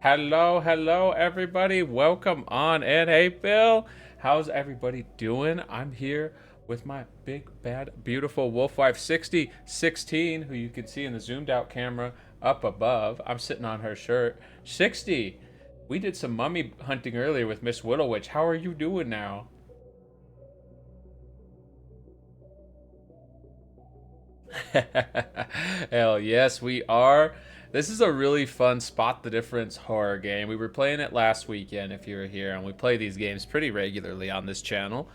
Hello, hello, everybody. Welcome on in. Hey, Bill, how's everybody doing? I'm here with my big, bad, beautiful wolf wife, 6016, who you can see in the zoomed out camera up above. I'm sitting on her shirt. 60, we did some mummy hunting earlier with Miss Whittlewitch. How are you doing now? Hell yes, we are. This is a really fun spot the difference horror game. We were playing it last weekend if you were here, and we play these games pretty regularly on this channel.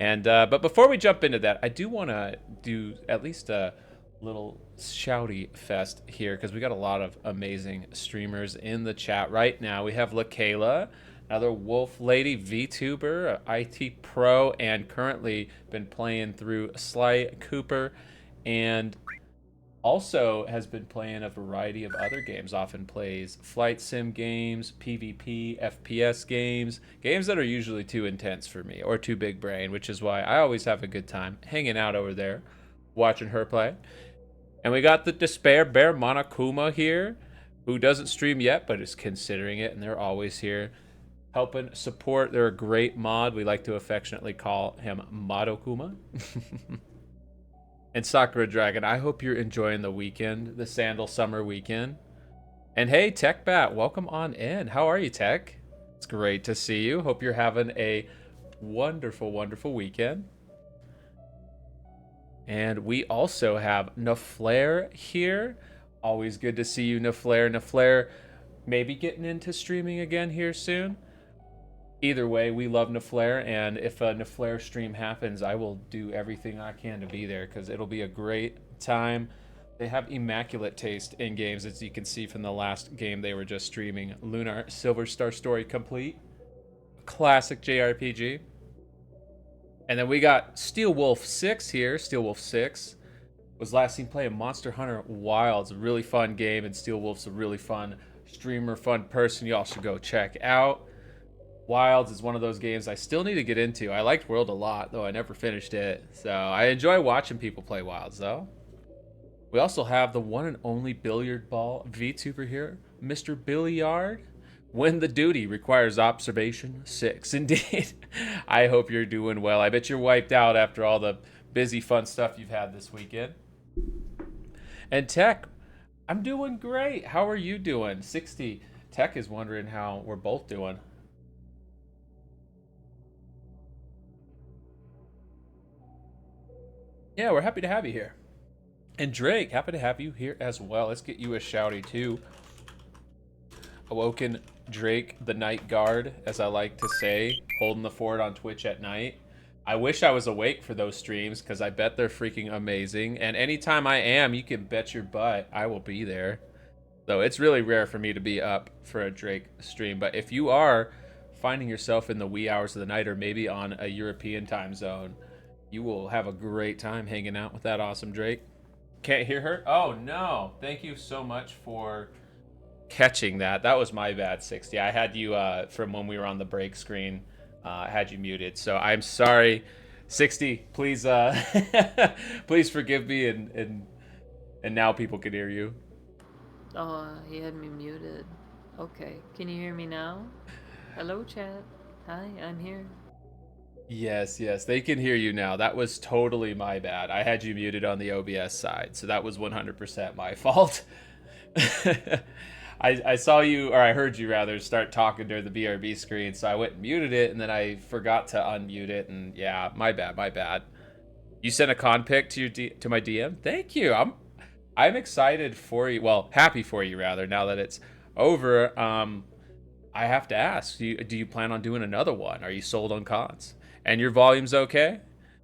And but before we jump into that, I do want to do at least a little shouty fest here because we got a lot of amazing streamers in the chat right now. We have LaKayla, another Wolf Lady VTuber, a IT pro, and currently been playing through Sly Cooper, and also has been playing a variety of other games. Often plays flight sim games, PvP, FPS games, games that are usually too intense for me or too big brain, which is why I always have a good time hanging out over there watching her play. And we got the Despair Bear Monokuma here, who doesn't stream yet but is considering it, and they're always here helping support. They're a great mod. We like to affectionately call him Modokuma. And Sakura Dragon, I hope you're enjoying the weekend, the Sandal Summer weekend. And hey, Tech Bat, welcome on in. How are you, Tech? It's great to see you. Hope you're having a wonderful, wonderful weekend. And we also have Naflare here. Always good to see you, Naflare. Naflare, maybe getting into streaming again here soon. Either way, we love Naflare, and if a Naflare stream happens, I will do everything I can to be there because it'll be a great time. They have immaculate taste in games, as you can see from the last game they were just streaming, Lunar Silver Star Story Complete. Classic JRPG. And then we got Steel Wolf 6 here. Steel Wolf 6 was last seen playing Monster Hunter Wilds. A really fun game, and Steel Wolf's a really fun streamer, fun person you all should go check out. Wilds is one of those games I still need to get into. I liked World a lot, though I never finished it. So I enjoy watching people play Wilds, though. We also have the one and only billiard ball VTuber here, Mr. Billiard. When the duty requires observation 6. Indeed. I hope you're doing well. I bet you're wiped out after all the busy, fun stuff you've had this weekend. And Tech, I'm doing great. How are you doing? 60. Tech is wondering how we're both doing. Yeah, we're happy to have you here. And Drake, happy to have you here as well. Let's get you a shouty too. Awoken Drake, the night guard, as I like to say, holding the fort on Twitch at night. I wish I was awake for those streams because I bet they're freaking amazing. And anytime I am, you can bet your butt I will be there. Though it's really rare for me to be up for a Drake stream. But if you are finding yourself in the wee hours of the night or maybe on a European time zone, you will have a great time hanging out with that awesome Drake. Can't hear her? Oh no. Thank you so much for catching that. That was my bad, 60. I had you from when we were on the break screen. I had you muted. So I'm sorry. 60, please please forgive me, and now people can hear you. Oh, he had me muted. Okay, can you hear me now? Hello, chat. Hi, I'm here. Yes, yes, they can hear you now. That was totally my bad. I had you muted on the OBS side, so that was 100% my fault. I saw you, or I heard you rather, start talking during the BRB screen, so I went and muted it, and then I forgot to unmute it, and yeah, my bad, my bad. You sent a con pic to to my DM. Thank you. I'm excited for you. Well, happy for you rather. Now that it's over, I have to ask: do you plan on doing another one? Are you sold on cons? And your volume's okay?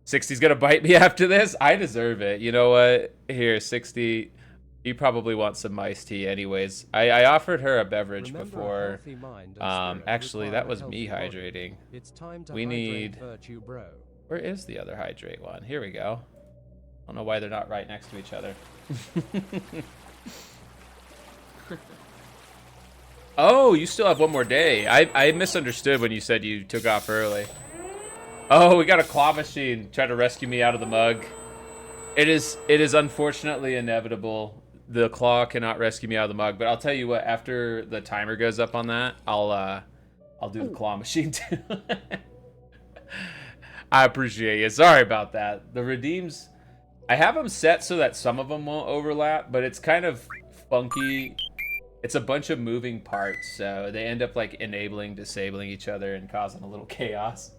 60's gonna bite me after this. I deserve it. You know what? Here, 60. You probably want some iced tea, anyways. I offered her a beverage Remember, before. a mind and spirit Actually, require that a was healthy me body. hydrating. It's time to We hydrate need. Virtue Bro. Where is the other hydrate one? Here we go. I don't know why they're not right next to each other. Oh, you still have one more day. I misunderstood when you said you took off early. Oh, we got a claw machine trying to rescue me out of the mug. It is unfortunately inevitable The claw cannot rescue me out of the mug, but I'll tell you what. After the timer goes up on that, I'll do the claw machine too. I appreciate you. Sorry about that. The redeems, I have them set so that some of them won't overlap, but it's kind of funky. It's a bunch of moving parts, so they end up like enabling, disabling each other, and causing a little chaos.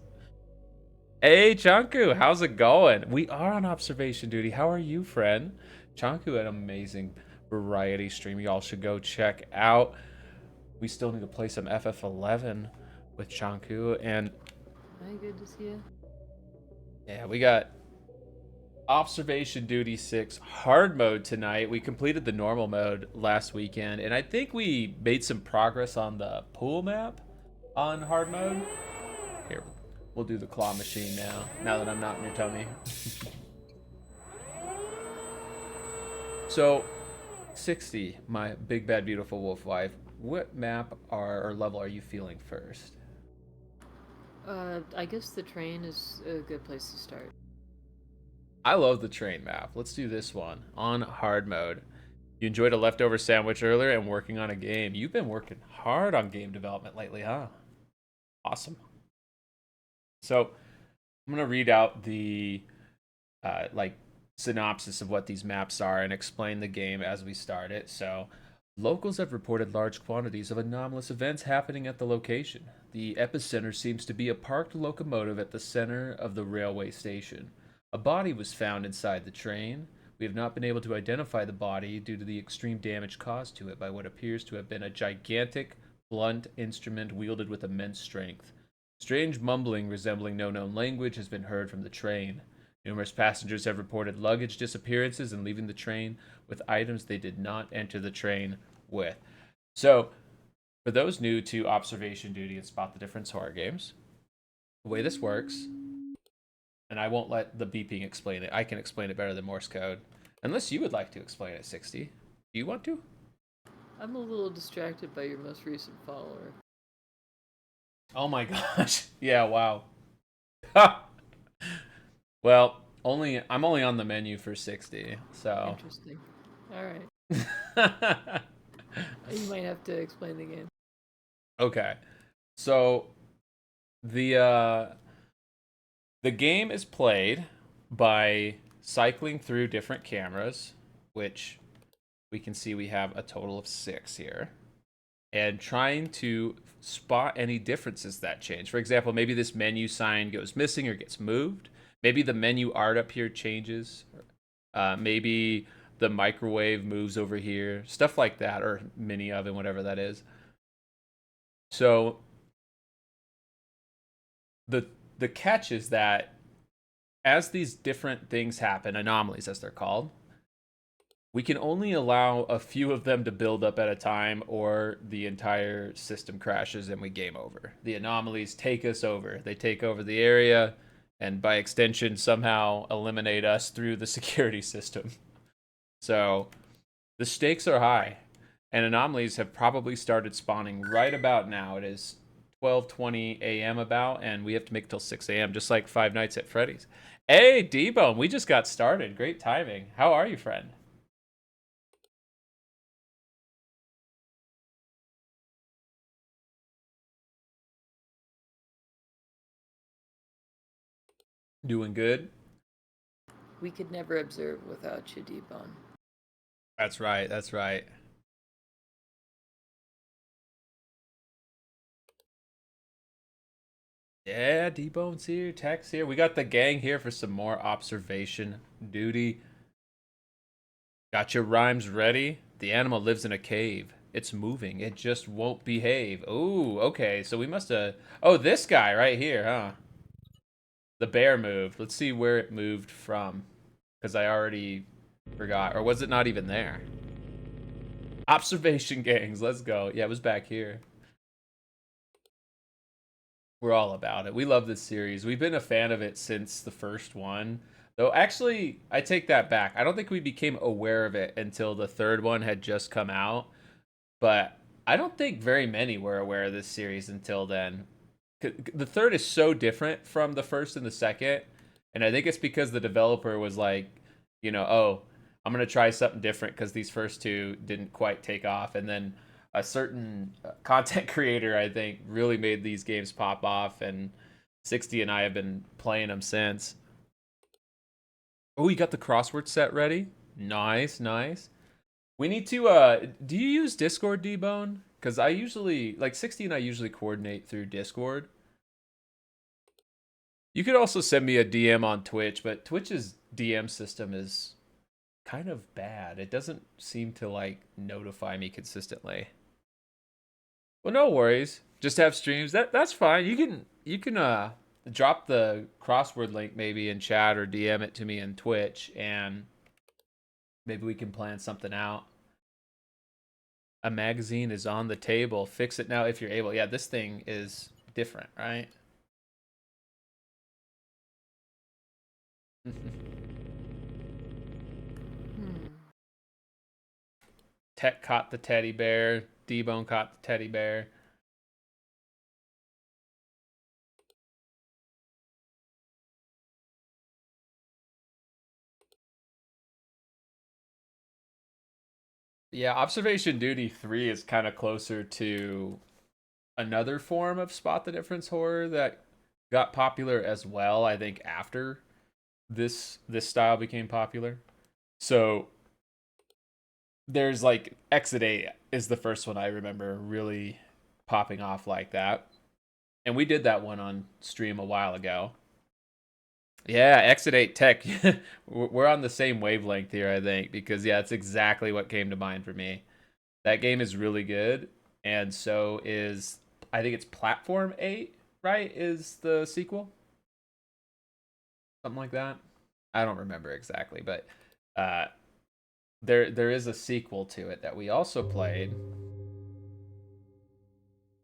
Hey, Chanku, how's it going? We are on observation duty. How are you, friend? Chanku, an amazing variety stream y'all should go check out. We still need to play some FF11 with Chanku, and Hi, good to see you. yeah, we got Observation Duty 6 hard mode tonight. We completed the normal mode last weekend, and I think we made some progress on the pool map on hard mode. Here, we'll do the claw machine now that I'm not in your tummy. So, 60, my big bad beautiful wolf wife, what map or level are you feeling first? I guess the train is a good place to start. I love the train map. Let's do this one on hard mode. You enjoyed a leftover sandwich earlier and working on a game. You've been working hard on game development lately, huh? Awesome. So I'm gonna read out the like synopsis of what these maps are and explain the game as we start it. So locals have reported large quantities of anomalous events happening at the location. The epicenter seems to be a parked locomotive at the center of the railway station. A body was found inside the train. We have not been able to identify the body due to the extreme damage caused to it by what appears to have been a gigantic, blunt instrument wielded with immense strength. Strange mumbling resembling no known language has been heard from the train. Numerous passengers have reported luggage disappearances and leaving the train with items they did not enter the train with. So, for those new to Observation Duty and Spot the Difference horror games, the way this works, and I won't let the beeping explain it. I can explain it better than Morse code. Unless you would like to explain it, 60. Do you want to? I'm a little distracted by your most recent follower. Oh my gosh. Yeah, wow. Well, I'm only on the menu for 60, so. Interesting. Alright. You might have to explain the game. Okay. So the game is played by cycling through different cameras, which we can see we have a total of 6 here, and trying to spot any differences that change. For example, maybe this menu sign goes missing or gets moved. Maybe the menu art up here changes. Maybe the microwave moves over here. Stuff like that, or mini oven, whatever that is. So the catch is that as these different things happen, anomalies as they're called, we can only allow a few of them to build up at a time, or the entire system crashes and we game over. The anomalies take us over. They take over the area, and by extension, somehow eliminate us through the security system. So the stakes are high, and anomalies have probably started spawning right about now. It is 12:20 a.m. about, and we have to make it till 6 a.m., just like Five Nights at Freddy's. Hey, D-Bone, we just got started. Great timing. How are you, friend? Doing good? We could never observe without you, D-Bone. That's right, that's right. Yeah, D-Bone's here, Tech's here. We got the gang here for some more observation duty. Got your rhymes ready? The animal lives in a cave. It's moving. It just won't behave. Ooh, okay. So we must have... Oh, this guy right here, huh? The bear moved. Let's see where it moved from. Because I already forgot. Or was it not even there? Observation gangs. Let's go. Yeah, it was back here. We're all about it. We love this series. We've been a fan of it since the first one. Though, actually, I take that back. I don't think we became aware of it until the third one had just come out. But I don't think very many were aware of this series until then. The third is so different from the first and the second. And I think it's because the developer was like, oh, I'm gonna try something different because these first two didn't quite take off, and then a certain content creator I think really made these games pop off, and 60 and I have been playing them since. Oh, you got the crossword set ready? Nice, nice. We need to do you use Discord, D-Bone? Because I usually like 60 and I usually coordinate through Discord. You could also send me a DM on Twitch, but Twitch's DM system is kind of bad. It doesn't seem to like notify me consistently. Well, no worries. Just have streams. That's fine. You can drop the crossword link maybe in chat or DM it to me in Twitch, and maybe we can plan something out. A magazine is on the table. Fix it now if you're able. Yeah, this thing is different, right? Hmm. Tech caught the teddy bear. D-Bone caught the teddy bear. Yeah, Observation Duty 3 is kind of closer to another form of spot the difference horror that got popular as well, I think after this style became popular. So there's like Exit 8 is the first one I remember really popping off like that. And we did that one on stream a while ago. Yeah, Exit 8 Tech. We're on the same wavelength here, I think, because yeah, it's exactly what came to mind for me. That game is really good, and so is I think it's Platform 8, right? Is the sequel? Something like that. I don't remember exactly, but uh there is a sequel to it that we also played.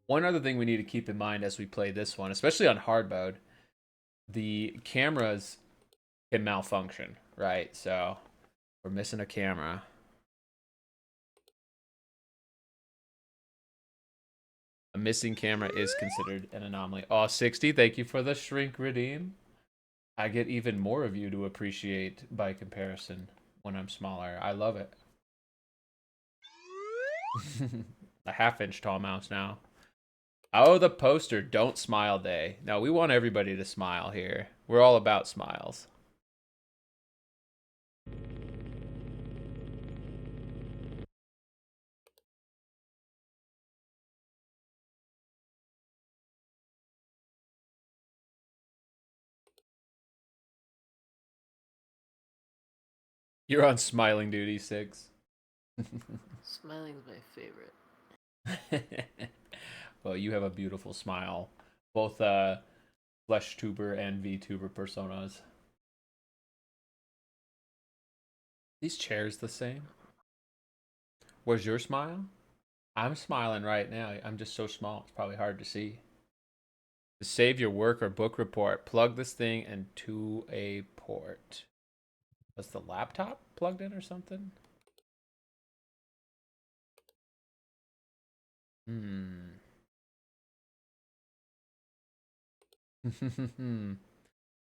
One other thing we need to keep in mind as we play this one, especially on hard mode, the cameras can malfunction, right? So we're missing a camera. A missing camera is considered an anomaly. Oh, 60, thank you for the shrink redeem. I get even more of you to appreciate by comparison when I'm smaller. I love it. A half-inch tall mouse now. Oh, the poster, Don't Smile Day. No, we want everybody to smile here. We're all about smiles. You're on smiling duty, 6. Smiling's my favorite. Well, you have a beautiful smile. Both Flesh Tuber and VTuber personas. These chairs the same? Where's your smile? I'm smiling right now. I'm just so small, it's probably hard to see. To save your work or book report, plug this thing into a port. Was the laptop plugged in or something? Hmm.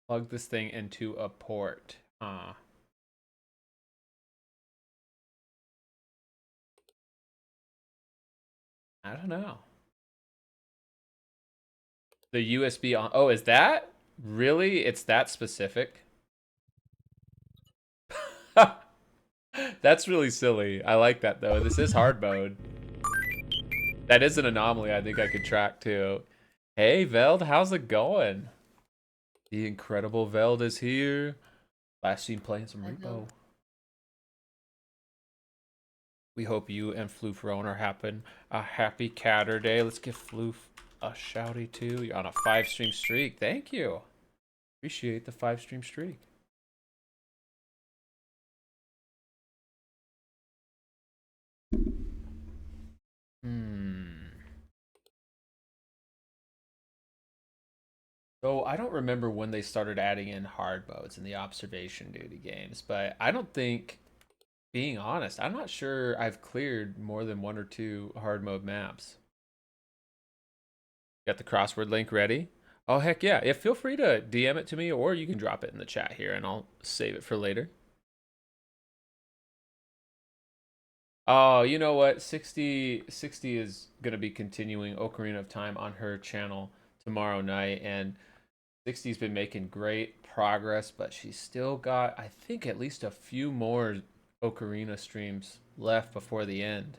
Plug this thing into a port. Huh. I don't know. The USB on. Oh, is that really? It's that specific? That's really silly. I like that though. This is hard mode. That is an anomaly I think I could track too. Hey Veld, how's it going? The incredible Veld is here. Last seen playing some Repo. We hope you and Floofrone are having a happy Catter Day. Let's give Floof a shouty too. You're on a 5-stream streak. Thank you. Appreciate the 5-stream streak. So I don't remember when they started adding in hard modes in the observation duty games, but I don't think, being honest, I'm not sure I've cleared more than 1 or 2 hard mode maps. Got the crossword link ready? Oh heck yeah. Yeah, feel free to DM it to me or you can drop it in the chat here and I'll save it for later. Oh, you know what? 60 is going to be continuing Ocarina of Time on her channel tomorrow night, and 60's been making great progress, but she's still got, I think, at least a few more Ocarina streams left before the end.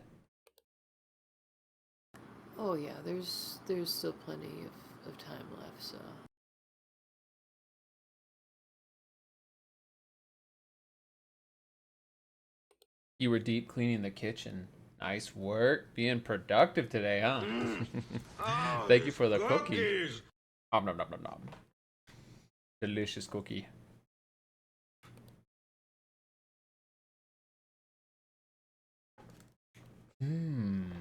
Oh yeah, there's still plenty of time left, so You were deep cleaning the kitchen. Nice work. Being productive today, huh? Oh, Thank you these for the cookie. cookies! Nom nom nom nom nom. Delicious cookie. Hmm.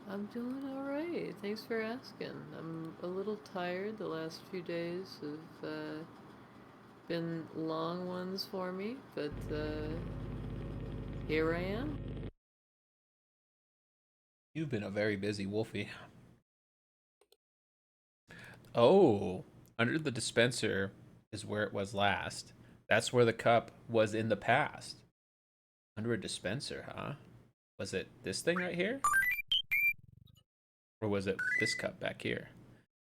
I'm doing all right. Thanks for asking. I'm a little tired. The last few days have been long ones for me, but here I am. You've been a very busy Wolfie. Oh, under the dispenser is where it was last. That's where the cup was in the past. Under a dispenser, huh? Was it this thing right here? Or was it this cup back here?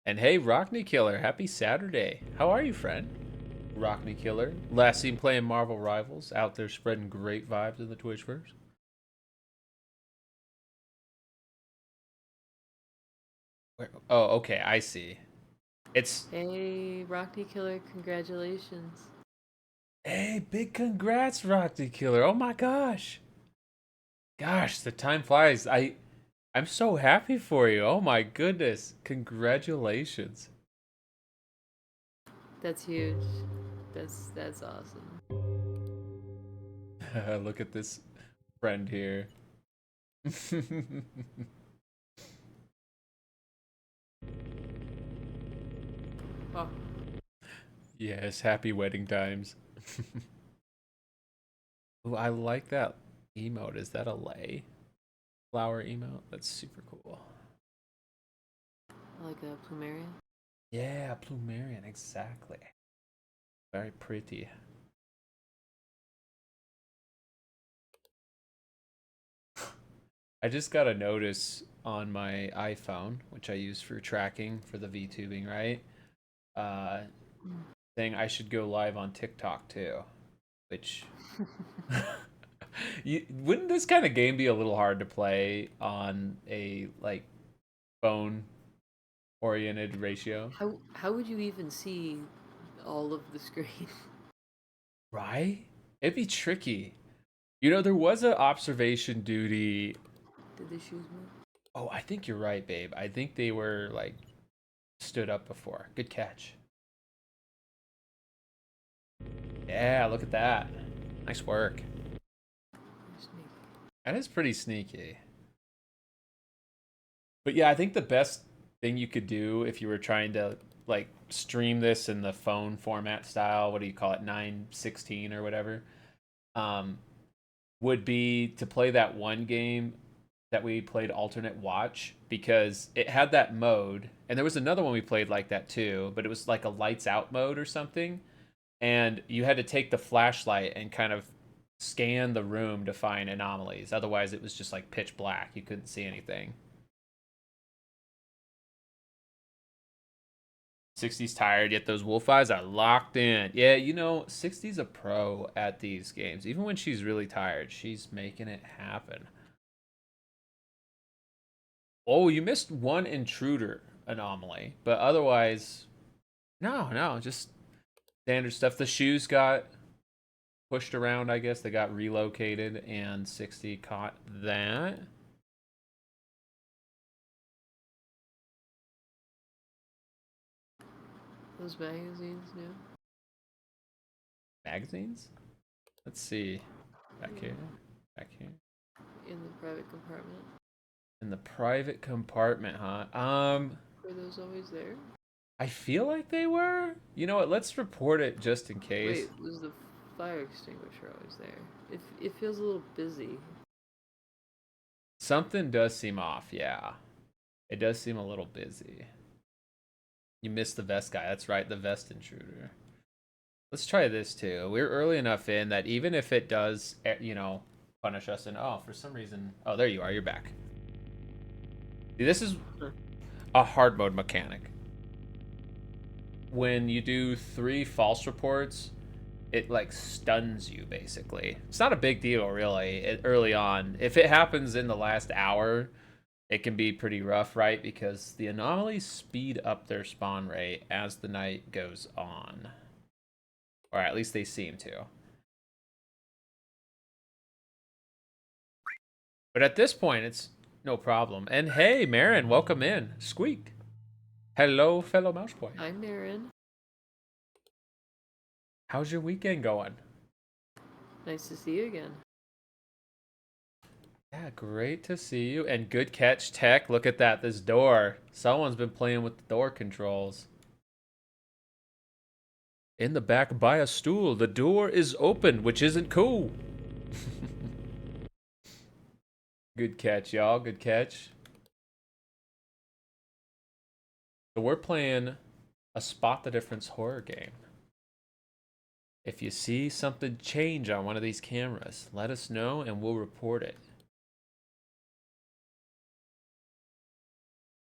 And hey, Rockney Killer, happy Saturday. How are you, friend? Rockney Killer. Last seen playing Marvel Rivals, out there spreading great vibes in the Twitchverse. Where, oh, okay, I see. It's Hey, Rocky Killer, congratulations. hey, big congrats, Rockney Killer. Oh my gosh. Gosh, the time flies. I'm so happy for you. Oh my goodness. Congratulations. That's huge. That's awesome. Look at this friend here. Oh, Yes, happy wedding times. Ooh, I like that emote. Is that a lay flower emote? That's super cool. I like a plumeria. Yeah, Plumerian, exactly. Very pretty. I just got a notice on my iPhone, which I use for tracking for the VTubing, right? Uh, saying I should go live on TikTok too, which wouldn't this kind of game be a little hard to play on a like phone oriented ratio? How would you even see all of the screen? Right? It'd be tricky. You know, there was an observation duty. Did the shoes move? Oh, I think you're right, babe. I think they were like stood up before. Good catch. Yeah, look at that. Nice work. Sneaky. That is pretty sneaky. But yeah, I think the best thing you could do if you were trying to like stream this in the phone format style, what do you call it, 916 or whatever, um, would be to play that one game that we played alternate watch because it had that mode, and there was another one we played like that too, but it was like a lights out mode or something, and you had to take the flashlight and kind of scan the room to find anomalies. Otherwise, it was just like pitch black. You couldn't see anything. 60's tired, yet those wolf eyes are locked in. Yeah, you know, 60's a pro at these games. Even when she's really tired, she's making it happen. Oh, you missed one intruder anomaly, but otherwise, no, just standard stuff. The shoes got pushed around, I guess. They got relocated, and 60 caught that. Those magazines new? Magazines? Let's see. Back Yeah, here. Back here. in the private compartment. In the private compartment, huh? Were those always there? I feel like they were. You know what? Let's report it just in case. Wait, was the fire extinguisher always there? It feels a little busy. Something does seem off, yeah. It does seem a little busy. You missed the vest guy. That's right, the vest intruder. Let's try this too. We're early enough in that even if it does, punish us and oh, for some reason, oh, there you are. You're back. See, this is a hard mode mechanic. When you do 3 false reports, it like stuns you basically. It's not a big deal really early on. If it happens in the last hour, it can be pretty rough, right? Because the anomalies speed up their spawn rate as the night goes on. Or at least they seem to. But at this point, it's no problem. And hey, Marin, welcome in. Squeak. Hello, fellow mouse boy. Hi, Marin. How's your weekend going? Nice to see you again. Yeah, great to see you. And good catch, Tech. Look at that, this door. Someone's been playing with the door controls. In the back by a stool, the door is open, which isn't cool. Good catch, y'all. Good catch. So we're playing a Spot the Difference horror game. If you see something change on one of these cameras, let us know and we'll report it.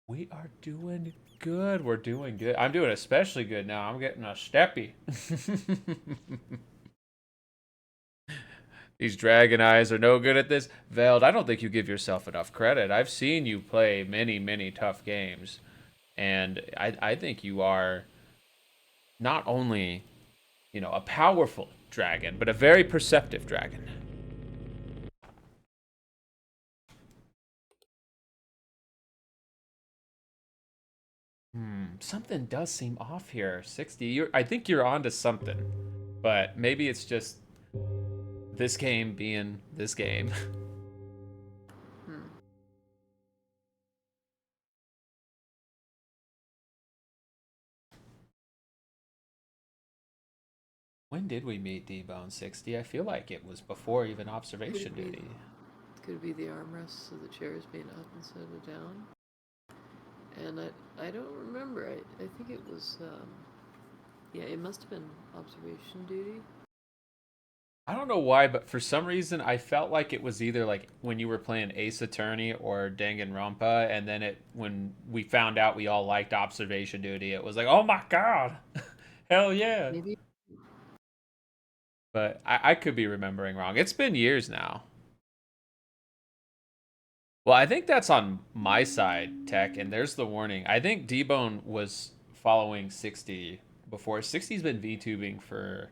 We are doing good. We're doing good. I'm doing especially good now. I'm getting a steppy. These dragon eyes are no good at this. Veld, I don't think you give yourself enough credit. I've seen you play many, many tough games. And I think you are not only, a powerful dragon, but a very perceptive dragon. Something does seem off here. 60. I think you're onto something. But maybe it's just this game being this game. When did we meet D-Bone 60? I feel like it was before even observation duty. Could it be the armrests of the chairs being up instead of down? And I don't remember. I think it was, yeah, it must have been observation duty. I don't know why, but for some reason I felt like it was either like when you were playing Ace Attorney or Danganronpa, and then when we found out we all liked observation duty, it was like, oh my god, hell yeah. Maybe. But I could be remembering wrong. It's been years now. Well, I think that's on my side, Tech, and there's the warning. I think D-Bone was following 60 before. 60's been VTubing for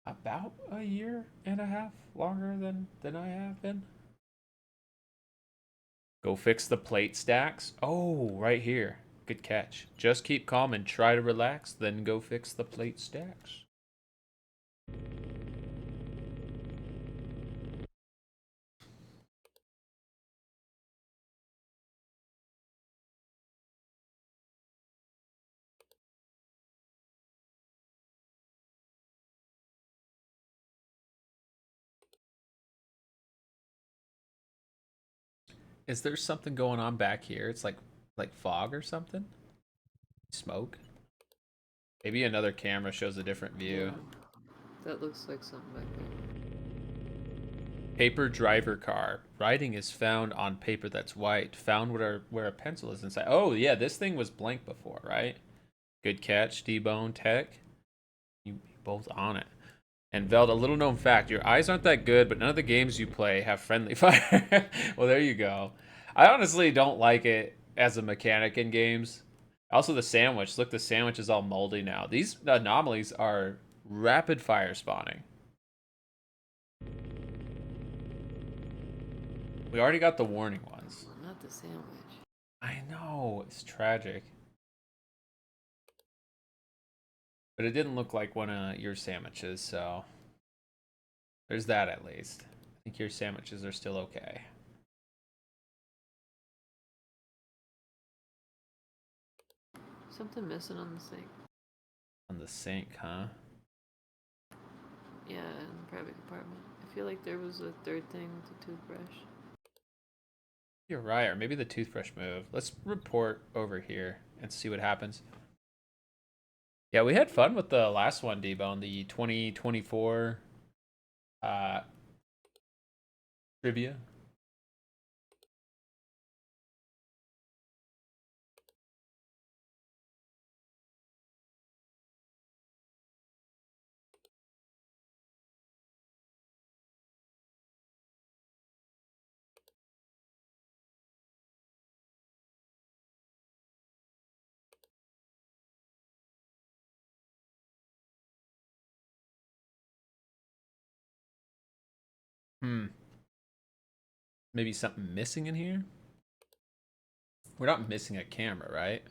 about a year and a half longer than I have been. Go fix the plate stacks. Oh, right here. Good catch. Just keep calm and try to relax, then go fix the plate stacks. Is there something going on back here? It's like fog or something? Smoke? Maybe another camera shows a different view. Yeah, that looks like something back there. Paper driver car. Writing is found on paper that's white. Found where a pencil is inside. Oh, yeah, this thing was blank before, right? Good catch, D-Bone Tech. You both on it. And Veld, a little known fact, your eyes aren't that good, but none of the games you play have friendly fire. Well, there you go. I honestly don't like it as a mechanic in games. Also, the sandwich. Look, the sandwich is all moldy now. These anomalies are rapid fire spawning. We already got the warning ones. Well, not the sandwich. I know, it's tragic. But it didn't look like one of your sandwiches, so there's that at least. I think your sandwiches are still okay. Something missing on the sink. On the sink, huh? Yeah, in the private compartment. I feel like there was a third thing with the toothbrush. You're right, or maybe the toothbrush moved. Let's report over here and see what happens. Yeah, we had fun with the last one, D-Bone, the 2024 trivia. Maybe something missing in here? We're not missing a camera, right?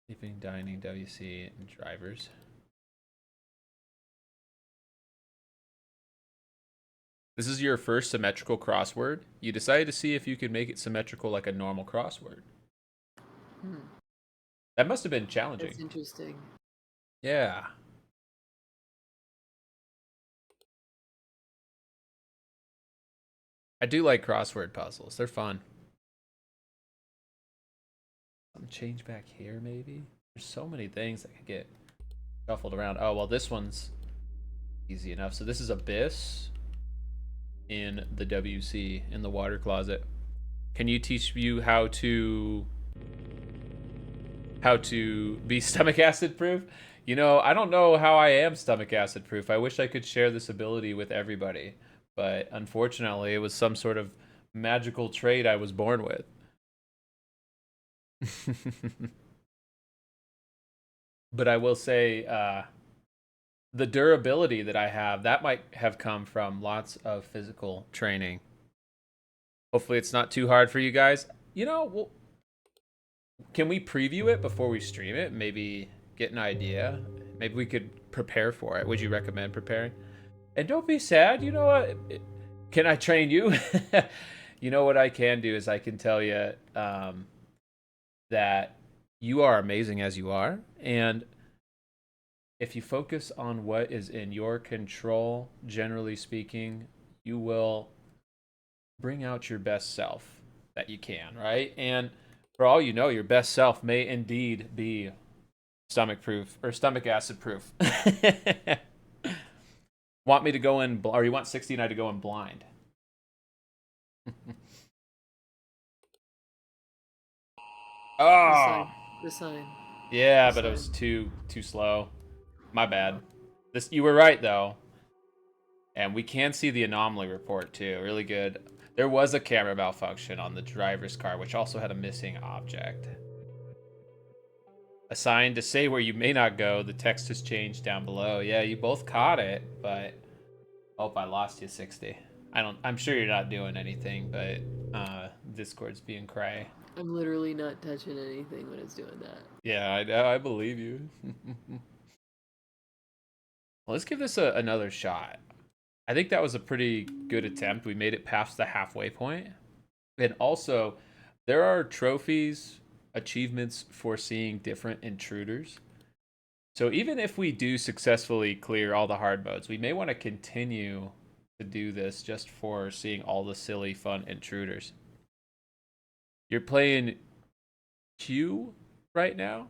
Sleeping, dining, WC, and drivers. This is your first symmetrical crossword. You decided to see if you could make it symmetrical like a normal crossword. That must have been challenging. That's interesting. Yeah. I do like crossword puzzles. They're fun. Some change back here, maybe? There's so many things that could get shuffled around. Oh, well, this one's easy enough. So this is Abyss in the WC, in the water closet. Can you teach you how to be stomach acid proof? You know, I don't know how I am stomach acid proof. I wish I could share this ability with everybody, but unfortunately, it was some sort of magical trait I was born with. But I will say, the durability that I have, that might have come from lots of physical training. Hopefully, it's not too hard for you guys. You know, can we preview it before we stream it? Maybe get an idea. Maybe we could prepare for it. Would you recommend preparing? And don't be sad. You know what? Can I train you? You know what I can do is I can tell you that you are amazing as you are. And if you focus on what is in your control, generally speaking, you will bring out your best self that you can, right? And for all you know, your best self may indeed be stomach proof or stomach acid proof. Want me to go in, or you want 60 and I to go in blind? Oh, The sign. yeah, The but it sign. was too slow. My bad. This, you were right though, and we can see the anomaly report too. Really good. There was a camera malfunction on the driver's car, which also had a missing object. A sign to say where you may not go. The text has changed down below. Yeah, you both caught it, but oh, I lost you 60. I'm sure you're not doing anything, but Discord's being cray. I'm literally not touching anything when it's doing that. Yeah, I believe you. Well, let's give this another shot. I think that was a pretty good attempt. We made it past the halfway point. And also, there are trophies, achievements for seeing different intruders. So even if we do successfully clear all the hard modes, we may want to continue to do this just for seeing all the silly, fun intruders. You're playing Q right now,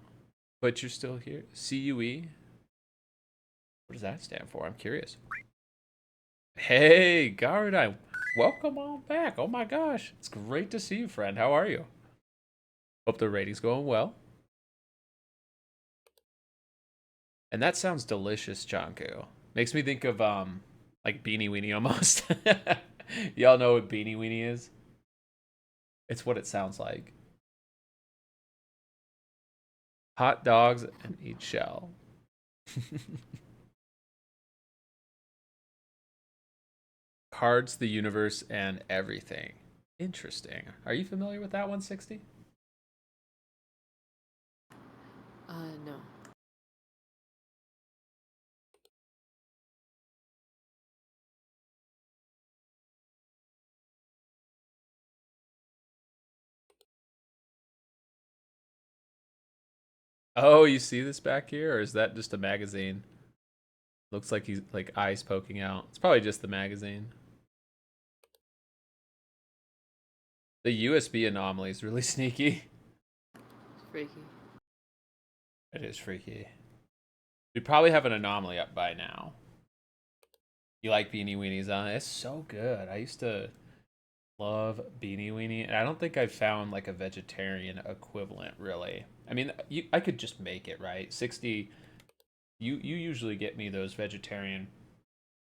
but you're still here. CUE. What does that stand for? I'm curious. Hey, Garadine. Welcome on back. Oh my gosh. It's great to see you, friend. How are you? Hope the rating's going well. And that sounds delicious, Chanku. Makes me think of like Beanie Weenie almost. Y'all know what Beanie Weenie is? It's what it sounds like. Hot dogs and eat shell. Cards, the universe, and everything. Interesting. Are you familiar with that 160? No. Oh, you see this back here, or is that just a magazine? Looks like he's like eyes poking out. It's probably just the magazine. The USB anomaly is really sneaky. It's freaky. It is freaky. We probably have an anomaly up by now. You like Beanie Weenies, huh? It's so good. I used to love Beanie Weenie, and I don't think I've found like a vegetarian equivalent really. I mean, I could just make it, right? 60. You usually get me those vegetarian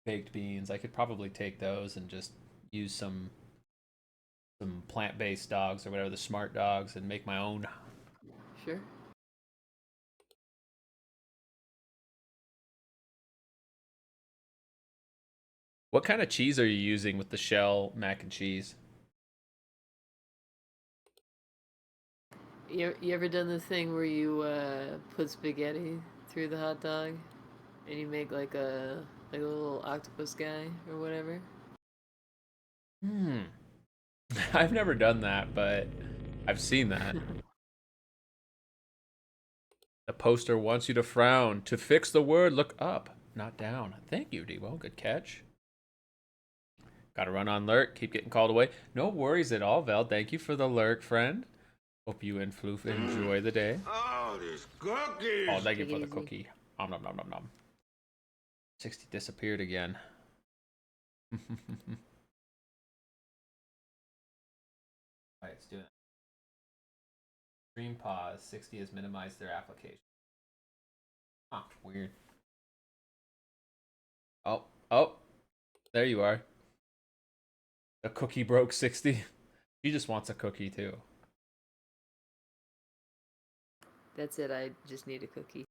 baked beans. I could probably take those and just use some plant-based dogs or whatever, the smart dogs, and make my own. Sure. What kind of cheese are you using with the shell mac and cheese? You ever done the thing where you put spaghetti through the hot dog and you make like a little octopus guy or whatever? Hmm. I've never done that, but I've seen that. The poster wants you to frown. To fix the word, look up, not down. Thank you, Debo. Good catch. Gotta run on lurk. Keep getting called away. No worries at all, Vel. Thank you for the lurk, friend. Hope you and Floof enjoy the day. Oh, these cookies! Oh, thank you Take for it the easy. cookie. Nom nom nom nom nom. 60 disappeared again. Alright, it's doing it. Stream pause. 60 has minimized their application. Huh, weird. Oh, oh, there you are. The cookie broke 60. She just wants a cookie too. That's it. I just need a cookie.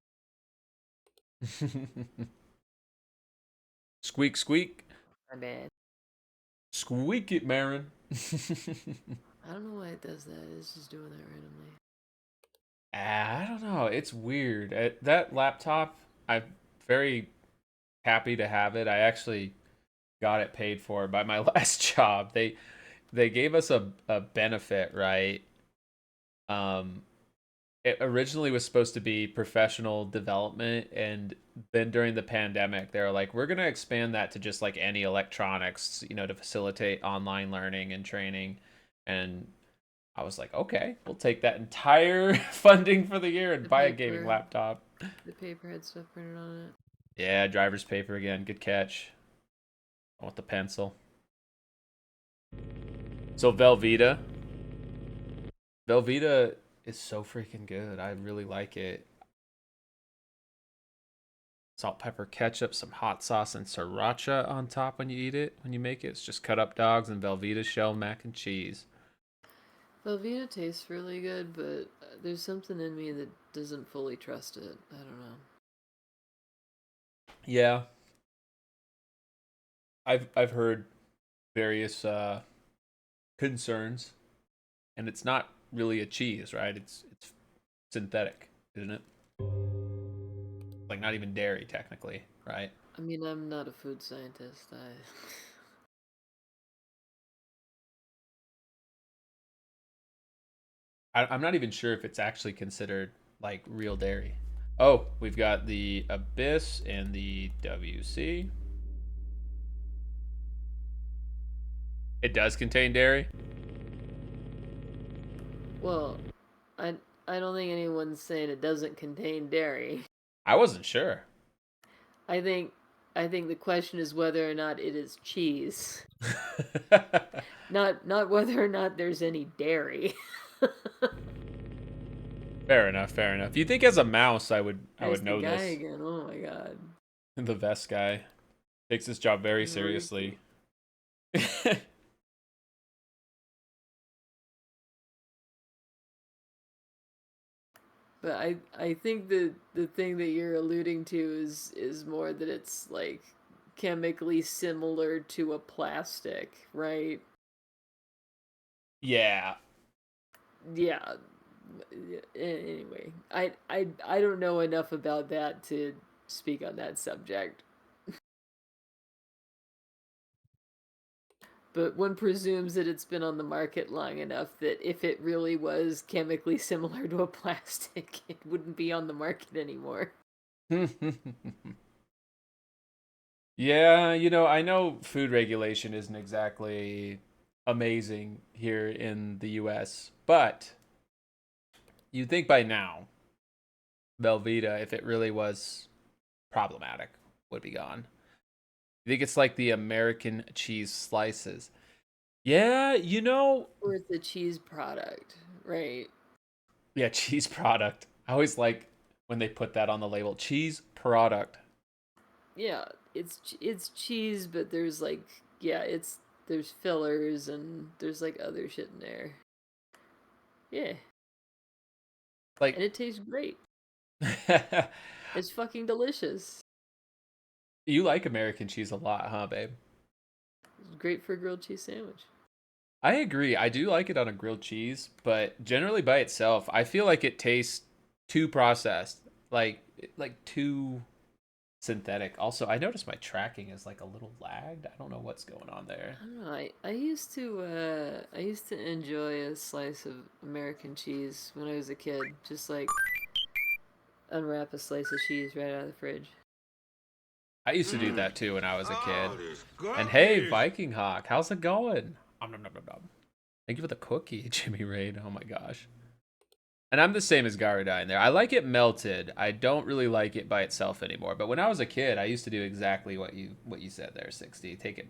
Squeak, squeak. My bad. Squeak it, Marin. I don't know why it does that. It's just doing that randomly. I don't know. It's weird. That laptop, I'm very happy to have it. I actually got it paid for by my last job. They gave us a benefit, right? Um, it originally was supposed to be professional development, and then during the pandemic they were like, we're going to expand that to just like any electronics, to facilitate online learning and training. And I was like, okay, we'll take that entire funding for the year and The buy a gaming paper, laptop. the paper had stuff printed on it. Yeah, driver's paper again. Good catch. I want the pencil. So Velveeta is so freaking good. I really like it. Salt, pepper, ketchup, some hot sauce, and sriracha on top when you eat it. When you make it, it's just cut up dogs and Velveeta shell mac and cheese. Velveeta tastes really good, but there's something in me that doesn't fully trust it. I don't know. Yeah, I've heard various concerns, and it's not really a cheese, right? It's synthetic, isn't it? Like not even dairy technically, right? I mean, I'm not a food scientist. I I'm not even sure if it's actually considered like real dairy. Oh, we've got the Abyss and the WC. It does contain dairy. well, I I don't think anyone's saying it doesn't contain dairy. I wasn't sure. I think I think the question is whether or not it is cheese, not whether or not there's any dairy. Fair enough. Fair enough. You think as a mouse, I There's would the know guy this? again. Oh my god. The vest guy takes his job very Enrique. seriously. But I think the thing that you're alluding to is more that it's like chemically similar to a plastic, right? Yeah. Yeah. Anyway, I don't know enough about that to speak on that subject. But one presumes that it's been on the market long enough that if it really was chemically similar to a plastic, it wouldn't be on the market anymore. Yeah, I know food regulation isn't exactly amazing here in the US. But you'd think by now, Velveeta, if it really was problematic, would be gone. You think it's like the American cheese slices? Yeah, Or it's a cheese product, right? yeah, cheese product. I always like when they put that on the label, cheese product. Yeah, it's cheese, but there's like yeah, there's fillers and there's like other shit in there. Yeah, and Like, it tastes great. It's fucking delicious. you like American cheese a lot, huh, babe? It's great for a grilled cheese sandwich. I agree. I do like it on a grilled cheese, but generally by itself, I feel like it tastes too processed, like too synthetic. Also, I noticed my tracking is like a little lagged. I don't know what's going on there. I don't know. I used to enjoy a slice of American cheese when I was a kid. Just like unwrap a slice of cheese right out of the fridge. I used to do that too when I was a kid. Oh, there's And hey, cookies. Viking Hawk, how's it going? Nom, nom, nom, nom. Thank you for the cookie, Jimmy Raid. Oh my gosh. And I'm the same as Garuda in there. I like it melted. I don't really like it by itself anymore. But when I was a kid, I used to do exactly what you said there, 60. Take it,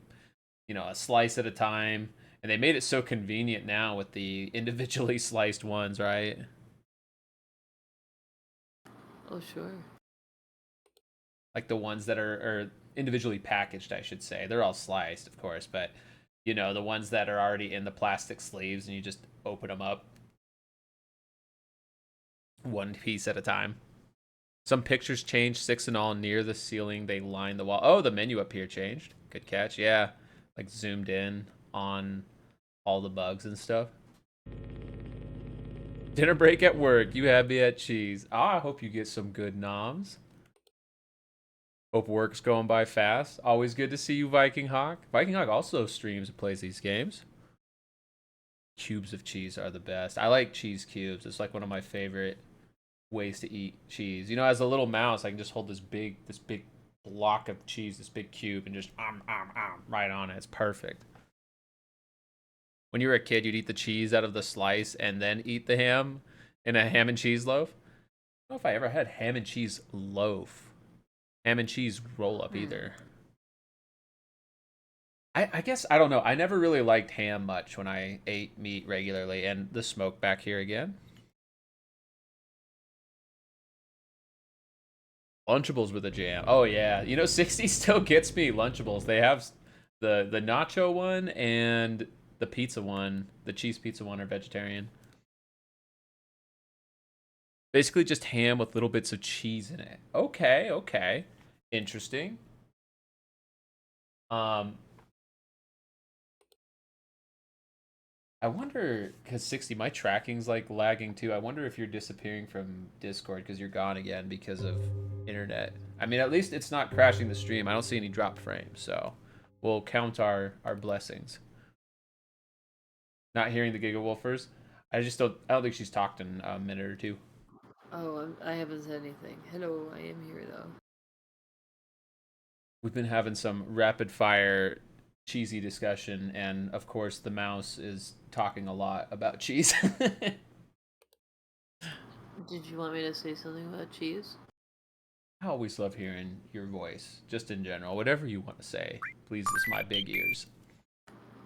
a slice at a time. And they made it so convenient now with the individually sliced ones, right? Oh sure. Like the ones that are individually packaged, I should say. They're all sliced, of course, but the ones that are already in the plastic sleeves and you just open them up one piece at a time. Some pictures changed, 6 and all near the ceiling. They line the wall. Oh, the menu up here changed. Good catch. Yeah, like zoomed in on all the bugs and stuff. Dinner break at work. You have me at cheese. I hope you get some good noms. Hope work's going by fast. Always good to see you, Viking Hawk. Viking Hawk also streams and plays these games. Cubes of cheese are the best. I like cheese cubes. It's like one of my favorite ways to eat cheese. As a little mouse, I can just hold this big block of cheese, this big cube, and just right on it. It's perfect. When you were a kid, you'd eat the cheese out of the slice and then eat the ham in a ham and cheese loaf. I don't know if I ever had ham and cheese loaf. Ham and cheese roll up either. I guess I don't know. I never really liked ham much when I ate meat regularly, and the smoke back here again. Lunchables with a jam. Oh yeah, 60 still gets me. Lunchables. They have the nacho one and the pizza one. The cheese pizza one are vegetarian. Basically just ham with little bits of cheese in it. Okay. Interesting. I wonder, because 60, my tracking's like lagging too. I wonder if you're disappearing from Discord because you're gone again because of internet. I mean, at least it's not crashing the stream. I don't see any drop frames, so we'll count our blessings. Not hearing the Gigawolfers. I don't think she's talked in a minute or two. Oh, I haven't said anything. Hello, I am here though. We've been having some rapid fire cheesy discussion, and of course the mouse is talking a lot about cheese. Did you want me to say something about cheese? I always love hearing your voice, just in general. Whatever you want to say pleases my big ears.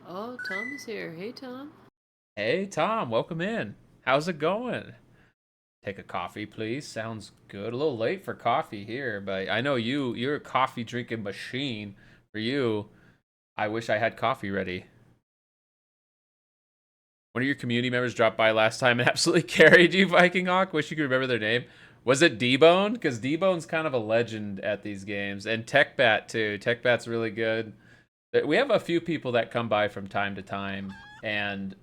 Oh, Tom is here. Hey, Tom. Hey, Tom, welcome in. How's it going? Take a coffee, please. Sounds good. A little late for coffee here, but I know you're a coffee drinking machine. For you, I wish I had coffee ready. One of your community members dropped by last time and absolutely carried you, Viking Hawk. Wish you could remember their name. Was it D-Bone? Because D-Bone's kind of a legend at these games. And TechBat, too. TechBat's really good. We have a few people that come by from time to time. And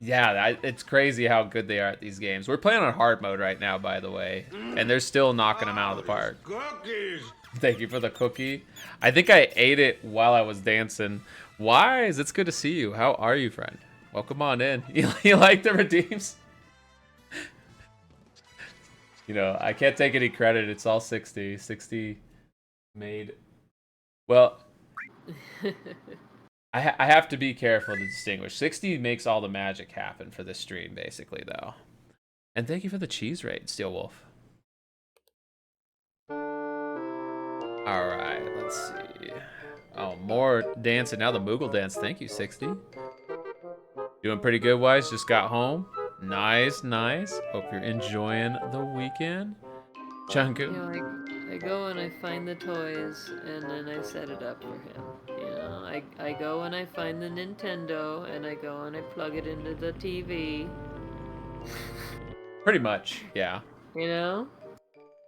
yeah, it's crazy how good they are at these games. We're playing on hard mode right now, by the way. And they're still knocking them out of the park. Cookies. Thank you for the cookie. I think I ate it while I was dancing. Wise, it's good to see you. How are you, friend? Welcome on in. You like the redeems? I can't take any credit. It's all 60. 60 made. Well, I have to be careful to distinguish. 60 makes all the magic happen for this stream, basically, though. And thank you for the cheese raid, Steel Wolf. All right, let's see. Oh, more dancing. Now the Moogle dance. Thank you, 60. Doing pretty good, Wise. Just got home. Nice, nice. Hope you're enjoying the weekend. Chunku. You know, I go and I find the toys, and then I set it up for him. You know, I go and I find the Nintendo, and I go and I plug it into the TV. Pretty much, yeah. You know?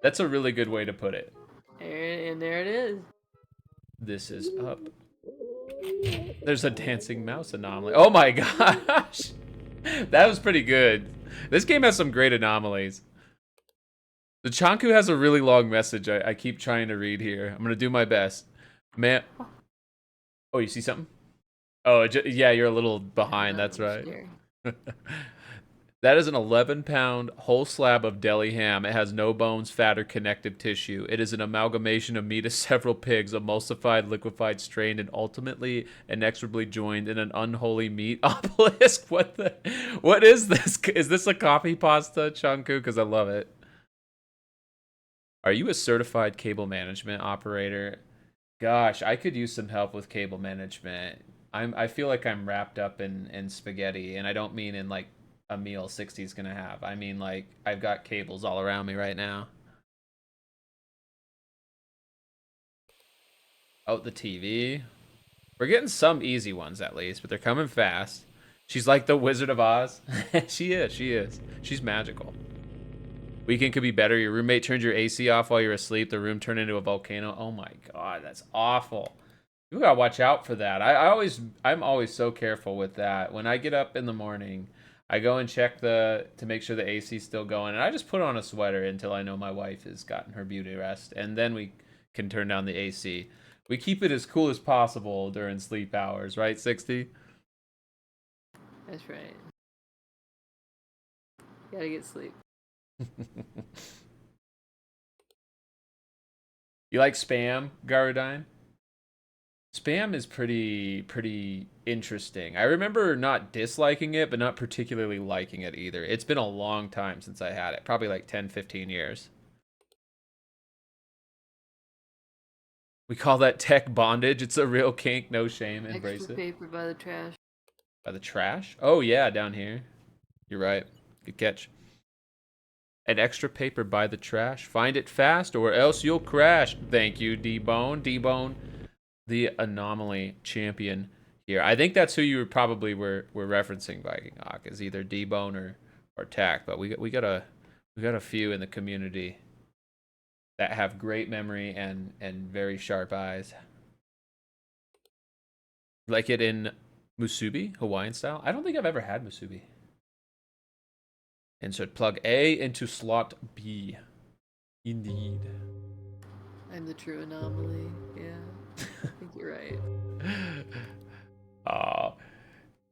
That's a really good way to put it. And there it is. This is up. There's a dancing mouse anomaly. Oh my gosh! That was pretty good. This game has some great anomalies. The Chanku has a really long message I keep trying to read here. I'm gonna do my best. Man. Oh, you see something? Oh, yeah, you're a little behind. That's right. That is an 11-pound whole slab of deli ham. It has no bones, fat, or connective tissue. It is an amalgamation of meat of several pigs, emulsified, liquefied, strained, and ultimately inexorably joined in an unholy meat obelisk. What is this? Is this a coffee pasta, Chunku? Because I love it. Are you a certified cable management operator? Gosh, I could use some help with cable management. I feel like I'm wrapped up in spaghetti, and I don't mean in like a meal 60 is gonna have. I mean, like, I've got cables all around me right now. Oh, the TV. We're getting some easy ones at least, but they're coming fast. She's like the Wizard of Oz. She is. She's magical. Weekend could be better. Your roommate turned your AC off while you're asleep. The room turned into a volcano. Oh my god, that's awful. You gotta watch out for that. I'm always so careful with that. When I get up in the morning, I go and check to make sure the AC's still going, and I just put on a sweater until I know my wife has gotten her beauty rest, and then we can turn down the AC. We keep it as cool as possible during sleep hours, right, 60? That's right. Gotta get sleep. You like Spam, Garudine? Spam is pretty interesting. I remember not disliking it, but not particularly liking it either. It's been a long time since I had it. Probably like 10, 15 years. We call that tech bondage. It's a real kink, no shame. Embrace Extra it. paper by the trash. By the trash? Oh, yeah, down here. You're right. Good catch. An extra paper by the trash. Find it fast or else you'll crash. Thank you, D-Bone. D-Bone, the anomaly champion here. I think that's who you probably were referencing, Viking Hawk, is either D-Bone or Tack. But we got a few in the community that have great memory and very sharp eyes. Like it in musubi, Hawaiian style. I don't think I've ever had musubi. Insert plug A into slot B. Indeed. I'm the true anomaly. Yeah, I think you're right.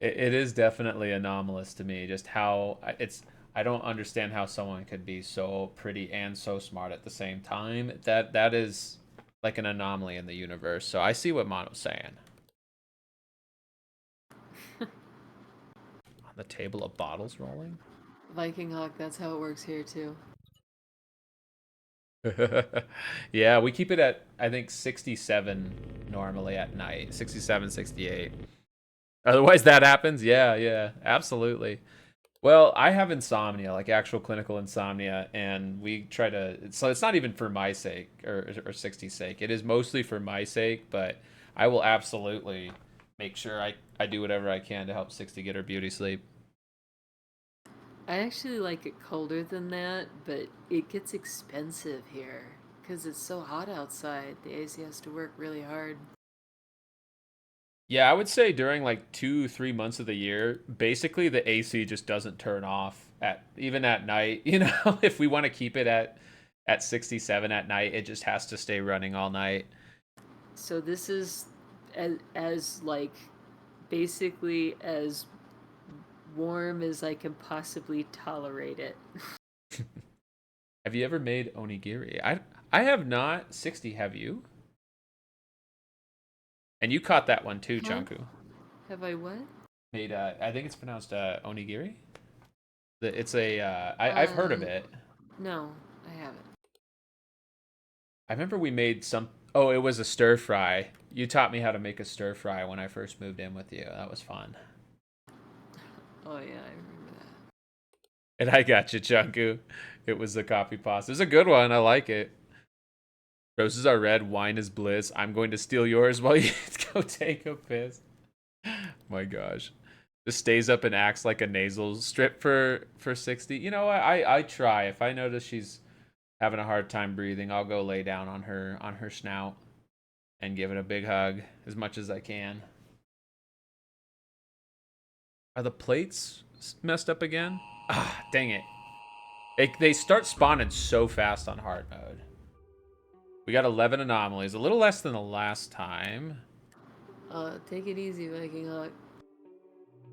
It is definitely anomalous to me. Just how I don't understand how someone could be so pretty and so smart at the same time. That is like an anomaly in the universe. So I see what Mono's saying. On the table of bottles rolling. Viking Hawk, that's how it works here too. Yeah, we keep it at, I think, 67 normally at night. 67, 68. Otherwise that happens. Yeah, absolutely. Well, I have insomnia, like actual clinical insomnia, and we try to, so it's not even for my sake or 60's sake. It is mostly for my sake, but I will absolutely make sure I do whatever I can to help 60 get her beauty sleep. I actually like it colder than that, but it gets expensive here because it's so hot outside. The AC has to work really hard. Yeah, I would say during like 2-3 months of the year, basically the AC just doesn't turn off even at night. You know, if we want to keep it at 67 at night, it just has to stay running all night. So this is as like basically as warm as I can possibly tolerate it. Have you ever made onigiri? I have not. 60, have you? And you caught that one too, Huh? Chunku. Have I what? Made I think it's pronounced onigiri. It's a I've heard of it. No, I haven't. I remember we made some. Oh, it was a stir fry. You taught me how to make a stir fry when I first moved in with you. That was fun. Oh yeah, I remember that. And I got you, Chunku. It was the coffee pasta. It's a good one. I like it. Roses are red, wine is bliss. I'm going to steal yours while you go take a piss. My gosh. Just stays up and acts like a nasal strip for 60. You know what? I try. If I notice she's having a hard time breathing, I'll go lay down on her snout and give it a big hug as much as I can. Are the plates messed up again? Ah, dang it. They start spawning so fast on hard mode. We got 11 anomalies, a little less than the last time. Take it easy, Viking Hawk.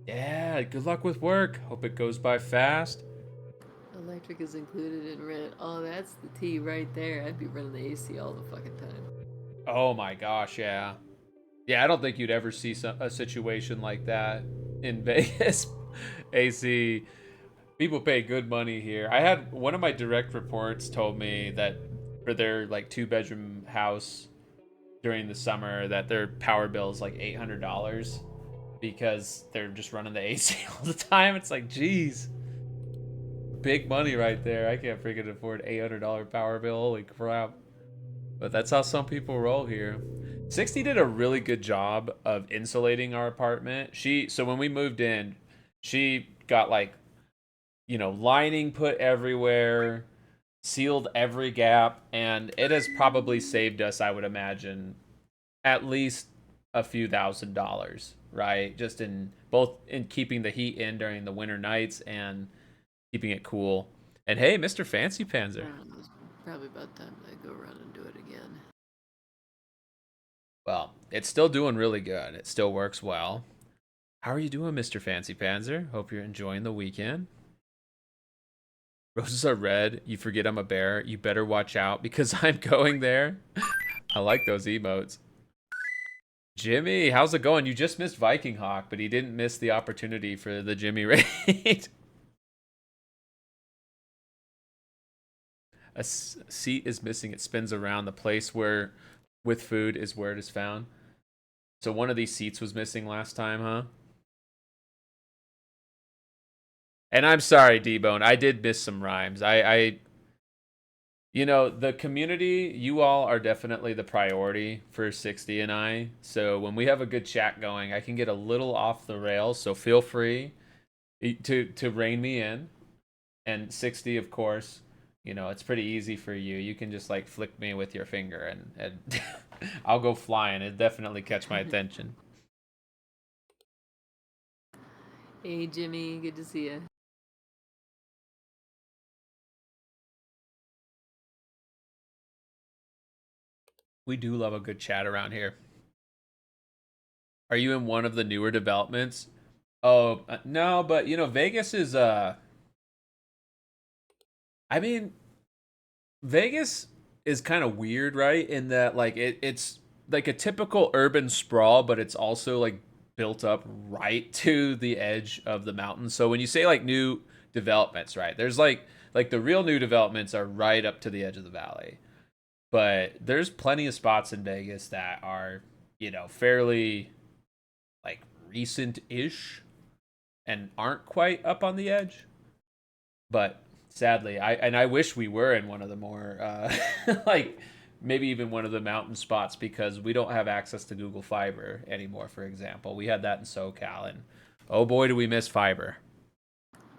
Yeah, good luck with work. Hope it goes by fast. Electric is included in rent. Oh, that's the T right there. I'd be running the AC all the fucking time. Oh my gosh, yeah. Yeah, I don't think you'd ever see a situation like that in Vegas. AC, people pay good money here. I had one of my direct reports told me that for their like 2-bedroom house during the summer that their power bill is like $800 because they're just running the AC all the time. It's like, geez, big money right there. I can't freaking afford $800 power bill. Holy crap. But that's how some people roll here. 60 did a really good job of insulating our apartment. So when we moved in, she got like, lining put everywhere, sealed every gap, and it has probably saved us, I would imagine, at least a few $1,000s, right? Just in keeping the heat in during the winter nights and keeping it cool. And hey, Mr. Fancy Panzer. It's probably about time I go around and do it again. Well, it's still doing really good. It still works well. How are you doing, Mr. Fancy Panzer? Hope you're enjoying the weekend. Roses are red. You forget I'm a bear. You better watch out because I'm going there. I like those emotes. Jimmy, how's it going? You just missed Viking Hawk, but he didn't miss the opportunity for the Jimmy raid. A seat is missing. It spins around. The place where with food is where it is found. So one of these seats was missing last time, huh? And I'm sorry, D-Bone. I did miss some rhymes. The community, you all are definitely the priority for 60 and I. So when we have a good chat going, I can get a little off the rails. So feel free to rein me in. And 60, of course, it's pretty easy for you. You can just like flick me with your finger and I'll go flying. It definitely catch my attention. Hey, Jimmy. Good to see you. We do love a good chat around here. Are you in one of the newer developments? Oh, no, but Vegas is Vegas is kind of weird, right? In that like it's like a typical urban sprawl, but it's also like built up right to the edge of the mountain. So when you say like new developments, right? There's like the real new developments are right up to the edge of the valley. But there's plenty of spots in Vegas that are, fairly like recent-ish and aren't quite up on the edge. But sadly, I wish we were in one of the more like maybe even one of the mountain spots because we don't have access to Google Fiber anymore, for example. We had that in SoCal and oh boy, do we miss fiber.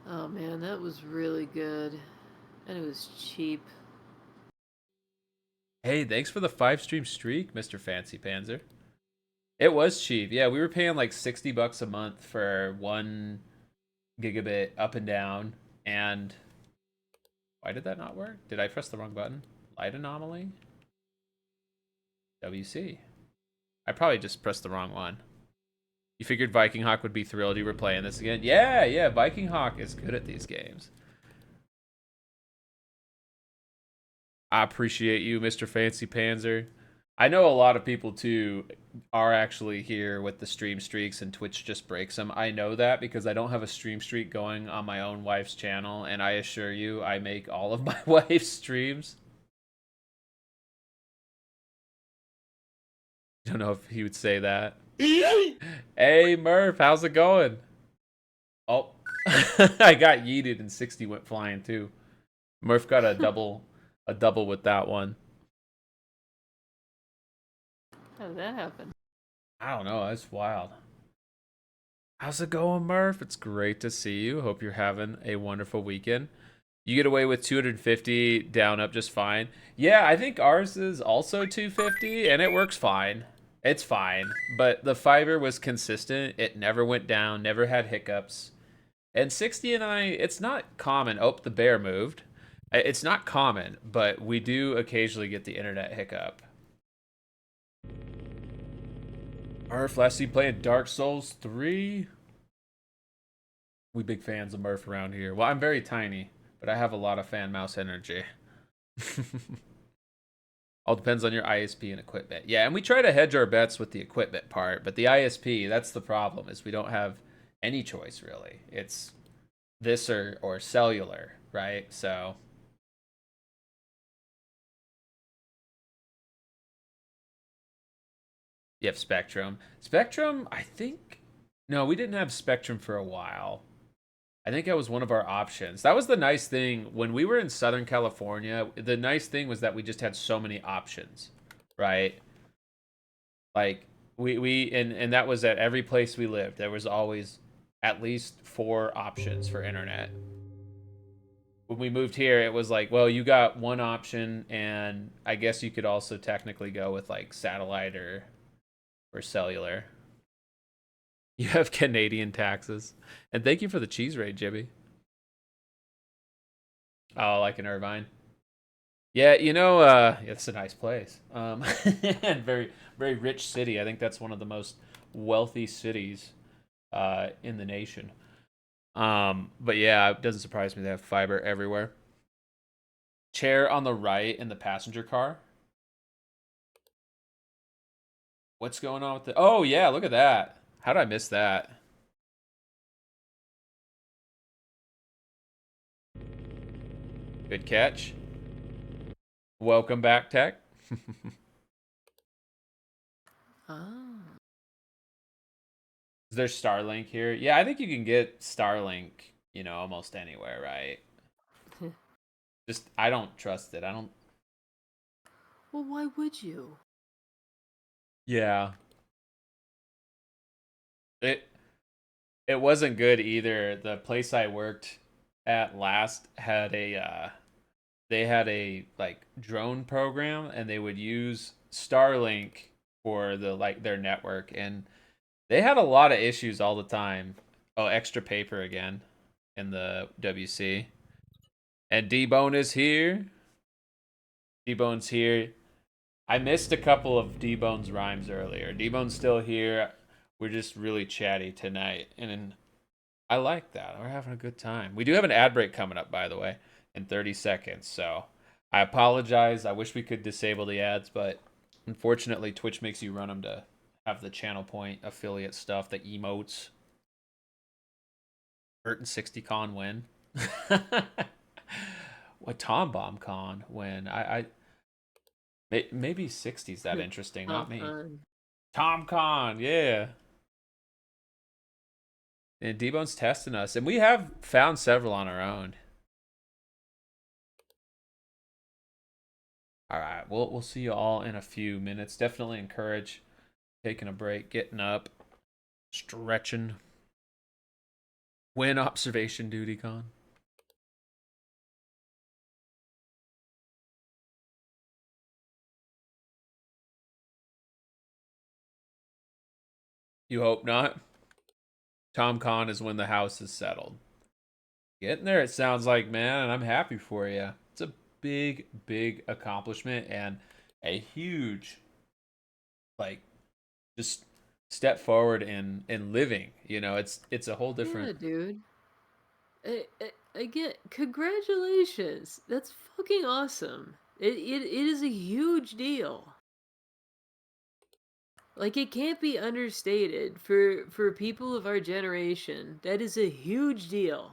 Oh man, that was really good. And it was cheap. Hey, thanks for the 5-stream streak, Mr. Fancy Panzer. It was cheap. Yeah, we were paying like $60 a month for 1 gigabit up and down. And why did that not work? Did I press the wrong button? Light anomaly? WC. I probably just pressed the wrong one. You figured Viking Hawk would be thrilled you were playing this again? Yeah, Viking Hawk is good at these games. I appreciate you, Mr. Fancy Panzer. I know a lot of people too are actually here with the stream streaks and Twitch just breaks them. I know that because I don't have a stream streak going on my own wife's channel, and I assure you, I make all of my wife's streams. Don't know if he would say that. Hey Murph, how's it going? Oh, I got yeeted and 60 went flying too. Murph got a double with that one. How did that happen? I don't know, that's wild. How's it going, Murph? It's great to see you. Hope you're having a wonderful weekend. You get away with 250 down up just fine. Yeah, I think ours is also 250 and it works fine. It's fine, but the fiber was consistent. It never went down, never had hiccups. And 60 and I, it's not common. Oh, the bear moved. It's not common, but we do occasionally get the internet hiccup. Murph, last seen playing Dark Souls 3. We big fans of Murph around here. Well, I'm very tiny, but I have a lot of fan mouse energy. All depends on your ISP and equipment. Yeah, and we try to hedge our bets with the equipment part, but the ISP, that's the problem, is we don't have any choice really. It's this or cellular, right? So you have Spectrum. Spectrum, I think no, we didn't have Spectrum for a while. I think that was one of our options. That was the nice thing when we were in Southern California. The nice thing was that we just had so many options, right? Like we and that was at every place we lived. There was always at least 4 options for internet. When we moved here, it was like, well, you got one option, and I guess you could also technically go with like satellite or cellular. You have Canadian taxes. And thank you for the cheese raid, Jibby. Oh, like in Irvine. Yeah, it's a nice place. And very, very rich city. I think that's one of the most wealthy cities in the nation. But yeah, it doesn't surprise me they have fiber everywhere. Chair on the right in the passenger car. What's going on with the... Oh, yeah, look at that. How did I miss that? Good catch. Welcome back, Tech. Ah. Is there Starlink here? Yeah, I think you can get Starlink, almost anywhere, right? Just, I don't trust it. I don't... Well, why would you? Yeah. It it wasn't good either. The place I worked at last had they had a like drone program and they would use Starlink for their network, and they had a lot of issues all the time. Oh, extra paper again in the WC. And D-Bone is here. D-Bone's here. I missed a couple of D-Bone's rhymes earlier. D-Bone's still here. We're just really chatty tonight, and I like that. We're having a good time. We do have an ad break coming up, by the way, in 30 seconds. So I apologize. I wish we could disable the ads, but unfortunately, Twitch makes you run them to have the channel point affiliate stuff, the emotes. Bert and 60 Con win. What Tom Bomb Con win? Maybe 60's that interesting, not me. Tom Con, yeah. And D-Bone's testing us, and we have found several on our own. All right, we'll see you all in a few minutes. Definitely encourage taking a break, getting up, stretching. When observation duty, Con. You hope not. Tom Con is when the house is settled. Getting there, it sounds like, man, and I'm happy for you. It's a big, big accomplishment and a huge, like, just step forward in living. It's a whole different. Yeah, dude. Again, congratulations. That's fucking awesome. It is a huge deal. Like, it can't be understated for people of our generation. That is a huge deal.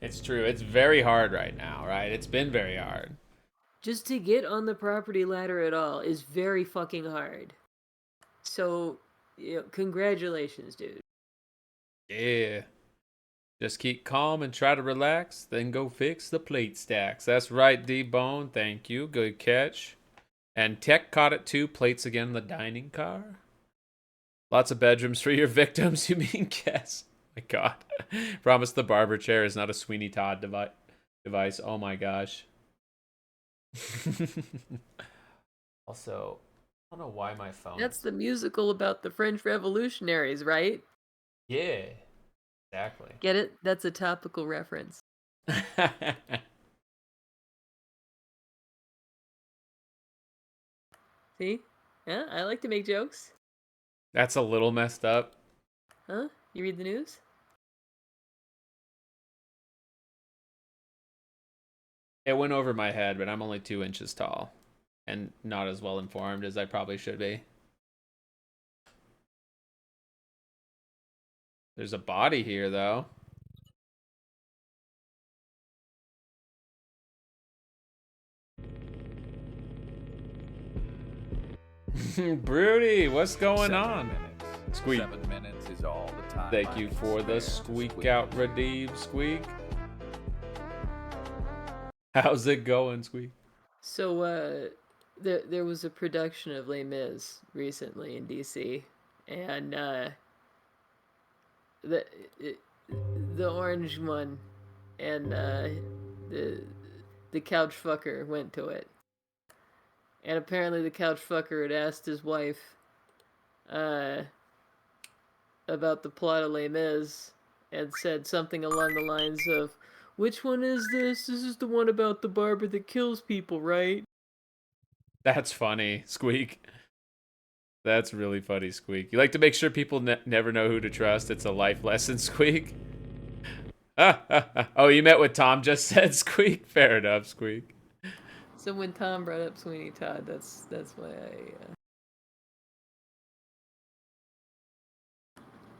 It's true. It's very hard right now, right? It's been very hard. Just to get on the property ladder at all is very fucking hard. So, congratulations, dude. Yeah. Just keep calm and try to relax, then go fix the plate stacks. That's right, D-Bone. Thank you. Good catch. And Tech caught it too. Plates again in the dining car. Lots of bedrooms for your victims, you mean, guess? My God. Promise the barber chair is not a Sweeney Todd device. Oh my gosh. Also, I don't know why my phone. That's the musical about the French revolutionaries, right? Yeah, exactly. Get it? That's a topical reference. See? Yeah, I like to make jokes. That's a little messed up. Huh? You read the news? It went over my head, but I'm only 2 inches tall and not as well informed as I probably should be. There's a body here, though. Broody, what's going on? Squeak. 7 minutes is all the time. Thank you for the squeak out redeem, Squeak. How's it going, Squeak? So, there was a production of Les Mis recently in DC, and the the orange one, and the couch fucker went to it, and apparently the couch fucker had asked his wife, about the plot of Les Mis, and said something along the lines of, "Which one is this? This is the one about the barber that kills people, right?" That's funny, Squeak. That's really funny, Squeak. You like to make sure people never know who to trust. It's a life lesson, Squeak. Oh, you met with Tom just said, Squeak. Fair enough, Squeak. So when Tom brought up Sweeney Todd, that's why I.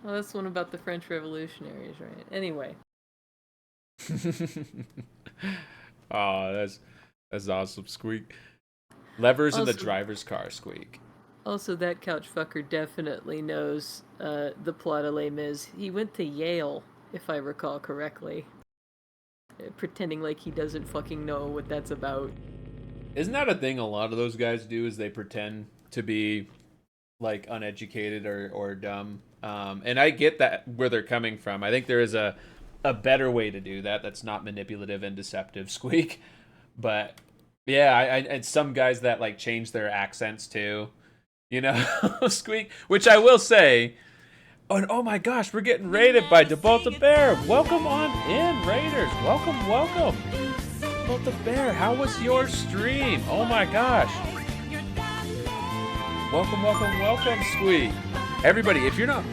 Well, that's the one about the French revolutionaries, right? Anyway. Oh, that's awesome, Squeak. Levers in the Also- driver's car, Squeak. Also, that couch fucker definitely knows the plot of Les Mis. He went to Yale, if I recall correctly. Pretending like he doesn't fucking know what that's about. Isn't that a thing a lot of those guys do, is they pretend to be like uneducated or dumb? And I get that where they're coming from. I think there is a better way to do that that's not manipulative and deceptive, Squeak. But yeah, I and some guys that like change their accents too, you know, Squeak. Which I will say, oh my gosh, we're getting raided by DeBolt the Bear. Welcome on in, Raiders. Welcome. DeBolt the Bear, how was your stream? Oh my gosh. Welcome, Squeak. Everybody, if you're not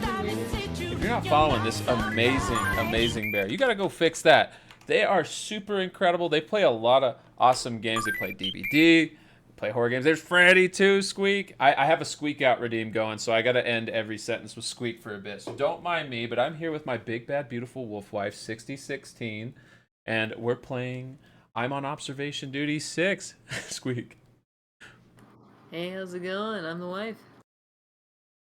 following this amazing bear, you gotta go fix that. They are super incredible. They play a lot of awesome games. They play DBD, play horror games. There's Freddy too, Squeak. I have a Squeak out redeem going, so I gotta end every sentence with Squeak for a bit. So don't mind me, but I'm here with my big bad beautiful wolf wife, 6016, and we're playing I'm on observation duty 6, Squeak. Hey, how's it going? I'm the wife.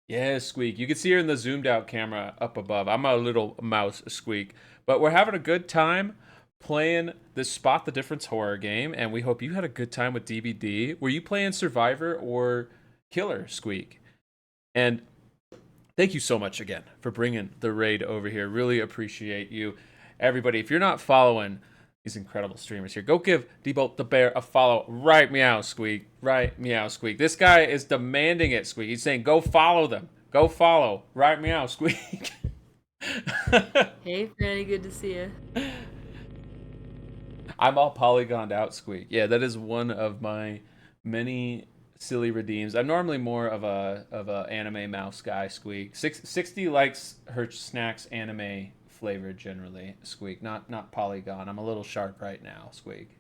Yeah, Squeak. You can see her in the zoomed out camera up above. I'm a little mouse, Squeak. But we're having a good time playing this Spot the Difference horror game, and we hope you had a good time with DBD. Were you playing Survivor or Killer, Squeak? And thank you so much again for bringing the raid over here. Really appreciate you. Everybody, if you're not following these incredible streamers here, go give DeBolt the Bear a follow. Right meow, Squeak. Right meow, Squeak. This guy is demanding it, Squeak. He's saying, go follow them. Go follow. Right meow, Squeak. Hey, Franny, good to see you. I'm all polygoned out, Squeak. Yeah, that is one of my many silly redeems. I'm normally more of a anime mouse guy, Squeak. 60 likes her snacks anime flavored generally, Squeak. Not polygon. I'm a little sharp right now, Squeak.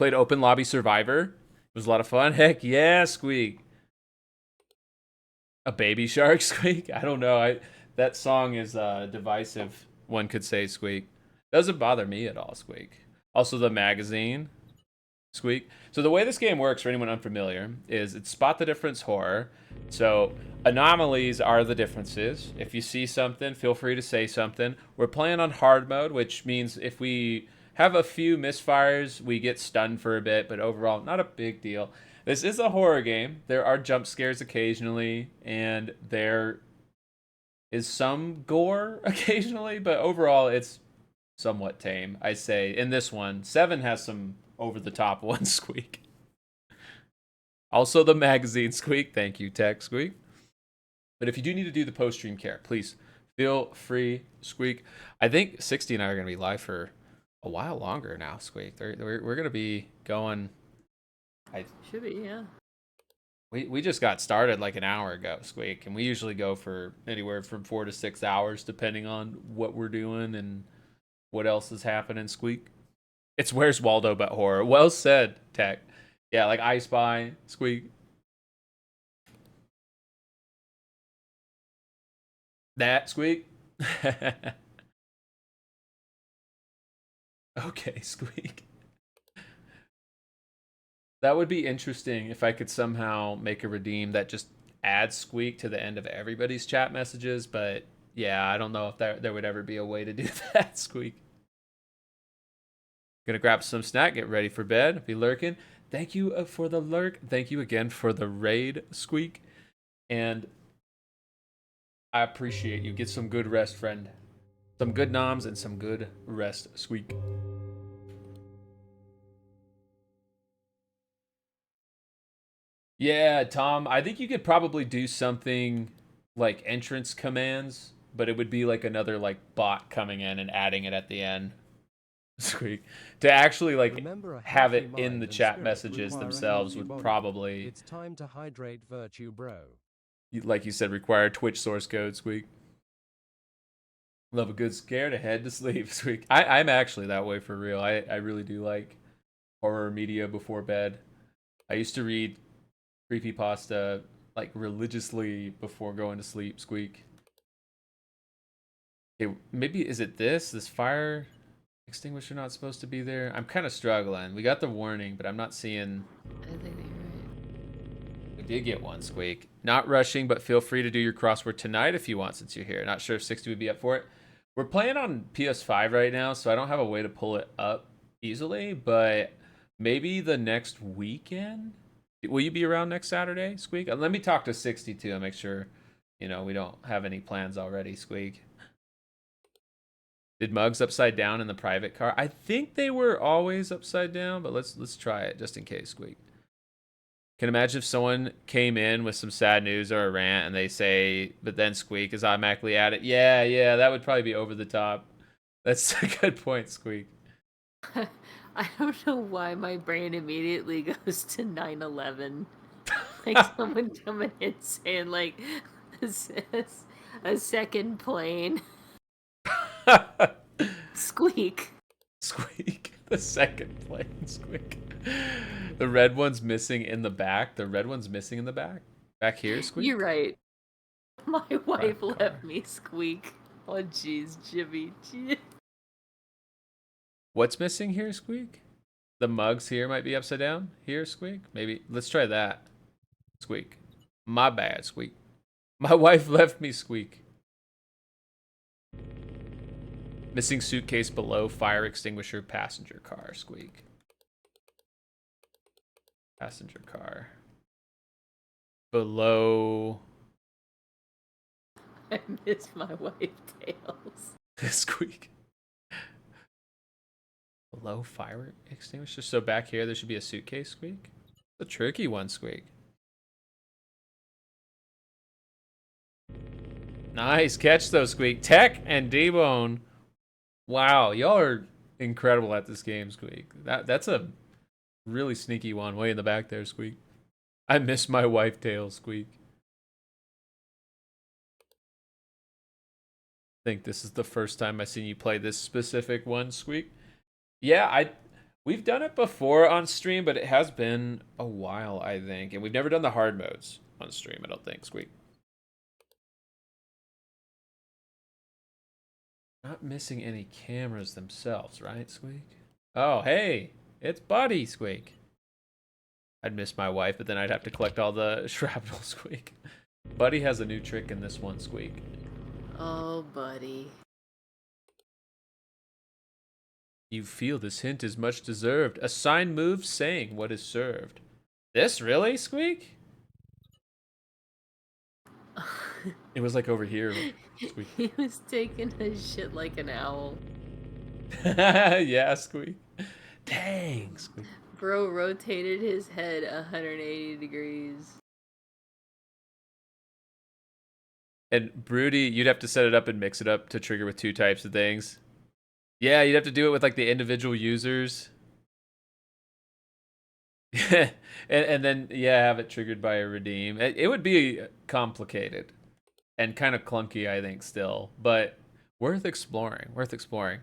Played Open Lobby Survivor. It was a lot of fun. Heck yeah, Squeak. A baby shark, Squeak? I don't know. That song is divisive, one could say, Squeak. Doesn't bother me at all, Squeak. Also, the magazine, Squeak. So the way this game works, for anyone unfamiliar, is it's spot the difference horror. So anomalies are the differences. If you see something, feel free to say something. We're playing on hard mode, which means if we have a few misfires, we get stunned for a bit, but overall, not a big deal. This is a horror game. There are jump scares occasionally, and there is some gore occasionally, but overall, it's somewhat tame, I say. In this one, 7 has some over-the-top ones, Squeak. Also, the magazine, Squeak. Thank you, Tech, Squeak. But if you do need to do the post-stream care, please feel free, Squeak. I think 60 and I are going to be live for a while longer now, Squeak. We're going to be going... Should be, yeah. We just got started like an hour ago, Squeak, and we usually go for anywhere from 4 to 6 hours, depending on what we're doing and what else is happening, Squeak. It's Where's Waldo but horror. Well said, Tech. Yeah, like I Spy, Squeak. That, Squeak. Okay, Squeak. That would be interesting if I could somehow make a redeem that just adds Squeak to the end of everybody's chat messages, but yeah, I don't know if there would ever be a way to do that, Squeak. Gonna grab some snack, get ready for bed, be lurking. Thank you for the lurk. Thank you again for the raid, Squeak. And I appreciate you. Get some good rest, friend. Some good noms and some good rest, Squeak. Yeah, Tom, I think you could probably do something like entrance commands, but it would be like another like bot coming in and adding it at the end. Squeak. To actually like have it in the chat messages themselves would probably, It's time to hydrate virtue, bro. like you said, require Twitch source code, Squeak. Love a good scare to head to sleep, Squeak. I'm actually that way for real. I really do like horror media before bed. I used to read creepypasta like religiously before going to sleep, Squeak. Okay, maybe is it this fire extinguisher not supposed to be there? I'm kind of struggling. We got the warning, but I'm not seeing. I think that you're right. We did get one, Squeak. Not rushing, but feel free to do your crossword tonight if you want, since you're here. Not sure if 60 would be up for it. We're playing on PS5 right now, so I don't have a way to pull it up easily, but maybe the next weekend. Will you be around next Saturday, Squeak? Let me talk to 62 and make sure, we don't have any plans already, Squeak. Did mugs upside down in the private car? I think they were always upside down, but let's try it just in case, Squeak. Can imagine if someone came in with some sad news or a rant and they say, but then Squeak is automatically at it. Yeah, that would probably be over the top. That's a good point, Squeak. I don't know why my brain immediately goes to 9/11. Like someone coming in saying like a second plane. Squeak. Squeak. The second plane, Squeak. The red one's missing in the back. Back here, Squeak. You're right. My wife left me, Squeak. Oh jeez, Jimmy. What's missing here, Squeak? The mugs here might be upside down. Here, Squeak. Maybe. Let's try that. Squeak. My bad, Squeak. My wife left me, Squeak. Missing suitcase below fire extinguisher passenger car, Squeak. Passenger car. Below. I miss my wife Tails. Squeak. Below fire extinguisher. So back here, there should be a suitcase, Squeak. The tricky one, Squeak. Nice catch, though, Squeak. Tech and D-Bone. Wow, y'all are incredible at this game, Squeak. That's a really sneaky one way in the back there, Squeak. I miss my wife, Tails, Squeak. I think this is the first time I've seen you play this specific one, Squeak. Yeah, We've done it before on stream, but it has been a while, I think. And we've never done the hard modes on stream, I don't think, Squeak. Not missing any cameras themselves, right, Squeak? Oh, hey, it's Buddy, Squeak. I'd miss my wife, but then I'd have to collect all the shrapnel, Squeak. Buddy has a new trick in this one, Squeak. Oh, buddy. You feel this hint is much deserved. A sign moves saying what is served. This really, Squeak? It was like over here, Squeak. He was taking a shit like an owl. Yeah, Squeak. Dang, Squeak. Bro rotated his head 180 degrees. And Broody, you'd have to set it up and mix it up to trigger with 2 types of things. Yeah, you'd have to do it with like the individual users. and then yeah, have it triggered by a redeem. It would be complicated and kind of clunky, I think, still, but worth exploring. Worth exploring.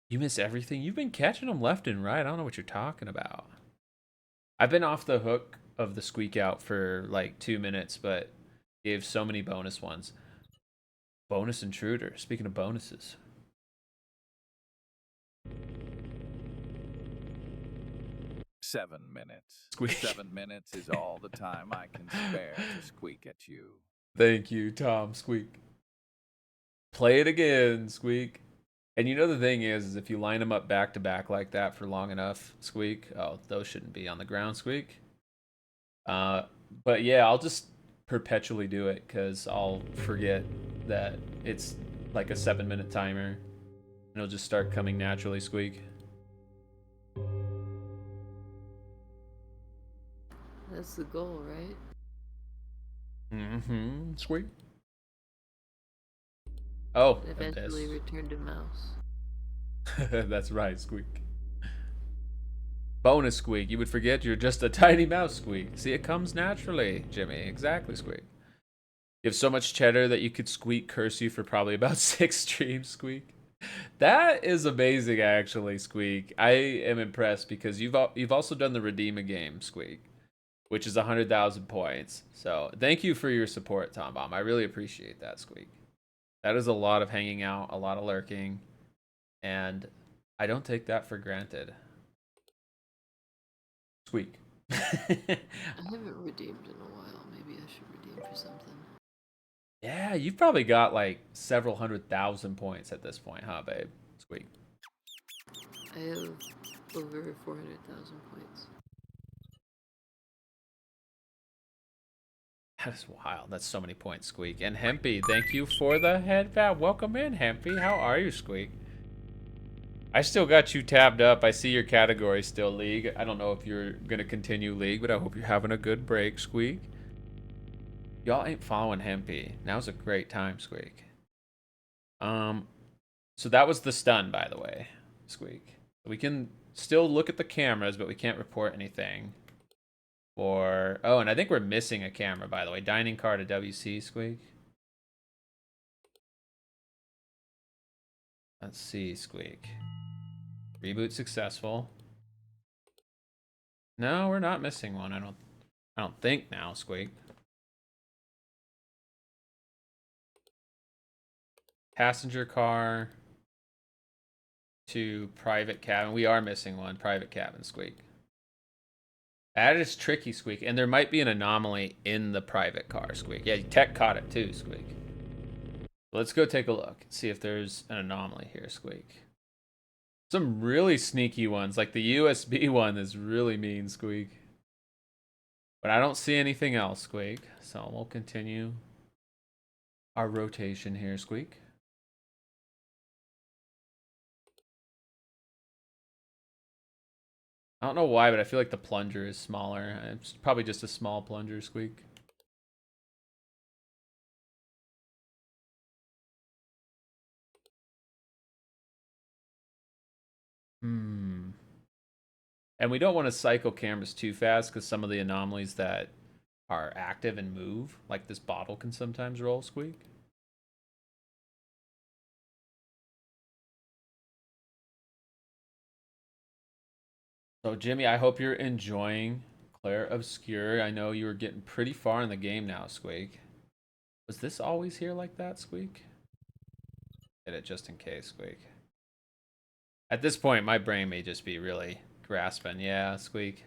You miss everything. You've been catching them left and right. I don't know what you're talking about. I've been off the hook of the Squeak Out for like 2 minutes, but gave so many bonus ones. Bonus intruder. Speaking of bonuses. Seven minutes. Squeak. 7 minutes is all the time I can spare to squeak at you. Thank you, Tom Squeak. Play it again, Squeak. And you know the thing is if you line them up back to back like that for long enough, Squeak. Oh, those shouldn't be on the ground, Squeak. But yeah, I'll just perpetually do it because I'll forget that it's like a 7-minute timer. And it'll just start coming naturally, Squeak. That's the goal, right? Mm-hmm. Squeak. Oh, Eventually Abyss. return to mouse. That's right, Squeak. Bonus, Squeak. You would forget you're just a tiny mouse, Squeak. See, it comes naturally, Jimmy. Exactly, Squeak. You have so much cheddar that you could Squeak curse you for probably about 6 streams, Squeak. That is amazing, actually, Squeak. I am impressed because you've also done the redeem a game, Squeak, which is 100,000 points. So thank you for your support, Tom Bomb. I really appreciate that, Squeak. That is a lot of hanging out, a lot of lurking, and I don't take that for granted. Squeak. I haven't redeemed in a while. Maybe I should redeem for something. Yeah, you've probably got like several 100,000 points at this point, huh, babe? Squeak. I have over 400,000 points. That is wild. That's so many points, Squeak. And Hempy, thank you for the head bat. Welcome in, Hempy. How are you, Squeak? I still got you tabbed up. I see your category still, League. I don't know if you're going to continue League, but I hope you're having a good break, Squeak. Y'all ain't following Hempy. Now's a great time, Squeak. So that was the stun, by the way, Squeak. We can still look at the cameras, but we can't report anything. Oh, and I think we're missing a camera, by the way. Dining car to WC, Squeak. Let's see, Squeak. Reboot successful. No, we're not missing one. I don't think now, Squeak. Passenger car to private cabin. We are missing one. Private cabin, Squeak. That is tricky, Squeak. And there might be an anomaly in the private car, Squeak. Yeah, Tech caught it too, Squeak. Let's go take a look and see if there's an anomaly here, Squeak. Some really sneaky ones, like the USB one is really mean, Squeak. But I don't see anything else, Squeak. So we'll continue our rotation here, Squeak. I don't know why, but I feel like the plunger is smaller. It's probably just a small plunger, Squeak. And we don't want to cycle cameras too fast because some of the anomalies that are active and move, like this bottle can sometimes roll, Squeak. So Jimmy, I hope you're enjoying Claire Obscure. I know you were getting pretty far in the game now, Squeak. Was this always here like that, Squeak? Hit it just in case, Squeak. At this point, my brain may just be really grasping. Yeah, Squeak.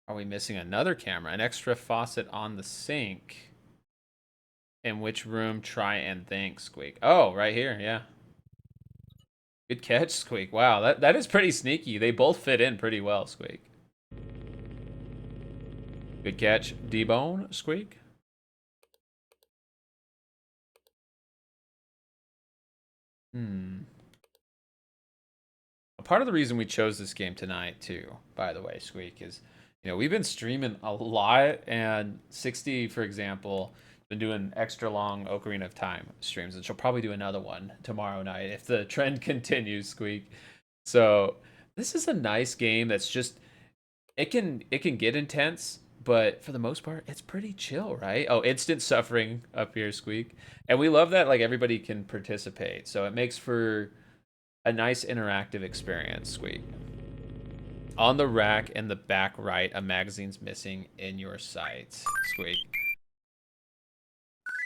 Are we missing another camera? An extra faucet on the sink. In which room? Try and think, Squeak. Oh, right here, yeah. Good catch, Squeak. Wow, that is pretty sneaky. They both fit in pretty well, Squeak. Good catch, D-Bone, Squeak. A part of the reason we chose this game tonight, too, by the way, Squeak, is, we've been streaming a lot, and 60, for example, been doing extra long Ocarina of Time streams, and she'll probably do another one tomorrow night if the trend continues, Squeak. So this is a nice game that's just it can get intense, but for the most part, it's pretty chill, right? Oh, instant suffering up here, Squeak. And we love that like everybody can participate. So it makes for a nice interactive experience, Squeak. On the rack in the back right, a magazine's missing in your sight, Squeak.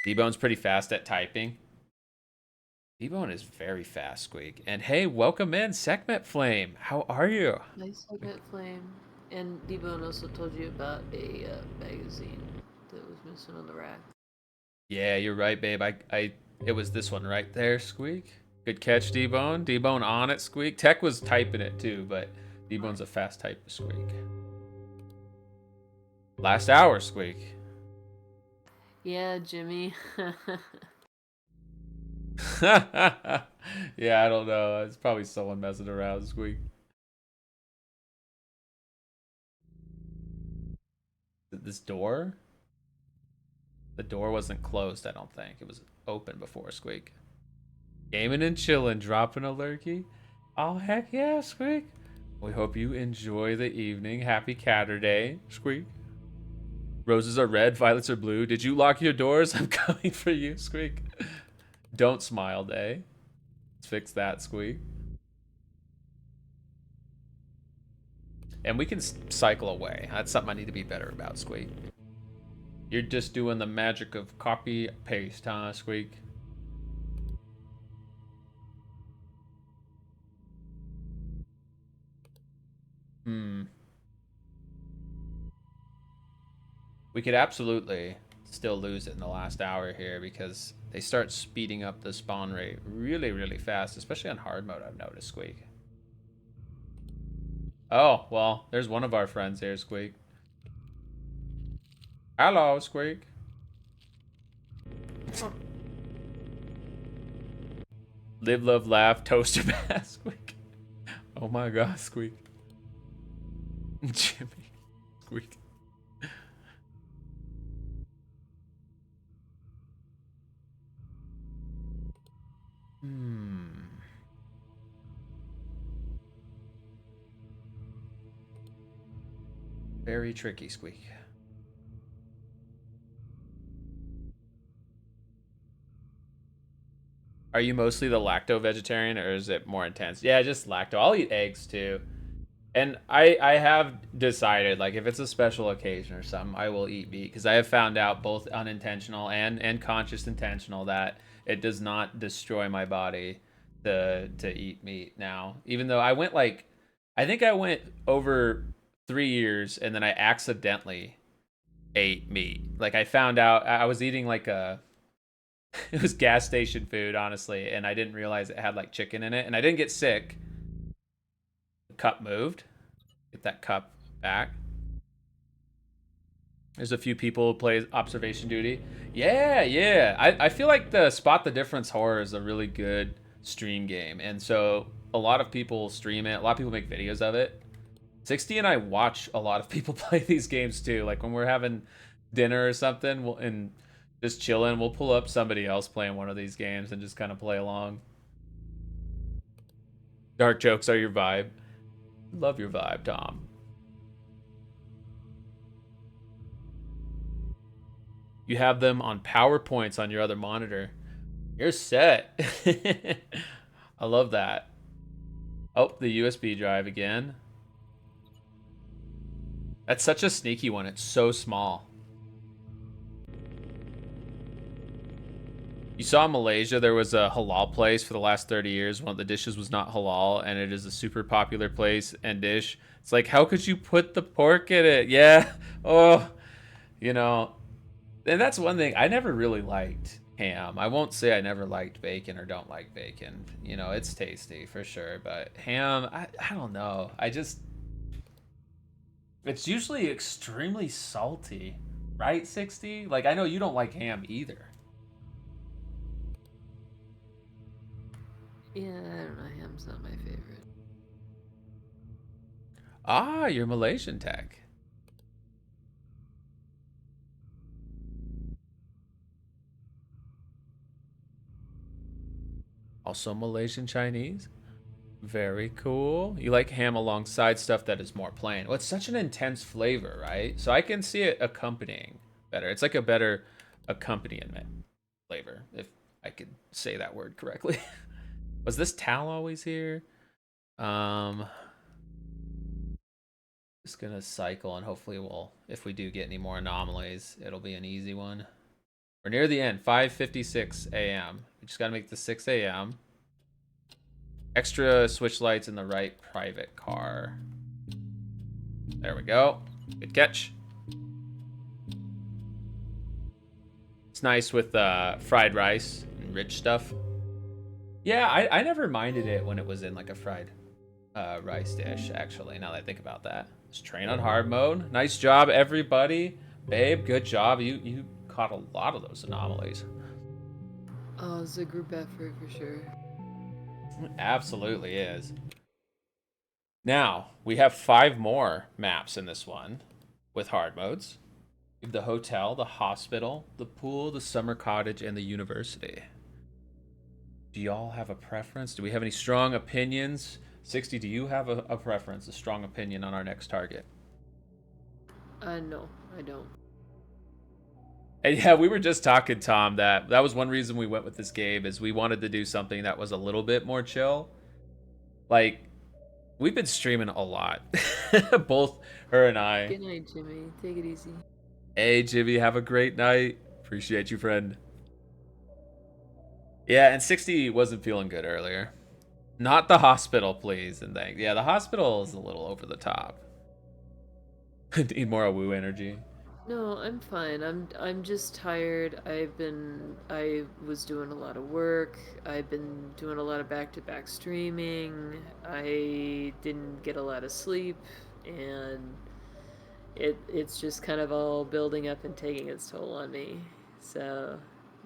D-Bone's pretty fast at typing. D-Bone is very fast, Squeak. And hey, welcome in, Sekhmet Flame. How are you? Nice Segment Flame. And D-Bone also told you about a magazine that was missing on the rack. Yeah, you're right, babe. It was this one right there, Squeak. Good catch, D-Bone. D-Bone on it, Squeak. Tech was typing it too, but D-Bone's a fast typer, Squeak. Last hour, Squeak. Yeah, Jimmy. Yeah, I don't know. It's probably someone messing around, Squeak. This door? The door wasn't closed, I don't think. It was open before, Squeak. Gaming and chilling, dropping a lurky. Oh, heck yeah, Squeak. We hope you enjoy the evening. Happy Catterday, Squeak. Roses are red, violets are blue. Did you lock your doors? I'm coming for you, Squeak. Don't smile day. Let's fix that, Squeak. And we can cycle away. That's something I need to be better about, Squeak. You're just doing the magic of copy paste, huh, Squeak? We could absolutely still lose it in the last hour here because they start speeding up the spawn rate really, really fast, especially on hard mode, I've noticed, Squeak. Oh, well, there's one of our friends here, Squeak. Hello, Squeak. Live, love, laugh, toaster bath, Squeak. Oh my god, Squeak. Jimmy. Squeak. Very tricky, Squeak. Are you mostly the lacto vegetarian or is it more intense? Yeah, just lacto. I'll eat eggs too. And I have decided, like, if it's a special occasion or something, I will eat meat because I have found out both unintentional and conscious intentional that it does not destroy my body to eat meat now. Even though I think I went over 3 years and then I accidentally ate meat. Like I found out I was eating like a it was gas station food, honestly, and I didn't realize it had like chicken in it, and I didn't get sick. The cup moved. Get that cup back. There's a few people who play observation duty. Yeah. I feel like the Spot the Difference horror is a really good stream game, and so a lot of people stream it. A lot of people make videos of it. 60 and I watch a lot of people play these games too. Like when we're having dinner or something, and just chilling, we'll pull up somebody else playing one of these games and just kind of play along. Dark jokes are your vibe. Love your vibe, Tom. You have them on PowerPoints on your other monitor. You're set. I love that. Oh, the USB drive again. That's such a sneaky one. It's so small. You saw in Malaysia there was a halal place for the last 30 years. One of the dishes was not halal, and it is a super popular place and dish. It's like, how could you put the pork in it? Yeah. Oh, you know. And that's one thing. I never really liked ham. I won't say I never liked bacon or don't like bacon. You know, it's tasty for sure. But ham, I don't know. It's usually extremely salty. Right, 60? Like, I know you don't like ham either. Yeah, I don't know. Ham's not my favorite. Ah, you're Malaysian tech. Also Malaysian Chinese. Very cool. You like ham alongside stuff that is more plain. Well, it's such an intense flavor, right? So I can see it accompanying better. It's like a better accompaniment flavor, if I could say that word correctly. Was this Tal always here? Just gonna cycle and hopefully if we do get any more anomalies, it'll be an easy one. We're near the end, 5:56 a.m. We just gotta make the 6 a.m. Extra switch lights in the right private car. There we go. Good catch. It's nice with fried rice and rich stuff. Yeah, I never minded it when it was in like a fried rice dish, actually, now that I think about that. Let's train on hard mode. Nice job, everybody. Babe, good job. You caught a lot of those anomalies. Oh, it's a group effort for sure. Absolutely is. Now, we have 5 more maps in this one with hard modes. We have the hotel, the hospital, the pool, the summer cottage, and the university. Do y'all have a preference? Do we have any strong opinions? 60, do you have a preference, a strong opinion on our next target? No, I don't. And yeah, we were just talking, Tom, that was one reason we went with this game is we wanted to do something that was a little bit more chill. Like, we've been streaming a lot. Both her and I. Good night, Jimmy. Take it easy. Hey, Jimmy, have a great night. Appreciate you, friend. Yeah, and 60 wasn't feeling good earlier. Not the hospital, please, and thanks. Yeah, the hospital is a little over the top. Need more woo energy. No, I'm fine. I'm just tired. I was doing a lot of work. I've been doing a lot of back-to-back streaming. I didn't get a lot of sleep, and it's just kind of all building up and taking its toll on me. So,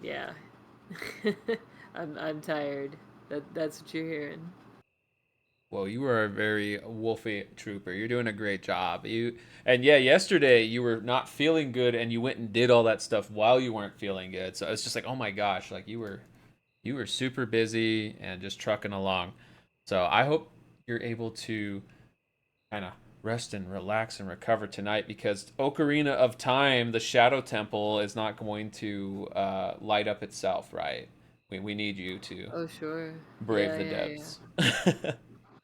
yeah. I'm tired. That's what you're hearing. Well, you are a very wolfy trooper. You're doing a great job. And yeah, yesterday you were not feeling good, and you went and did all that stuff while you weren't feeling good. So it's just like, oh my gosh, like you were super busy and just trucking along. So I hope you're able to kind of rest and relax and recover tonight because Ocarina of Time, the Shadow Temple, is not going to light up itself, right? We need you to Oh, sure. brave Yeah, the yeah, depths. yeah.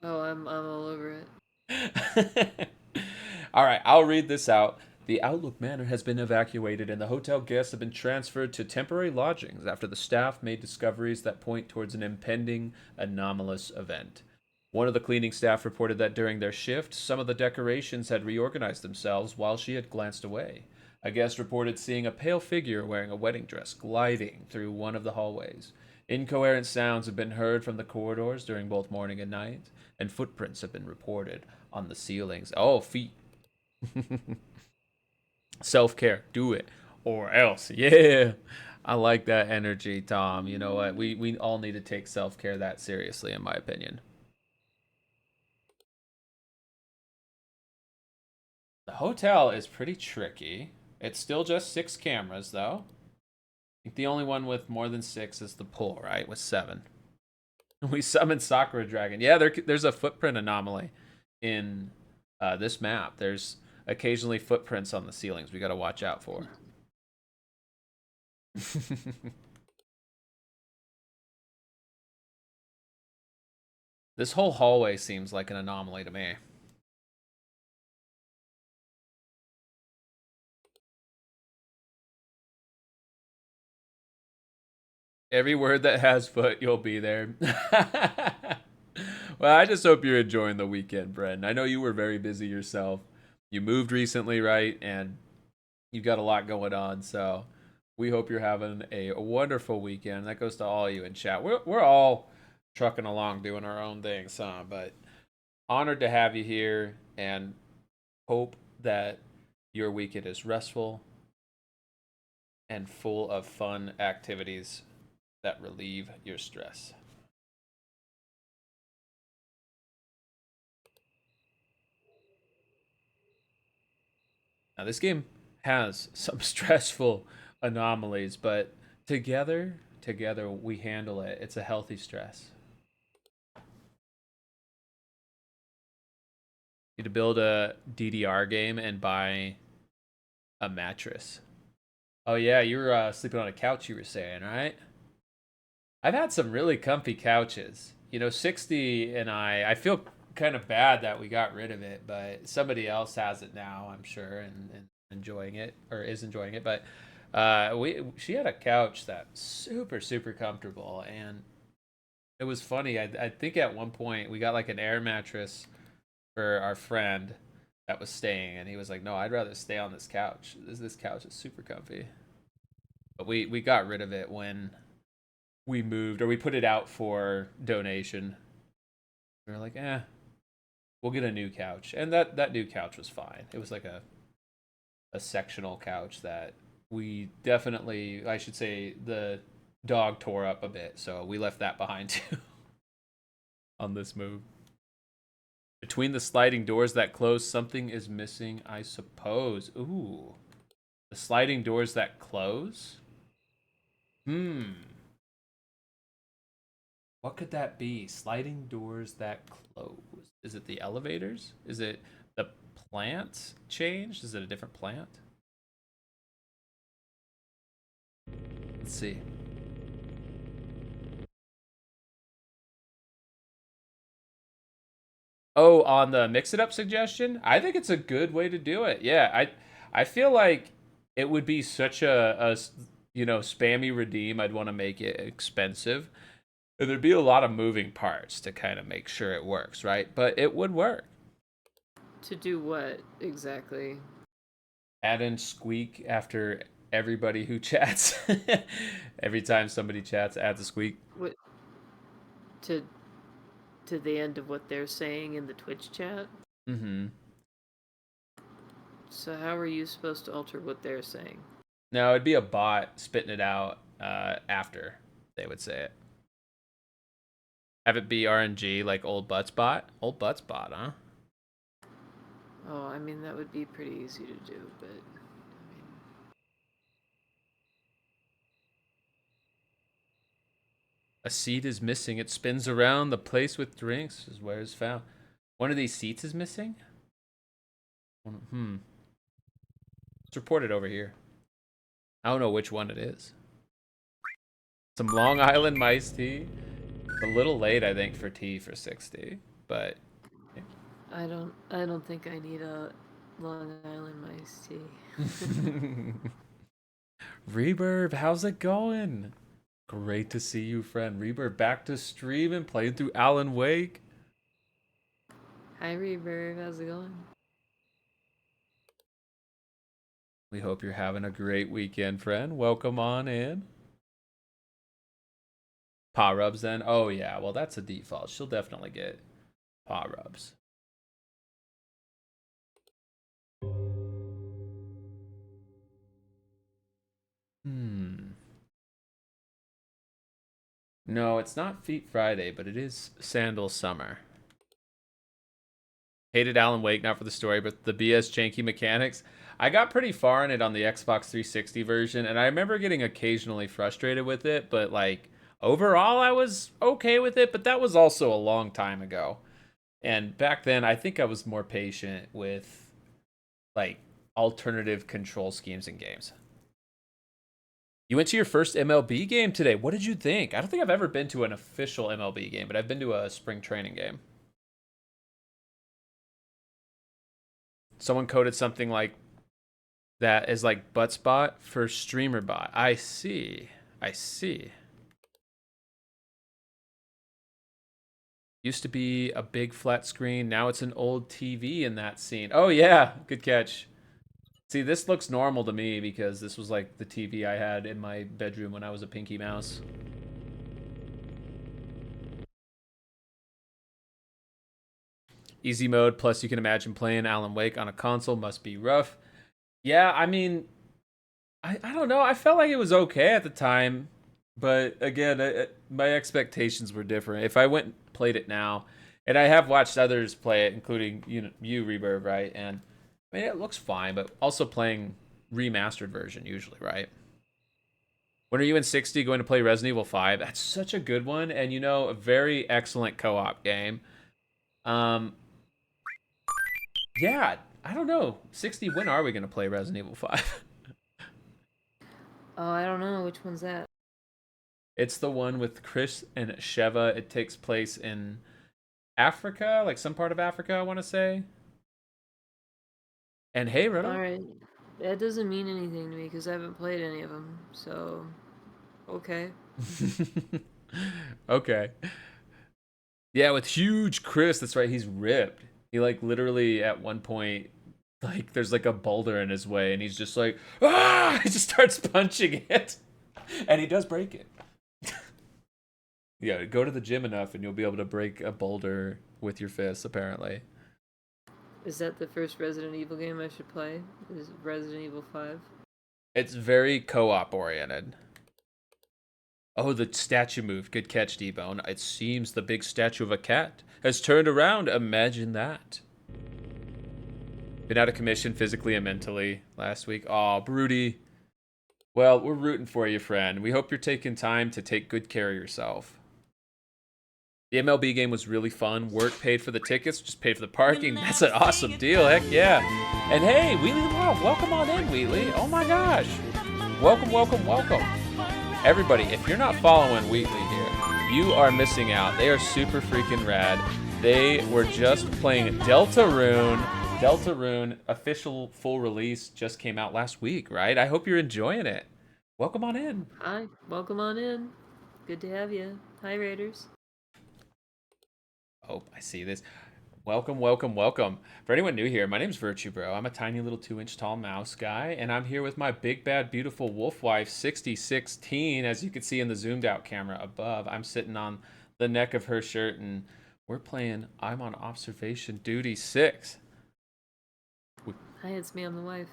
Oh, I'm all over it. All right, I'll read this out. The Outlook Manor has been evacuated and the hotel guests have been transferred to temporary lodgings after the staff made discoveries that point towards an impending anomalous event. One of the cleaning staff reported that during their shift, some of the decorations had reorganized themselves while she had glanced away. A guest reported seeing a pale figure wearing a wedding dress gliding through one of the hallways. Incoherent sounds have been heard from the corridors during both morning and night, and footprints have been reported on the ceilings. Oh, feet. Self-care, do it or else. Yeah, I like that energy, Tom. You know what, we all need to take self-care that seriously, in my opinion. The hotel is pretty tricky. It's still just 6 cameras though. I think the only one with more than 6 is the pool, right, with 7. We summoned Sakura Dragon. Yeah, there's a footprint anomaly in this map. There's occasionally footprints on the ceilings we got to watch out for. This whole hallway seems like an anomaly to me. Every word that has foot, you'll be there. Well, I just hope you're enjoying the weekend, Bren. I know you were very busy yourself. You moved recently, right? And you've got a lot going on. So we hope you're having a wonderful weekend. That goes to all you in chat. We're all trucking along doing our own things, huh? But honored to have you here and hope that your weekend is restful and full of fun activities that relieve your stress. Now, this game has some stressful anomalies, but together we handle it. It's a healthy stress. Need to build a DDR game and buy a mattress. Oh yeah, you were sleeping on a couch, you were saying, right? I've had some really comfy couches. You know, 60 and I feel kind of bad that we got rid of it, but somebody else has it now, I'm sure, and enjoying it or is enjoying it. But she had a couch that's super comfortable, and it was funny. I think at one point we got like an air mattress for our friend that was staying, and he was like, "No, I'd rather stay on this couch. This couch is super comfy." But we got rid of it when we moved, or we put it out for donation. We were like, we'll get a new couch. And that new couch was fine. It was like a sectional couch that we definitely, I should say, the dog tore up a bit. So we left that behind too on this move. Between the sliding doors that close, something is missing, I suppose. Ooh. The sliding doors that close? What could that be? Sliding doors that close. Is it the elevators? Is it the plant changed? Is it a different plant? Let's see. Oh, on the mix it up suggestion? I think it's a good way to do it. Yeah, I feel like it would be such a spammy redeem. I'd want to make it expensive. And there'd be a lot of moving parts to kind of make sure it works, right? But it would work. To do what exactly? Add in squeak after everybody who chats. Every time somebody chats, adds a squeak. What to the end of what they're saying in the Twitch chat? Mm-hmm. So how are you supposed to alter what they're saying? No, it'd be a bot spitting it out after they would say it. Have it be RNG like Old Butts Bot? Old Butts Bot, huh? Oh, I mean, that would be pretty easy to do, but I mean, A seat is missing. It spins around the place with drinks is where it's found. One of these seats is missing? Let's report it over here. I don't know which one it is. Some Long Island iced tea. A little late, I think, for tea for 60, but I don't think I need a Long Island iced tea. Reverb, how's it going? Great to see you, friend. Reverb back to streaming, playing through Alan Wake. Hi, Reverb. How's it going? We hope you're having a great weekend, friend. Welcome on in. Paw rubs then? Oh yeah, well that's a default. She'll definitely get paw rubs. No, it's not Feet Friday, but it is Sandal Summer. Hated Alan Wake, not for the story, but the BS janky mechanics. I got pretty far in it on the Xbox 360 version, and I remember getting occasionally frustrated with it, but like overall I was okay with it, but that was also a long time ago. And back then I think I was more patient with like alternative control schemes in games. You went to your first MLB game today. What did you think? I don't think I've ever been to an official MLB game, but I've been to a spring training game. Someone coded something like that is like Buttspot for StreamerBot. I see. I see. Used to be a big flat screen. Now it's an old TV in that scene. Oh, yeah. Good catch. See, this looks normal to me because this was like the TV I had in my bedroom when I was a Pinky Mouse. Easy mode, plus you can imagine playing Alan Wake on a console must be rough. Yeah, I mean, I don't know. I felt like it was okay at the time, but again, my expectations were different. If I went and played it now, and I have watched others play it, including you Reverb, right? And I mean, it looks fine, but also playing remastered version usually, right? When are you in 60 going to play Resident Evil 5? That's such a good one, and a very excellent co-op game. Yeah, I don't know. 60, when are we going to play Resident Evil 5? Oh, I don't know. Which one's that? It's the one with Chris and Sheva. It takes place in Africa, like some part of Africa, I want to say. And hey, Roto. Alright. That doesn't mean anything to me because I haven't played any of them. So, okay. Okay. Yeah, with huge Chris. That's right. He's ripped. He like literally at one point, like there's like a boulder in his way, and he's just like, ah! He just starts punching it, and he does break it. Yeah, go to the gym enough, and you'll be able to break a boulder with your fists. Apparently. Is that the first Resident Evil game I should play? Is it Resident Evil 5? It's very co-op oriented. Oh, the statue moved. Good catch, D-Bone. It seems the big statue of a cat has turned around. Imagine that. Been out of commission physically and mentally last week. Aw, Broody. Well, we're rooting for you, friend. We hope you're taking time to take good care of yourself. The MLB game was really fun. Work paid for the tickets, just paid for the parking. That's an awesome deal. Heck yeah. And hey, Wheatley Love, welcome on in, Wheatley. Oh my gosh. Welcome, welcome, welcome. Everybody, if you're not following Wheatley here, you are missing out. They are super freaking rad. They were just playing Deltarune. Deltarune official full release just came out last week, right? I hope you're enjoying it. Welcome on in. Hi, welcome on in. Good to have you. Hi, Raiders. Oh, I see this. Welcome, welcome, welcome. For anyone new here, my name's Virtue Bro. I'm a tiny little 2-inch tall mouse guy, and I'm here with my big, bad, beautiful wolf wife, 6016. As you can see in the zoomed out camera above, I'm sitting on the neck of her shirt, and we're playing I'm on Observation Duty 6. Hi, it's me. I'm the wife.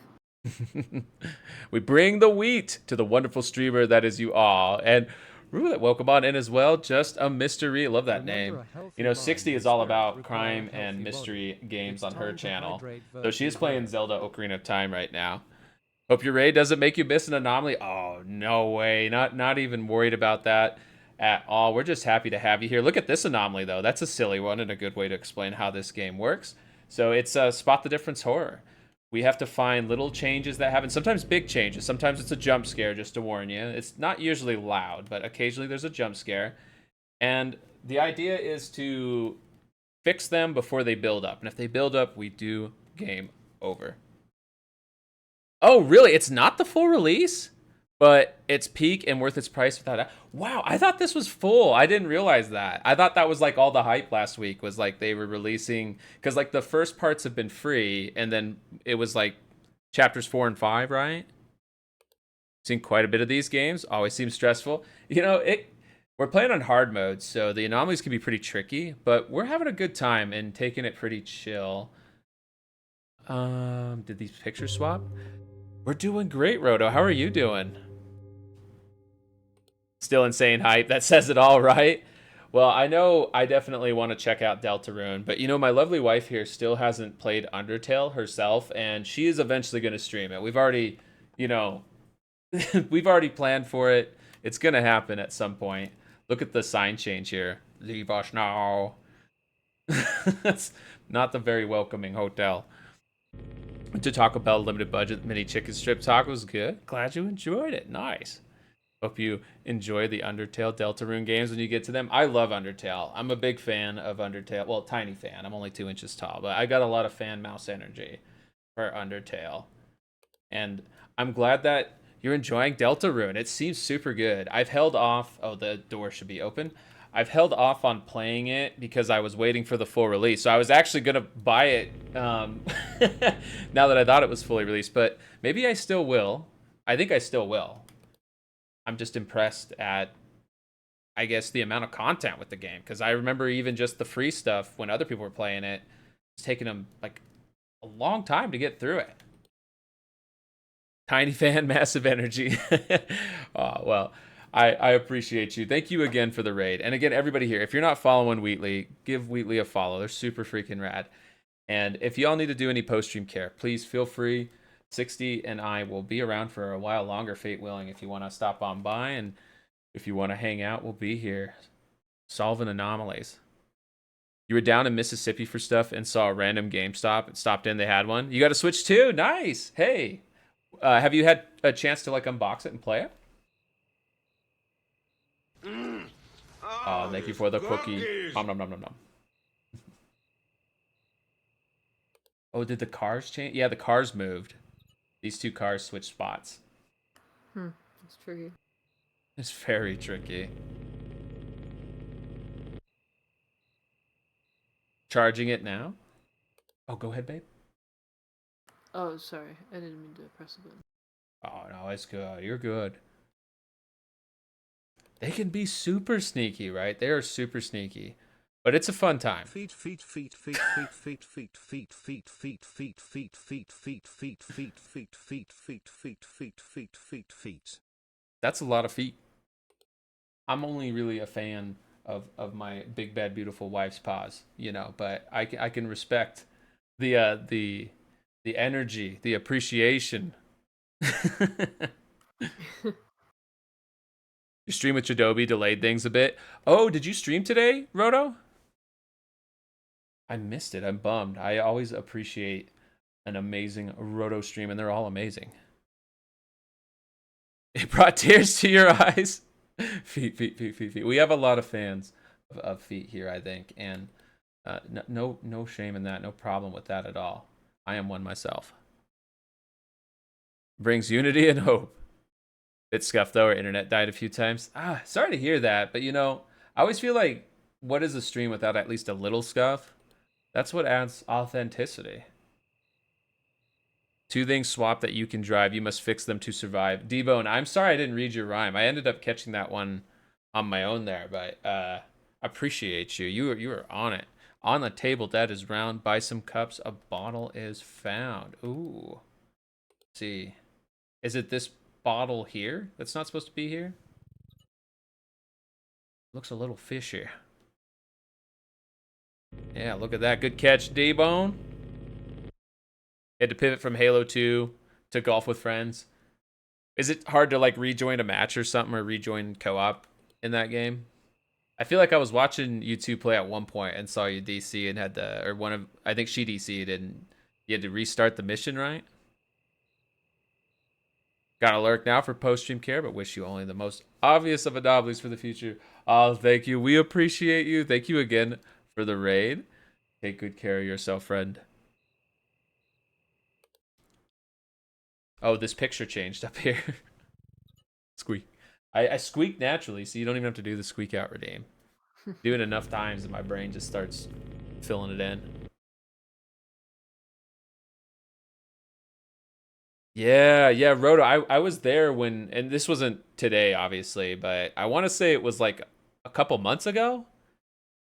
We bring the wheat to the wonderful streamer that is you all. And Roulette, welcome on in as well. Just a mystery. Love that name. 60 is all about crime and mystery games on her channel. So she is playing Zelda Ocarina of Time right now. Hope your raid doesn't make you miss an anomaly. Oh, no way. Not even worried about that at all. We're just happy to have you here. Look at this anomaly, though. That's a silly one and a good way to explain how this game works. So it's Spot the Difference horror. We have to find little changes that happen. Sometimes big changes. Sometimes it's a jump scare, just to warn you. It's not usually loud, but occasionally there's a jump scare. And the idea is to fix them before they build up. And if they build up, we do game over. Oh, really? It's not the full release? But it's peak and worth its price without it. Wow, I thought this was full. I didn't realize that. I thought that was like all the hype last week was like they were releasing, because like the first parts have been free, and then it was like chapters 4 and 5, right? Seen quite a bit of these games. Always seems stressful. We're playing on hard mode, so the anomalies can be pretty tricky, but we're having a good time and taking it pretty chill. Did these pictures swap? We're doing great, Roto. How are you doing? Still insane hype. That says it all, right? Well, I know I definitely want to check out Deltarune, but my lovely wife here still hasn't played Undertale herself, and she is eventually going to stream it. We've already, we've already planned for it. It's going to happen at some point. Look at the sign change here. Leave us now. That's not the very welcoming hotel. To Taco Bell limited budget mini chicken strip taco was good. Glad you enjoyed it. Nice. Hope you enjoy the Undertale Deltarune games when you get to them. I love Undertale. I'm a big fan of Undertale. Well, tiny fan. I'm only 2 inches tall, but I got a lot of fan mouse energy for Undertale. And I'm glad that you're enjoying Deltarune. It seems super good. I've held off. Oh, the door should be open. I've held off on playing it because I was waiting for the full release. So I was actually going to buy it now that I thought it was fully released. But maybe I still will. I think I still will. I'm just impressed at, I guess, the amount of content with the game. Because I remember even just the free stuff when other people were playing it, it's taking them like a long time to get through it. Tiny fan, massive energy. Oh, well, I appreciate you. Thank you again for the raid. And again, everybody here, if you're not following Wheatley, give Wheatley a follow. They're super freaking rad. And if y'all need to do any post-stream care, please feel free. 60 and I will be around for a while longer, fate willing, if you want to stop on by. And if you want to hang out, we'll be here solving anomalies. You were down in Mississippi for stuff and saw a random GameStop and stopped in. They had one. You got a Switch too? Nice. Hey. Have you had a chance to like unbox it and play it? Oh, thank you for the cookie. Nom nom nom nom nom. Oh, did the cars change? Yeah, the cars moved. These two cars switched spots. That's tricky. It's very tricky. Charging it now? Oh, go ahead, babe. Oh, sorry. I didn't mean to press a button. Oh, no, it's good. You're good. They can be super sneaky, right? They are super sneaky. But it's a fun time. Feet. That's a lot of feet. I'm only really a fan of my big bad beautiful wife's paws, you know, but I can respect the energy, the appreciation. Your stream with Adobe delayed things a bit. Oh, did you stream today, Roto? I missed it. I'm bummed. I always appreciate an amazing Roto stream, and they're all amazing. It brought tears to your eyes. Feet. We have a lot of fans of feet here, I think, and no shame in that. No problem with that at all. I am one myself. Brings unity and hope. Bit scuffed though, our internet died a few times. Sorry to hear that, but you know, I always feel like, what is a stream without at least a little scuff? That's what adds authenticity. Two things swap that you can drive, you must fix them to survive. D-Bone, I'm sorry I didn't read your rhyme. I ended up catching that one on my own there, but appreciate you. You are on it. On the table that is round, by some cups, a bottle is found. Ooh. Let's see. Is it this bottle here that's not supposed to be here? Looks a little fishy. Yeah, look at that. Good catch, D-Bone. Had to pivot from Halo 2 to Golf with Friends. Is it hard to like rejoin a match or something, or rejoin co-op in that game? I feel like I was watching you two play at one point and saw you DC and had to, or one of, I think she DC'd and you had to restart the mission, right? Got to lurk now for post-stream care, but wish you only the most obvious of anomalies for the future. Oh, thank you. We appreciate you. Thank you again for the raid. Take good care of yourself, friend. Oh, this picture changed up here. Squeak. I squeak naturally, so you don't even have to do the squeak out redeem. Do it enough times and my brain just starts filling it in. Yeah, Roto. I was there when, and this wasn't today, obviously, but I want to say it was like a couple months ago.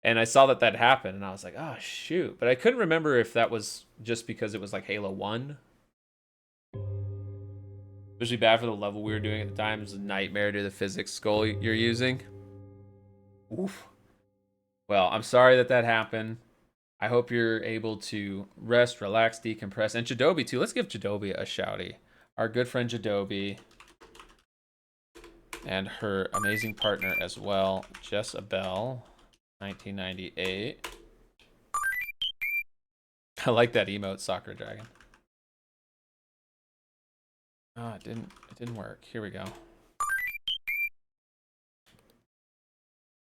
And I saw that happened, and I was like, oh, shoot. But I couldn't remember if that was just because it was like Halo 1. Especially bad for the level we were doing at the time. It was a nightmare to the physics skull you're using. Oof. Well, I'm sorry that happened. I hope you're able to rest, relax, decompress. And Jadobi, too. Let's give Jadobi a shouty. Our good friend Jadobi. And her amazing partner as well, Jessabelle, 1998. I like that emote, Soccer Dragon. Oh, it didn't work. Here we go.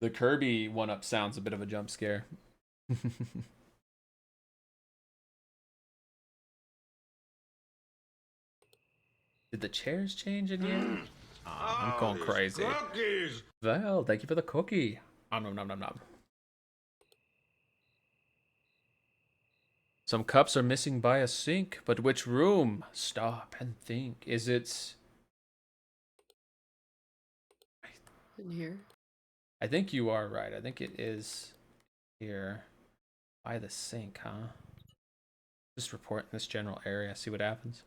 The Kirby 1-up sounds a bit of a jump scare. Did the chairs change in here? I'm Oh, going these crazy. cookies. Well, thank you for the cookie. Nom nom nom nom. Some cups are missing by a sink, but which room? Stop and think. Is it... In here. I think you are right. I think it is here by the sink, huh? Just report in this general area, see what happens.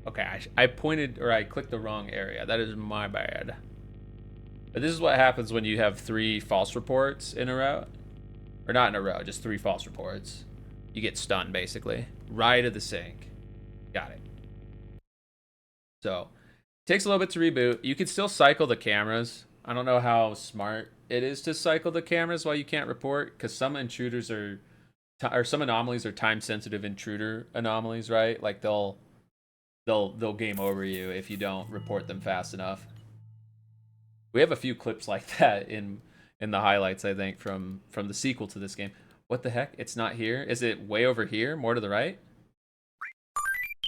Okay, I pointed, or I clicked the wrong area. That is my bad. But this is what happens when you have 3 false reports in a row. Or not in a row, just 3 false reports. You get stunned, basically. Right at the sink. Got it. So, takes a little bit to reboot. You can still cycle the cameras. I don't know how smart it is to cycle the cameras while you can't report, because some intruders are, or some anomalies are time-sensitive intruder anomalies, right? Like they'll game over you if you don't report them fast enough. We have a few clips like that in the highlights, I think, from the sequel to this game. What the heck? It's not here. Is it way over here? More to the right?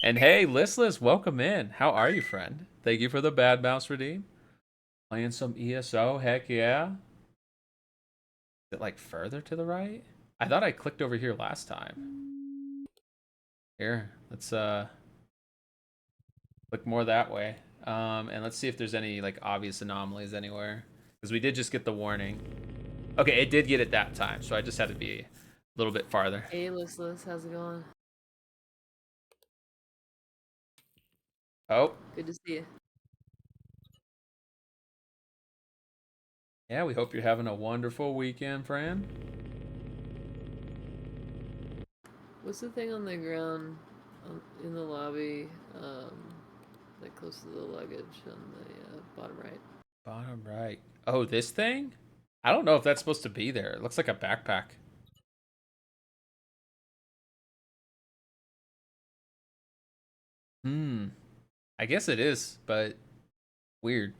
And hey, Listless, welcome in. How are you, friend? Thank you for the Bad Mouse redeem. Playing some ESO, heck yeah. Is it like further to the right? I thought I clicked over here last time. Here, let's look more that way. And let's see if there's any like obvious anomalies anywhere. Because we did just get the warning. Okay, it did get it that time, so I just had to be a little bit farther. Hey, Listless, how's it going? Oh, Good to see you. yeah, we hope you're having a wonderful weekend, friend. What's the thing on the ground in the lobby, like close to the luggage on the bottom right? Bottom right. Oh, this thing? I don't know if that's supposed to be there. It looks like a backpack. I guess it is, but weird.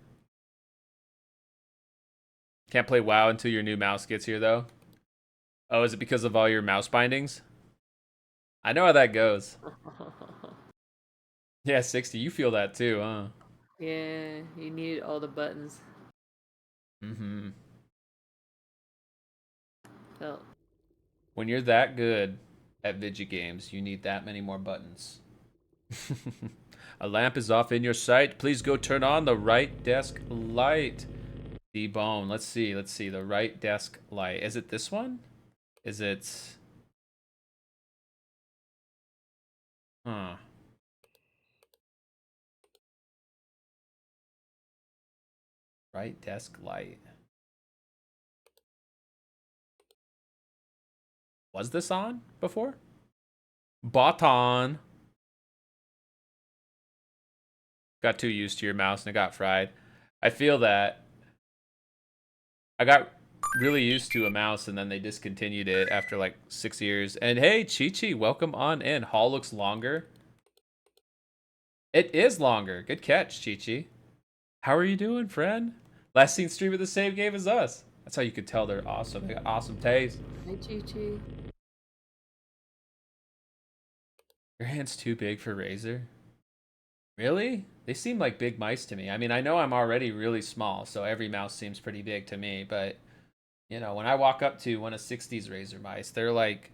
Can't play WoW until your new mouse gets here, though. Oh, is it because of all your mouse bindings? I know how that goes. Yeah, 60, you feel that too, huh? Yeah, you need all the buttons. Mm-hmm. Felt. When you're that good at Vigi games, you need that many more buttons. A lamp is off in your sight. Please go turn on the right desk light. D-Bone. Let's see. The right desk light. Is it this one? Is it... Huh. Right desk light. Was this on before? Baton. Got too used to your mouse and it got fried. I feel that. I got really used to a mouse and then they discontinued it after like 6 years. And hey, Chi-Chi, welcome on in. Hall looks longer. It is longer. Good catch, Chi-Chi. How are you doing, friend? Last seen stream of the same game as us. That's how you could tell they're awesome. They got awesome taste. Hey, Chi-Chi. Your hand's too big for Razer? Really? They seem like big mice to me. I mean, I know I'm already really small, so every mouse seems pretty big to me, but, you know, when I walk up to one of 60's Razer mice, they're like,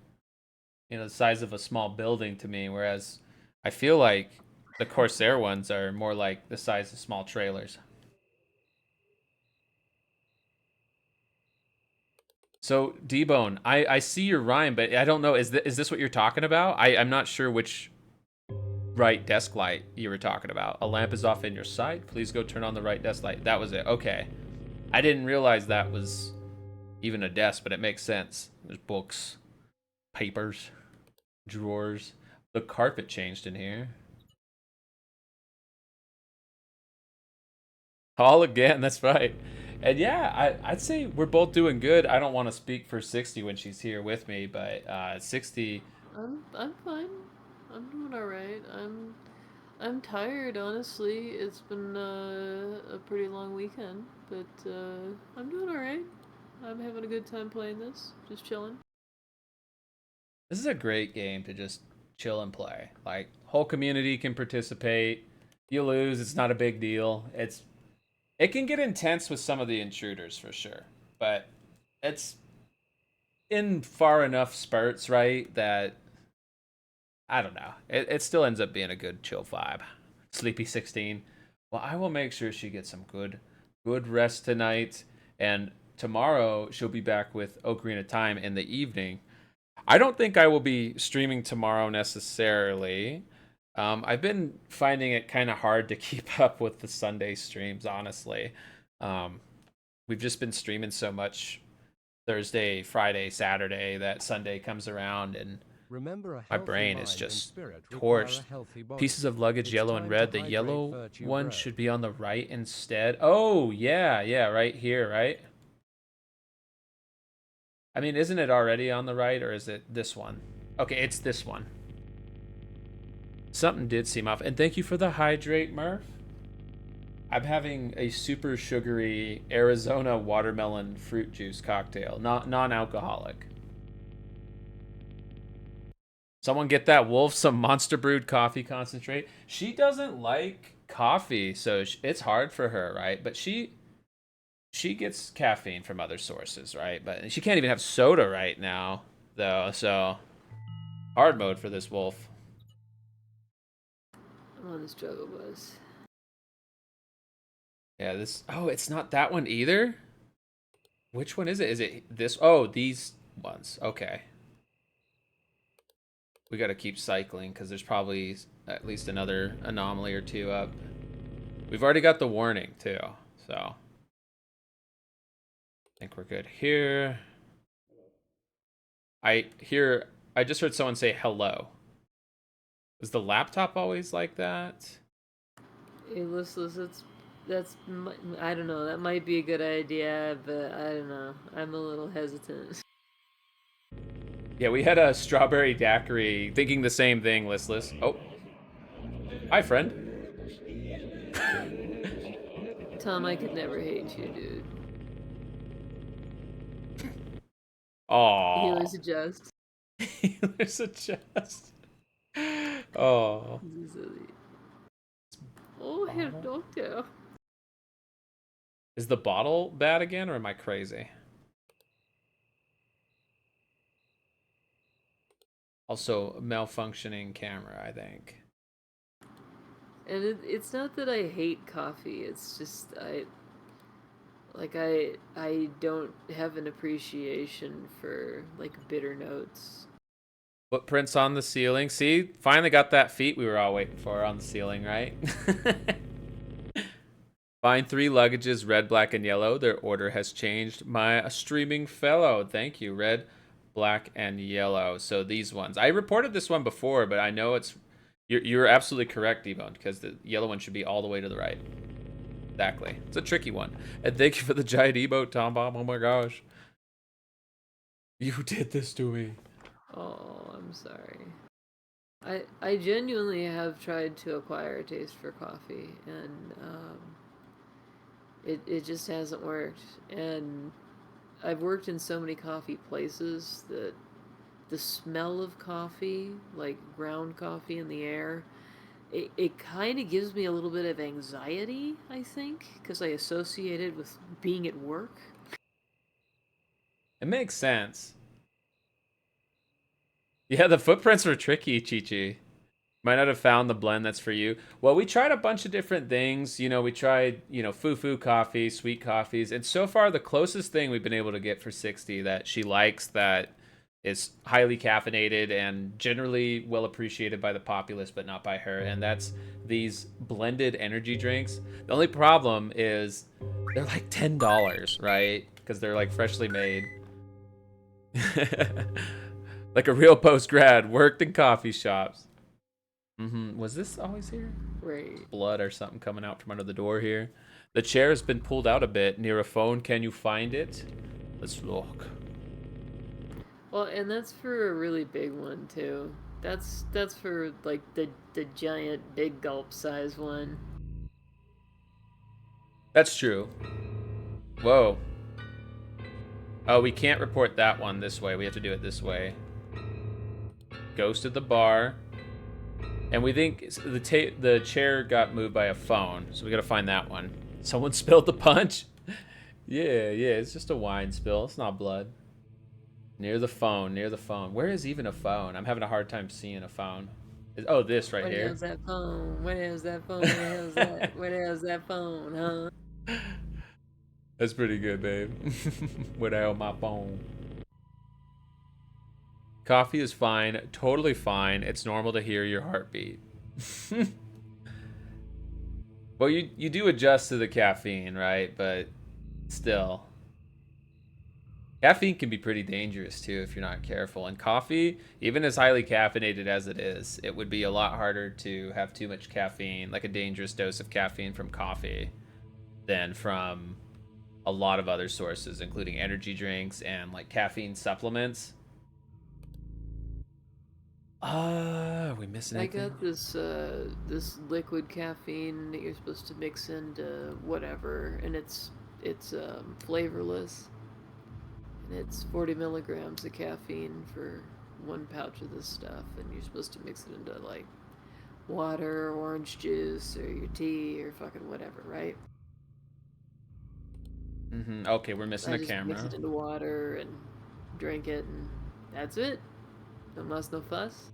you know, the size of a small building to me, whereas I feel like the Corsair ones are more like the size of small trailers. So, D-Bone, I see your rhyme, but I don't know, is this what you're talking about? I'm not sure which right desk light you were talking about. A lamp is off in your sight. Please go turn on the right desk light. That was it. Okay. I didn't realize that was even a desk, but it makes sense. There's books, papers, drawers. The carpet changed in here. All again, that's right. And yeah, I'd say we're both doing good. I don't want to speak for 60 when she's here with me, but 60... I'm fine. I'm doing all right. I'm tired, honestly. It's been a pretty long weekend, but I'm doing alright. I'm having a good time playing this, just chilling. This is a great game to just chill and play. Like, whole community can participate. You lose, it's not a big deal. It can get intense with some of the intruders for sure, but it's in far enough spurts, right, that I don't know. It still ends up being a good chill vibe. Sleepy 16. Well, I will make sure she gets some good rest tonight, and tomorrow she'll be back with Ocarina of Time in the evening. I don't think I will be streaming tomorrow necessarily. I've been finding it kind of hard to keep up with the Sunday streams, honestly. Um, we've just been streaming so much Thursday, Friday, Saturday that Sunday comes around and Remember, a my healthy brain mind is and just spirit require a torched. healthy body. Pieces of luggage, It's yellow and time red. to The hydrate, yellow Virtue one Bro. should be on the right instead. Oh, yeah, right here, right? I mean, isn't it already on the right, or is it this one? Okay, it's this one. Something did seem off. And thank you for the hydrate, Murph. I'm having a super sugary Arizona watermelon fruit juice cocktail, not non-alcoholic. Someone get that wolf some Monster Brewed coffee concentrate. She doesn't like coffee, so it's hard for her, right? But she gets caffeine from other sources, right? But she can't even have soda right now, though. So hard mode for this wolf. I'm on the struggle bus. Yeah, this. Oh, it's not that one either. Which one is it? Is it this? Oh, these ones. Okay. We got to keep cycling because there's probably at least another anomaly or two up. We've already got the warning too, so I think we're good here. I just heard someone say hello. Is the laptop always like that? Hey, listless. I don't know. That might be a good idea, but I don't know. I'm a little hesitant. Yeah, we had a strawberry daiquiri thinking the same thing, listless. Oh. Hi, friend. Tom, I could never hate you, dude. Oh. Healers adjust. Healers adjust. Oh. This is silly. Oh, Herr Doctor. Is the bottle bad again, or am I crazy? Also, malfunctioning camera, I think. And it's not that I hate coffee. It's just I don't have an appreciation for like bitter notes. Footprints on the ceiling. See, finally got that feat we were all waiting for on the ceiling, right? Find 3 luggages, red, black, and yellow. Their order has changed. My streaming fellow. Thank you. Red, black, and yellow. So these ones. I reported this one before, but I know it's... You're absolutely correct, Devon, because the yellow one should be all the way to the right. Exactly. It's a tricky one. And thank you for the giant emote, Tom Bomb. Oh my gosh. You did this to me. Oh, I'm sorry. I genuinely have tried to acquire a taste for coffee, and it just hasn't worked. And I've worked in so many coffee places that the smell of coffee, like ground coffee in the air, it kind of gives me a little bit of anxiety, I think, because I associate it with being at work. It makes sense. Yeah, the footprints were tricky, Chi-Chi. Might not have found the blend that's for you. Well, we tried a bunch of different things. You know, we tried, foo-foo coffee, sweet coffees. And so far, the closest thing we've been able to get for 60 that she likes that is highly caffeinated and generally well appreciated by the populace, but not by her. And that's these blended energy drinks. The only problem is they're like $10, right? Because they're like freshly made. Like a real post-grad, worked in coffee shops. Was this always here? Right. Blood or something coming out from under the door here. The chair has been pulled out a bit near a phone. Can you find it? Let's look. Well, and that's for a really big one, too. That's for like the giant big gulp size one. That's true. Whoa. Oh, we can't report that one this way. We have to do it this way. Ghost at the bar. And we think the chair got moved by a phone, so we gotta find that one. Someone spilled the punch? Yeah, it's just a wine spill. It's not blood. Near the phone, near the phone. Where is even a phone? I'm having a hard time seeing a phone. Oh, this right Where the here. hell's that phone? Where the hell's that phone? Where the hell's that? Where the hell's that phone, huh? That's pretty good, babe. Where the hell my phone? Coffee is fine, totally fine. It's normal to hear your heartbeat. Well, you do adjust to the caffeine, right? But still. Caffeine can be pretty dangerous too if you're not careful. And coffee, even as highly caffeinated as it is, it would be a lot harder to have too much caffeine, like a dangerous dose of caffeine from coffee, than from a lot of other sources, including energy drinks and like caffeine supplements. Are we missing I anything? got this liquid caffeine that you're supposed to mix into whatever, and it's flavorless, and it's 40 milligrams of caffeine for one pouch of this stuff, and you're supposed to mix it into like water, or orange juice, or your tea, or fucking whatever, right? Okay, we're missing I a just mix camera. it into water and drink it, and that's it. No muss, no fuss.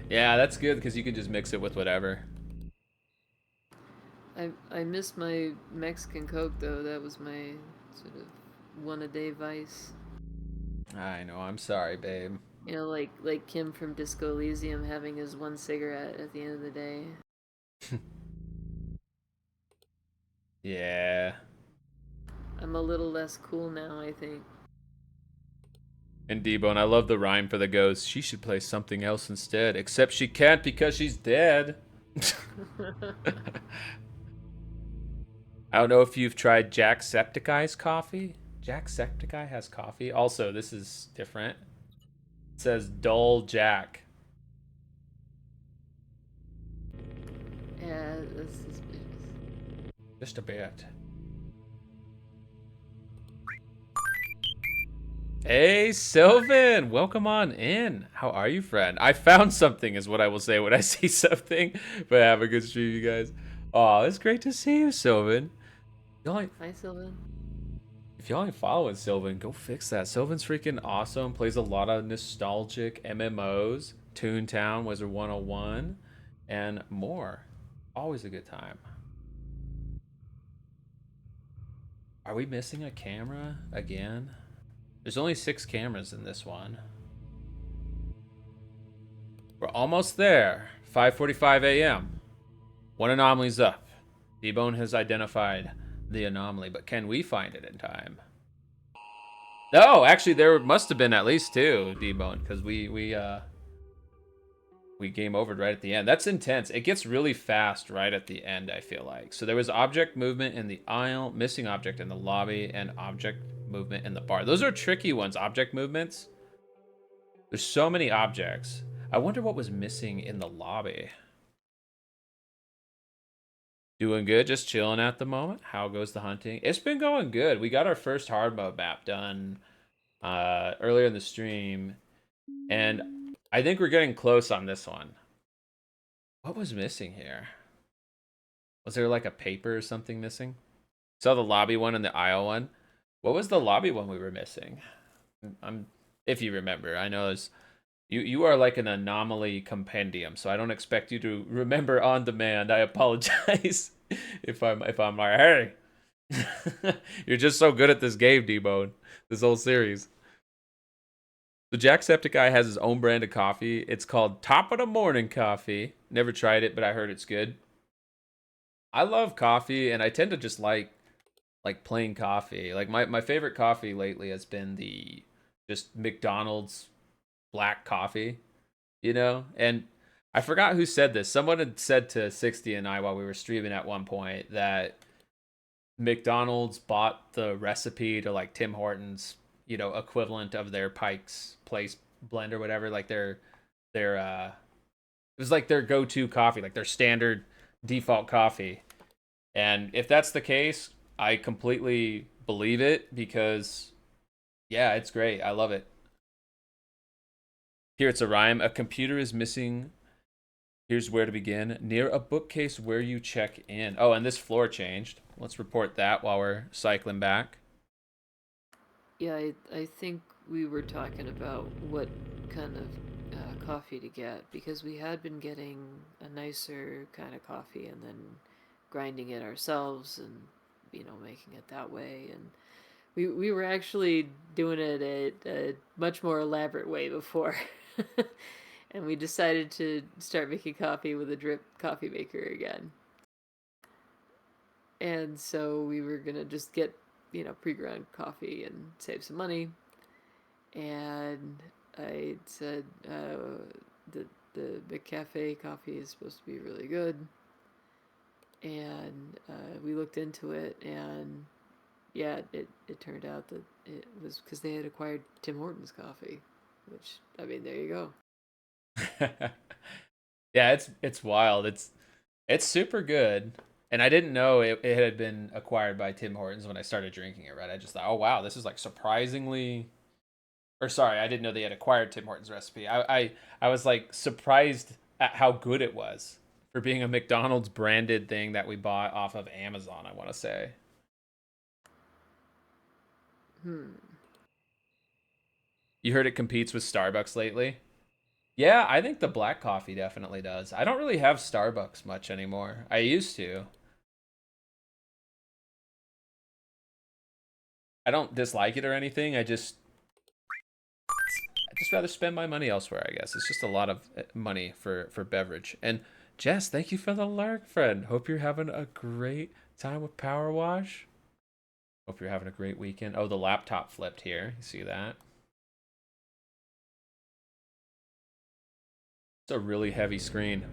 Yeah, that's good because you can just mix it with whatever. I miss my Mexican Coke though. That was my sort of one a day vice. I know, I'm sorry, babe. You know, like Kim from Disco Elysium having his one cigarette at the end of the day. Yeah. I'm a little less cool now, I think. And D-Bone, I love the rhyme for the ghost. She should play something else instead, except she can't because she's dead. I don't know if you've tried Jacksepticeye's coffee. Jacksepticeye has coffee. Also, this is different. It says Dull Jack. Yeah, that's suspicious. Just a bit. Hey, Sylvan! Welcome on in. How are you, friend? I found something is what I will say when I see something. But have a good stream, you guys. Oh, it's great to see you, Sylvan. Hi, Sylvan. If y'all ain't following Sylvan, go fix that. Sylvan's freaking awesome. Plays a lot of nostalgic MMOs, Toontown, Wizard 101, and more. Always a good time. Are we missing a camera again? There's only 6 cameras in this one. We're almost there. 5:45 a.m. One anomaly's up. D-Bone has identified the anomaly, but can we find it in time? No, actually, there must have been at least 2, D-Bone, because we game overed right at the end. That's intense. It gets really fast right at the end, I feel like. So there was object movement in the aisle, missing object in the lobby, and object movement in the bar. Those are tricky ones, object movements. There's so many objects. I wonder what was missing in the lobby. Doing good, just chilling at the moment. How goes the hunting? It's been going good. We got our first hard mode map done earlier in the stream, and I think we're getting close on this one. What was missing here? Was there like a paper or something missing? Saw the lobby one and the aisle one. What was the lobby one we were missing? If you remember. I know it's you are like an anomaly compendium, so I don't expect you to remember on demand. I apologize if I'm like, hey, you're just so good at this game, D-Bone. This whole series. The Jacksepticeye has his own brand of coffee. It's called Top of the Morning Coffee. Never tried it, but I heard it's good. I love coffee, and I tend to just like plain coffee. Like my favorite coffee lately has been the just McDonald's black coffee, you know? And I forgot who said this. Someone had said to 60 and I while we were streaming at one point that McDonald's bought the recipe to like Tim Hortons, you know, equivalent of their Pike's Place blend or whatever, like their it was like their go-to coffee, like their standard default coffee. And if that's the case, I completely believe it because yeah, it's great. I love it. Here it's a rhyme. A computer is missing. Here's where to begin. Near a bookcase where you check in. Oh, and this floor changed. Let's report that while we're cycling back. Yeah, I think we were talking about what kind of coffee to get because we had been getting a nicer kind of coffee and then grinding it ourselves and making it that way, and we were actually doing it a much more elaborate way before. And we decided to start making coffee with a drip coffee maker again. And so we were gonna just get pre-ground coffee and save some money. And I said the McCafe coffee is supposed to be really good. And we looked into it, and yeah, it turned out that it was because they had acquired Tim Hortons coffee, which, I mean, there you go. Yeah, it's wild. It's super good. And I didn't know it had been acquired by Tim Hortons when I started drinking it, right? I just thought, oh wow, this is like surprisingly, or sorry, I didn't know they had acquired Tim Hortons recipe. I was like surprised at how good it was for being a McDonald's branded thing that we bought off of Amazon, I want to say. Hmm. You heard it competes with Starbucks lately? Yeah, I think the black coffee definitely does. I don't really have Starbucks much anymore. I used to. I don't dislike it or anything. I just rather spend my money elsewhere, I guess. It's just a lot of money for beverage. And Jess, thank you for the lurk, friend. Hope you're having a great time with Power Wash. Hope you're having a great weekend. Oh, the laptop flipped here. You see that? It's a really heavy screen.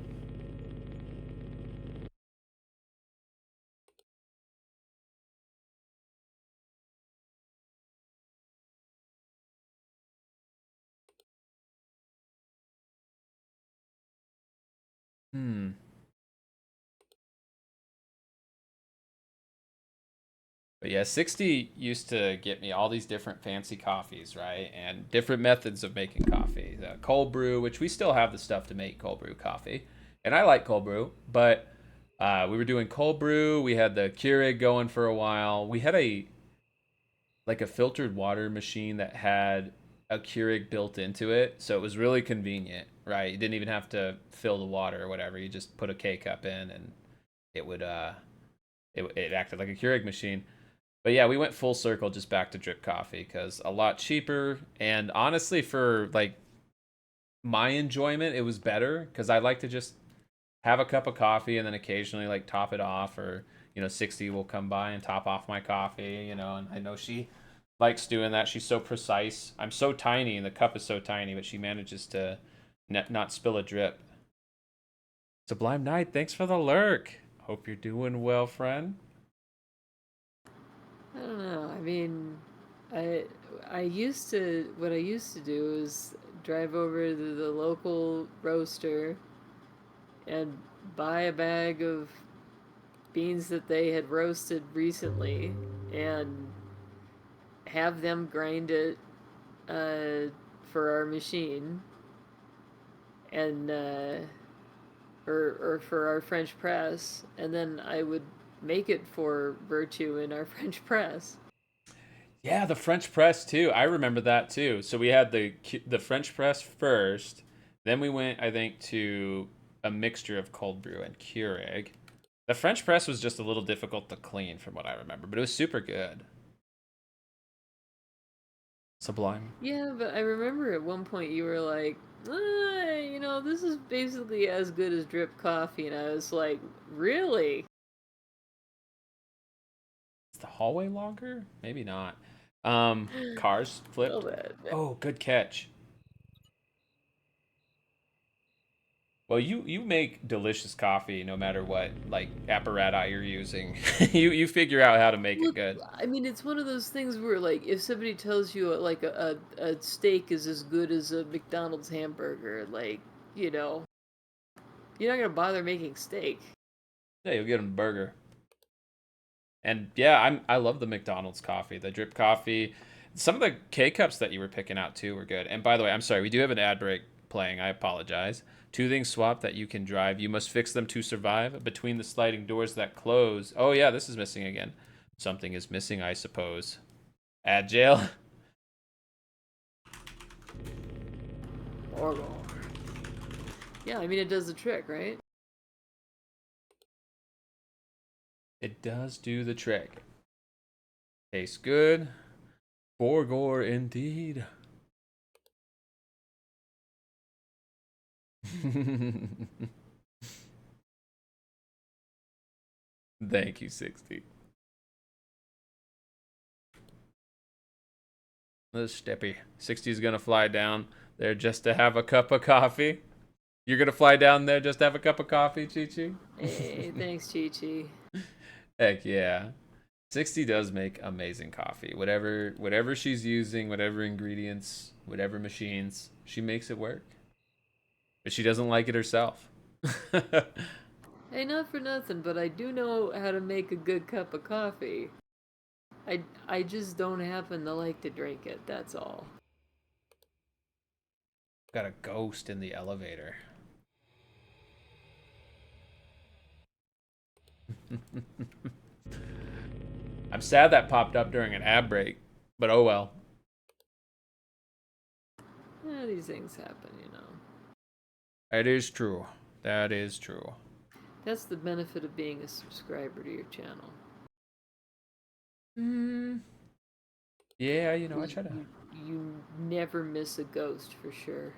Hmm. But yeah, 60 used to get me all these different fancy coffees, right? And different methods of making coffee. The cold brew, which we still have the stuff to make cold brew coffee. And I like cold brew, but we were doing cold brew. We had the Keurig going for a while. We had a filtered water machine that had a Keurig built into it. So it was really convenient, right? You didn't even have to fill the water or whatever. You just put a K cup in and it would it acted like a Keurig machine. But yeah, we went full circle just back to drip coffee because a lot cheaper, and honestly for like my enjoyment it was better because I like to just have a cup of coffee and then occasionally like top it off, or 60 will come by and top off my coffee, and I know she likes doing that. She's so precise. I'm so tiny and the cup is so tiny, but she manages to not spill a drip. Sublime Knight, thanks for the lurk. Hope you're doing well, friend. I don't know. I mean, I I used to what I used to do is drive over to the local roaster and buy a bag of beans that they had roasted recently and have them grind it uh, for our machine and or for our French press, and then I would make it for Virtue in our French press. Yeah, the French press too. I remember that too. So we had the French press first, then we went, I think, to a mixture of cold brew and Keurig. The French press was just a little difficult to clean, from what I remember, but it was super good. Sublime. Yeah, but I remember at one point you were like, this is basically as good as drip coffee, and I was like, really? Is the hallway longer? Maybe not. Cars Well flipped. then. Oh, good catch. Well, you make delicious coffee no matter what like apparatus you're using. You figure out how to make it Look, good. I mean, it's one of those things where, like, if somebody tells you like a steak is as good as a McDonald's hamburger, like, you know, you're not gonna bother making steak. Yeah, you'll get them a burger. And yeah, I love the McDonald's coffee, the drip coffee. Some of the K cups that you were picking out too were good. And by the way, I'm sorry, we do have an ad break playing. I apologize. Two things swap that you can drive. You must fix them to survive. Between the sliding doors that close. Oh yeah, this is missing again. Something is missing, I suppose. Ad jail. Or yeah, I mean, it does the trick, right? It does do the trick. Tastes good. Borgor indeed. Thank you, 60. This Steppy. 60 is gonna fly down there just to have a cup of coffee. You're gonna fly down there just to have a cup of coffee, Chi Chi? Hey, thanks, Chi Chi. Heck yeah. 60 does make amazing coffee. Whatever she's using, whatever ingredients, whatever machines, she makes it work. But she doesn't like it herself. Hey, not for nothing, but I do know how to make a good cup of coffee. I just don't happen to like to drink it, that's all. Got a ghost in the elevator. I'm sad that popped up during an ad break, but oh well. Yeah, these things happen, you know. That is true. That is true. That's the benefit of being a subscriber to your channel. Yeah, you know, I try to. You never miss a ghost for sure.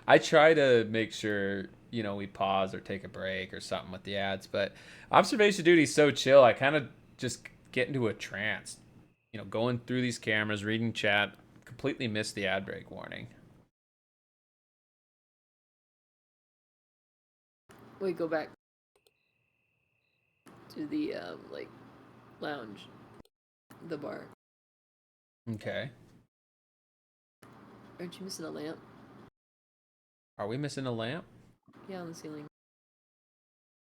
I try to make sure, you know, we pause or take a break or something with the ads, but observation duty is so chill. I kind of just get into a trance. You know, going through these cameras, reading chat, completely miss the ad break warning. We go back to the like lounge, the bar. Okay. Aren't you missing a lamp? Are we missing a lamp? Yeah, on the ceiling.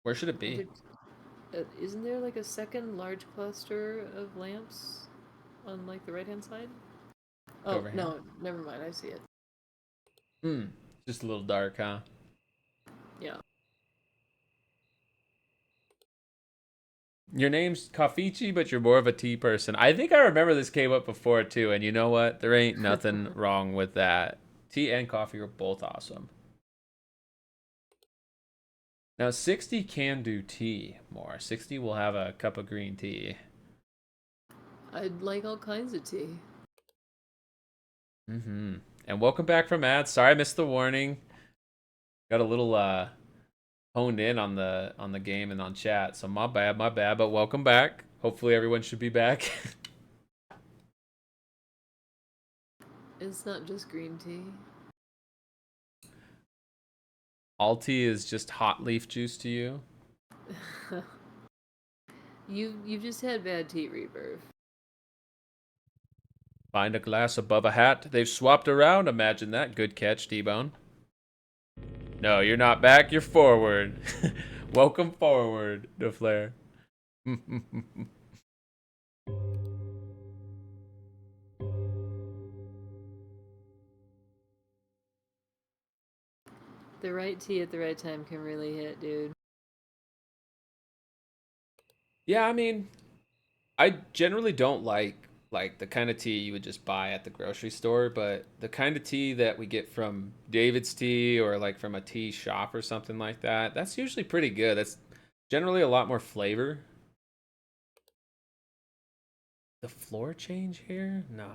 Where should it be? Isn't there like a second large cluster of lamps on like the right hand side? Oh Over here. no, never mind. I see it. Just a little dark, huh? Yeah. Your name's Kafichi, but you're more of a tea person. I think I remember this came up before too, and you know what? There ain't nothing wrong with that. Tea and coffee are both awesome. Now 60 can do tea more. 60 will have a cup of green tea. I'd like all kinds of tea. And welcome back from ads. Sorry I missed the warning. Got a little honed in on the game and on chat, so my bad, but welcome back. Hopefully everyone should be back. It's not just green tea. All tea is just hot leaf juice to you? You've just had bad tea rebirth. Find a glass above a hat. They've swapped around. Imagine that. Good catch, T-Bone. No, you're not back. You're forward. Welcome forward, DeFlair. The right tea at the right time can really hit, dude. Yeah, I mean, I generally don't like the kind of tea you would just buy at the grocery store, but the kind of tea that we get from David's Tea or like from a tea shop or something like that, that's usually pretty good. That's generally a lot more flavor. The floor change here? No.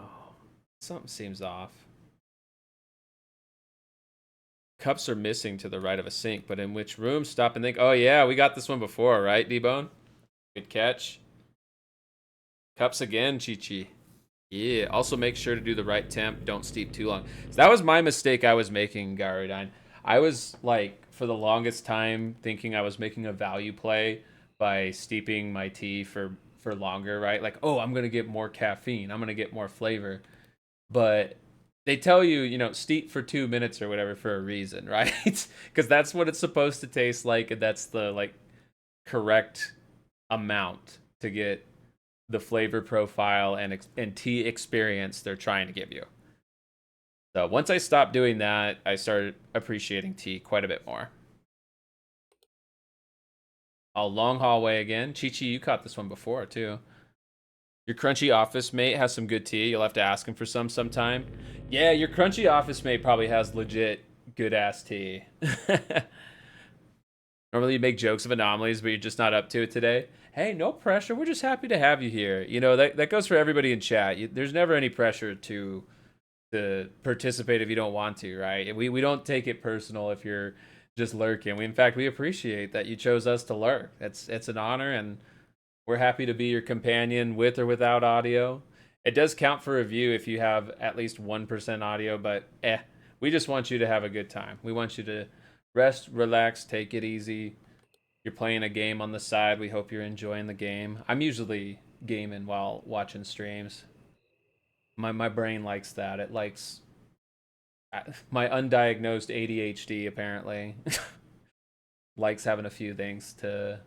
Something seems off. Cups are missing to the right of a sink, but in which room? Stop and think. Oh yeah, we got this one before, right, D-Bone? Good catch. Cups again, Chi-Chi. Yeah, also make sure to do the right temp. Don't steep too long. So that was my mistake I was making, Garudine. I was like for the longest time thinking I was making a value play by steeping my tea for longer, right? Like, oh, I'm gonna get more caffeine, I'm gonna get more flavor. But they tell you, steep for 2 minutes or whatever for a reason, right? Because that's what it's supposed to taste like, and that's the like correct amount to get the flavor profile and tea experience they're trying to give you. So once I stopped doing that, I started appreciating tea quite a bit more. A long hallway again. Chi Chi, you caught this one before too. Your crunchy office mate has some good tea. You'll have to ask him for some sometime. Yeah, your crunchy office mate probably has legit good ass tea. Normally you make jokes of anomalies, but you're just not up to it today. Hey, no pressure. We're just happy to have you here. That goes for everybody in chat. There's never any pressure to participate if you don't want to, right? We don't take it personal if you're just lurking. In fact, we appreciate that you chose us to lurk. It's an honor, and we're happy to be your companion with or without audio. It does count for a view if you have at least 1% audio, but we just want you to have a good time. We want you to rest, relax, take it easy. You're playing a game on the side. We hope you're enjoying the game. I'm usually gaming while watching streams. My brain likes that. It likes my undiagnosed ADHD apparently likes having a few things to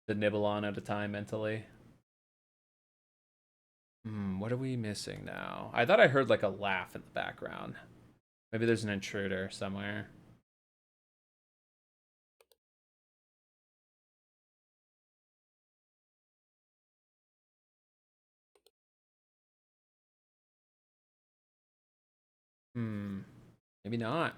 nibble on at a time mentally. What are we missing now? I thought I heard like a laugh in the background. Maybe there's an intruder somewhere. Maybe not.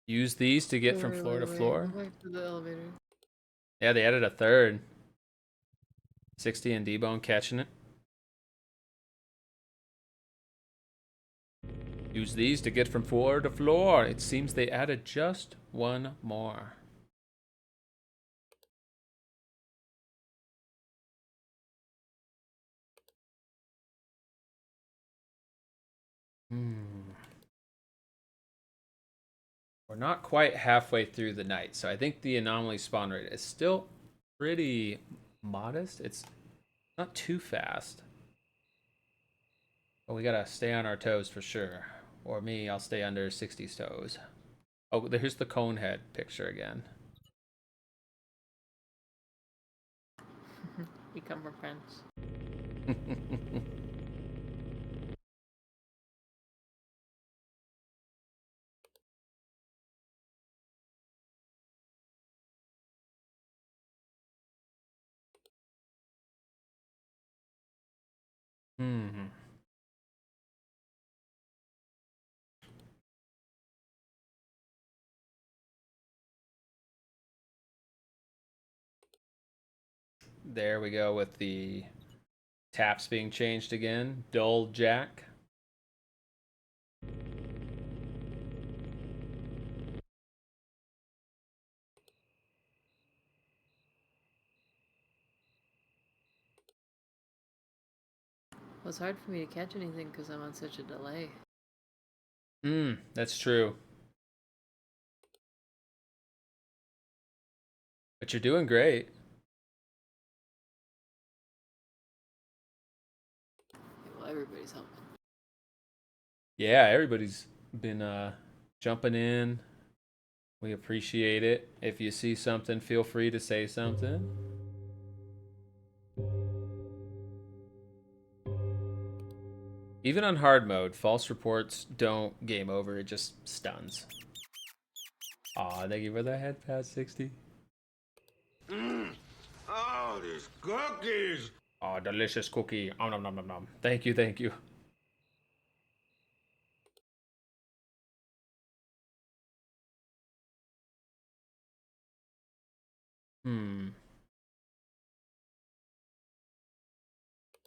Use these to get from floor to floor. Go back to the elevator. Yeah, they added a third. 60 and D-Bone catching it. Use these to get from floor to floor. It seems they added just one more. We're not quite halfway through the night, so I think the anomaly spawn rate is still pretty modest. It's not too fast. But we gotta stay on our toes for sure. Or me, I'll stay under 60's toes. Oh, there's the cone head picture again. We come from friends. There we go with the taps being changed again. Dull Jack. Well, it's hard for me to catch anything because I'm on such a delay. That's true. But you're doing great. Well, everybody's helping. Yeah, everybody's been jumping in. We appreciate it. If you see something, feel free to say something. Even on hard mode, false reports don't game over, it just stuns. Aw, thank you for the head pass, 60. Oh, these cookies! Aw, delicious cookie. Oh, nom nom nom nom. Thank you, thank you.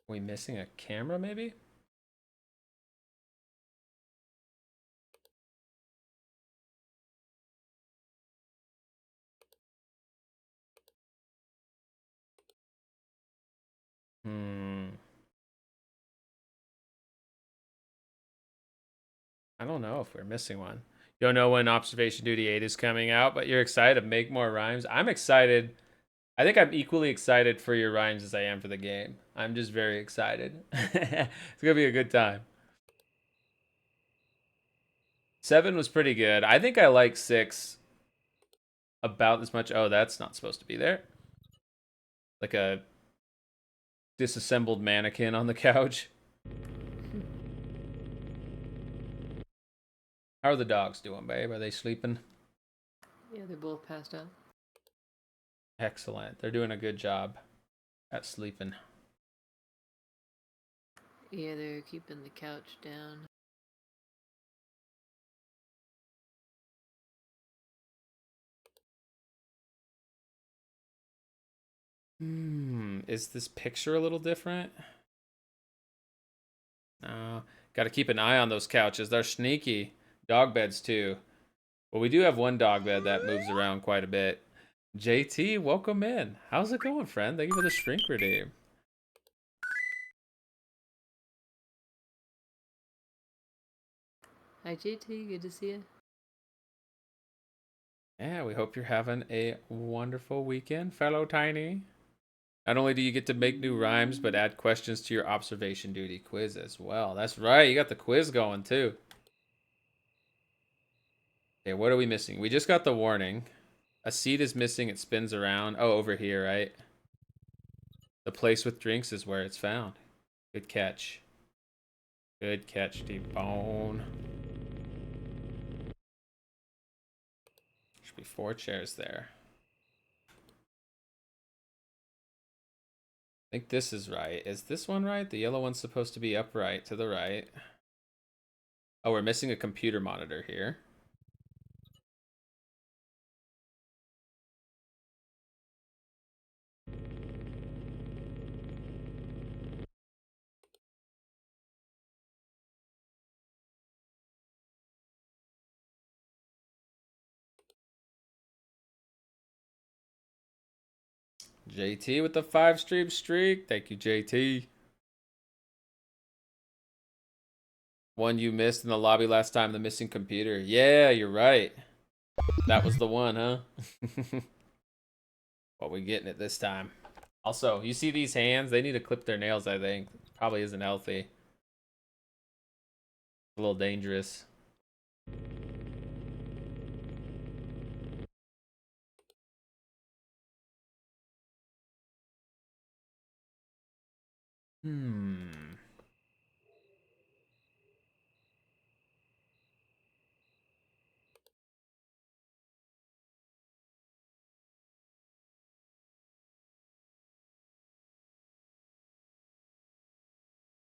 We missing a camera, maybe? I don't know if we're missing one. You don't know when Observation Duty 8 is coming out, but you're excited to make more rhymes. I'm excited. I think I'm equally excited for your rhymes as I am for the game. I'm just very excited. It's gonna be a good time. 7 was pretty good. I think I like 6 about as much. Oh, that's not supposed to be there. Like a disassembled mannequin on the couch. How are the dogs doing, babe? Are they sleeping? Yeah, they're both passed out. Excellent. They're doing a good job at sleeping. Yeah, they're keeping the couch down. Is this picture a little different? No. Got to keep an eye on those couches. They're sneaky. Dog beds, too. Well, we do have one dog bed that moves around quite a bit. JT, welcome in. How's it going, friend? Thank you for the shrink redeem. Hi, JT. Good to see you. Yeah, we hope you're having a wonderful weekend, fellow Tiny. Not only do you get to make new rhymes, but add questions to your observation duty quiz as well. That's right, you got the quiz going too. Okay, what are we missing? We just got the warning. A seat is missing, it spins around. Oh, over here, right? The place with drinks is where it's found. Good catch. Good catch, T-Bone. Should be 4 chairs there. I think this is right. Is this one right? The yellow one's supposed to be upright to the right. Oh, we're missing a computer monitor here. JT with the 5-stream streak. Thank you, JT. One you missed in the lobby last time, the missing computer. Yeah, you're right. That was the one, huh? Well, we're getting it this time. Also, you see these hands? They need to clip their nails, I think. Probably isn't healthy. A little dangerous.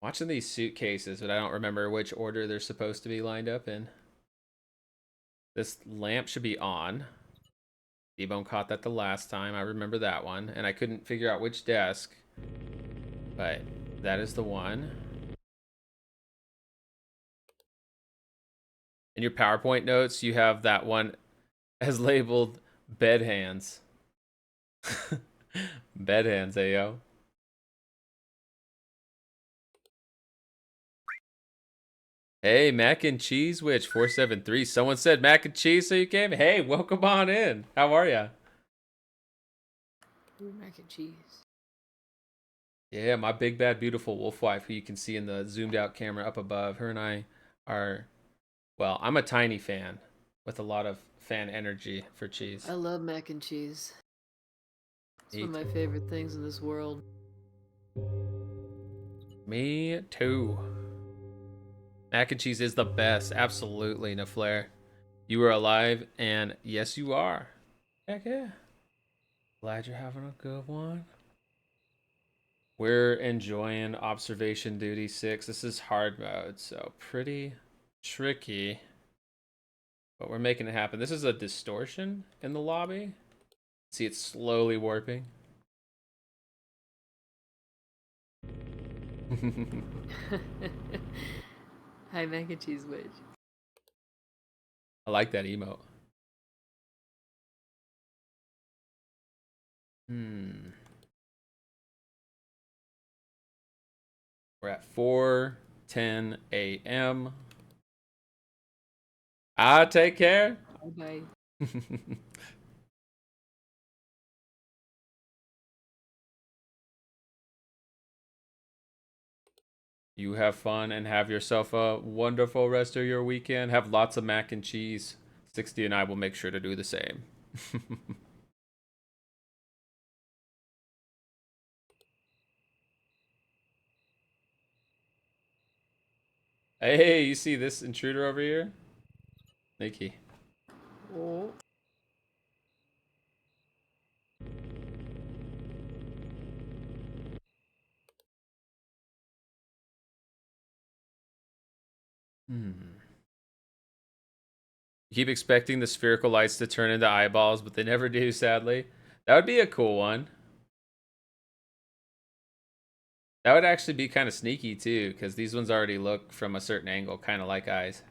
Watching these suitcases, but I don't remember which order they're supposed to be lined up in. This lamp should be on. D-Bone caught that the last time. I remember that one. And I couldn't figure out which desk. But that is the one. In your PowerPoint notes, you have that one as labeled bed hands. Bed hands, ayo. Hey, Mac and Cheese Witch 473. Someone said mac and cheese, so you came. Hey, welcome on in. How are ya? Ooh, mac and cheese. Yeah, my big bad beautiful wolf wife, who you can see in the zoomed out camera up above. Her and I are, well, I'm a tiny fan with a lot of fan energy for cheese. I love mac and cheese. It's one of my favorite things in this world. Me too. Mac and cheese is the best. Absolutely, Naflair. You are alive, and yes, you are. Heck yeah. Glad you're having a good one. We're enjoying Observation Duty 6. This is hard mode, so pretty tricky. But we're making it happen. This is a distortion in the lobby. See, it's slowly warping. Hi, mac and cheese witch. I like that emote. We're at 4:10 a.m. Take care. Bye. You have fun and have yourself a wonderful rest of your weekend. Have lots of mac and cheese. 60 and I will make sure to do the same. Hey, you see this intruder over here? Nikki. Oh. You keep expecting the spherical lights to turn into eyeballs, but they never do, sadly. That would be a cool one. That would actually be kind of sneaky, too, because these ones already look from a certain angle, kind of like eyes.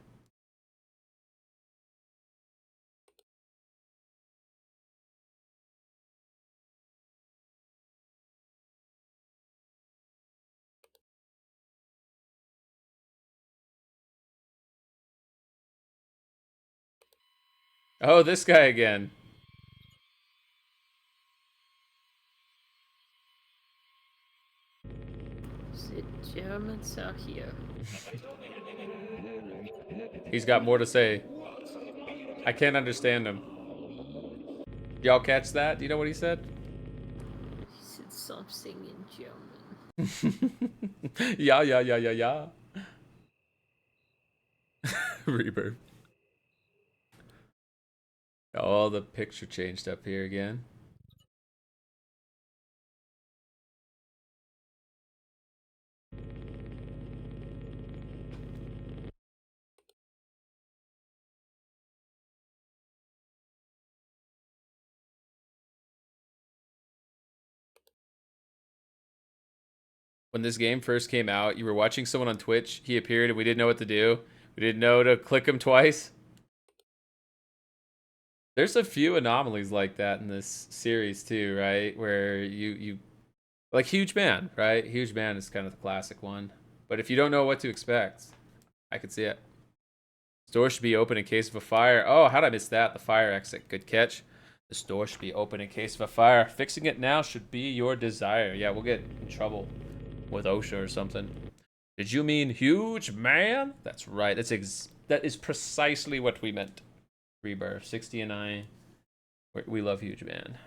Oh, this guy again. The Germans are here. He's got more to say. I can't understand him. Y'all catch that? Do you know what he said? He said something in German. Yeah. Rebirth. Oh, the picture changed up here again. When this game first came out, you were watching someone on Twitch, he appeared and we didn't know what to do. We didn't know to click him twice. There's a few anomalies like that in this series too, right? Where you like Huge Man, right? Huge Man is kind of the classic one. But if you don't know what to expect, I could see it. Store should be open in case of a fire. Oh, how'd I miss that? The fire exit. Good catch. The store should be open in case of a fire. Fixing it now should be your desire. Yeah, we'll get in trouble with OSHA or something. Did you mean Huge Man? That's right. That is precisely what we meant. Rebirth. 60 and I. We love Huge Man.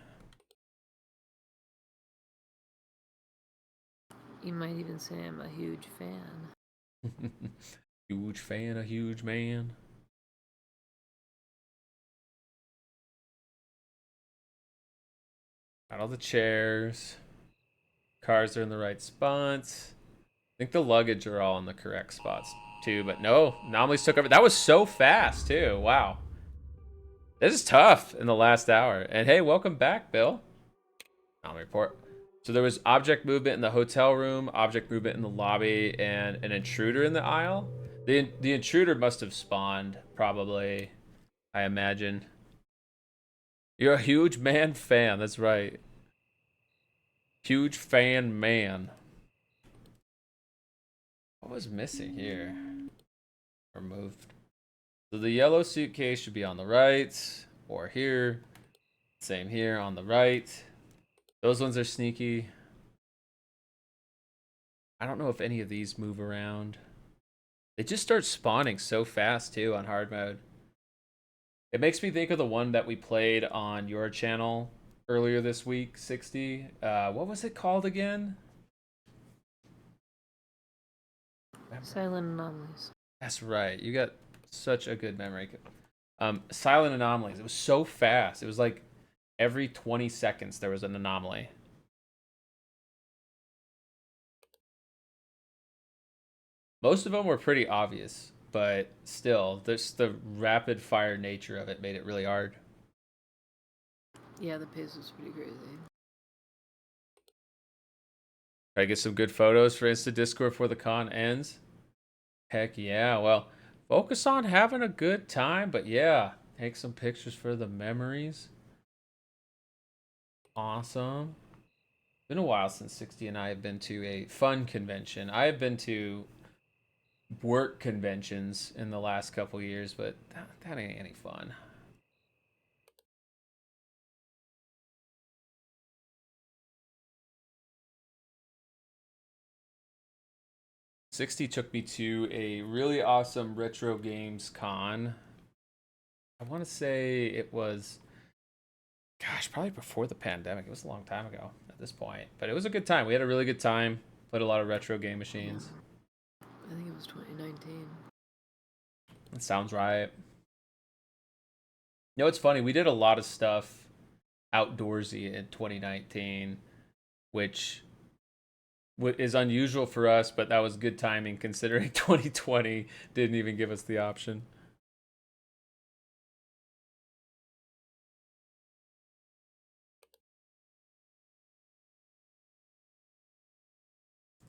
You might even say I'm a huge fan. Huge fan of Huge Man. Got all the chairs. Cars are in the right spots. I think the luggage are all in the correct spots too, but no, anomalies took over. That was so fast too. Wow. This is tough in the last hour. And hey, welcome back, Bill. Anomaly report. So there was object movement in the hotel room, object movement in the lobby, and an intruder in the aisle. The intruder must have spawned, probably, I imagine. You're a huge man fan, that's right. Huge fan man. What was missing here? Removed. So the yellow suitcase should be on the right, or here. Same here on the right. Those ones are sneaky. I don't know if any of these move around. They just start spawning so fast too on hard mode. It makes me think of the one that we played on your channel earlier this week, 60. What was it called again? Silent anomalies. That's right. You got such a good memory. Silent anomalies. It was so fast. It was like every 20 seconds there was an anomaly. Most of them were pretty obvious, but still, the rapid fire nature of it made it really hard. Yeah, the pace was pretty crazy. Try to get some good photos for Insta Discord before the con ends. Heck yeah. Well, focus on having a good time, but yeah, take some pictures for the memories. Awesome. Been a while since 60 and I have been to a fun convention. I have been to work conventions in the last couple years, but that ain't any fun. '60 took me to a really awesome retro games con. I want to say it was, gosh, probably before the pandemic. It was a long time ago at this point, but it was a good time. We had a really good time. Played a lot of retro game machines. I think it was 2019. That sounds right. You know, it's funny. We did a lot of stuff outdoorsy in 2019, which is unusual for us, but that was good timing considering 2020 didn't even give us the option.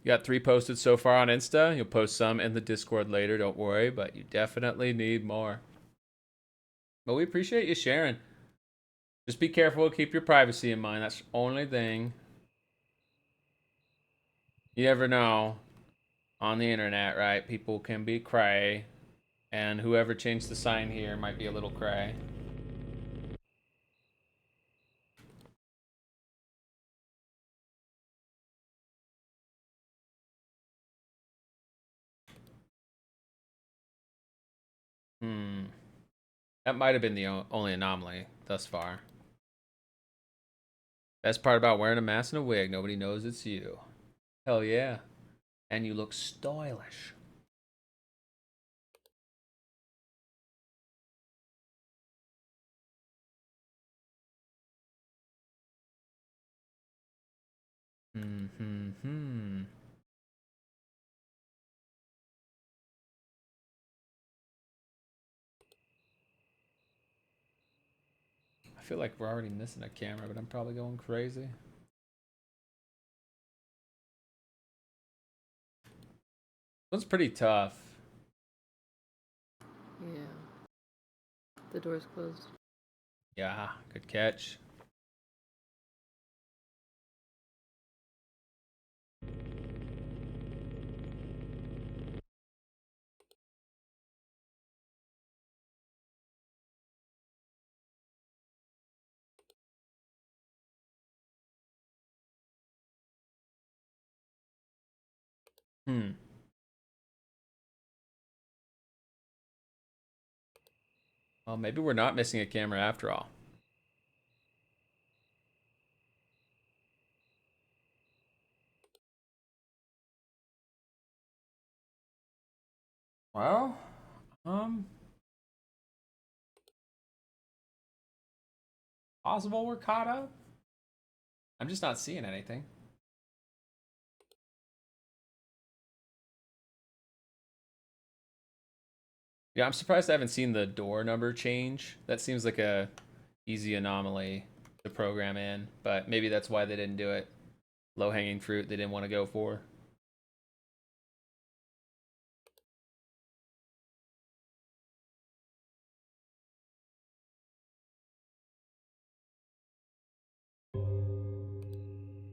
You got 3 posted so far on Insta. You'll post some in the Discord later, don't worry, but you definitely need more. But we appreciate you sharing. Just be careful, keep your privacy in mind. That's the only thing. You never know on the internet, right? People can be cray, and whoever changed the sign here might be a little cray. That might have been the only anomaly thus far. Best part about wearing a mask and a wig, nobody knows it's you. Hell yeah. And you look stylish. I feel like we're already missing a camera, but I'm probably going crazy. One's pretty tough. Yeah. The door's closed. Yeah, good catch. Well, maybe we're not missing a camera after all. Well, possible we're caught up. I'm just not seeing anything. Yeah, I'm surprised I haven't seen the door number change. That seems like a easy anomaly to program in, but maybe that's why they didn't do it. Low-hanging fruit they didn't want to go for.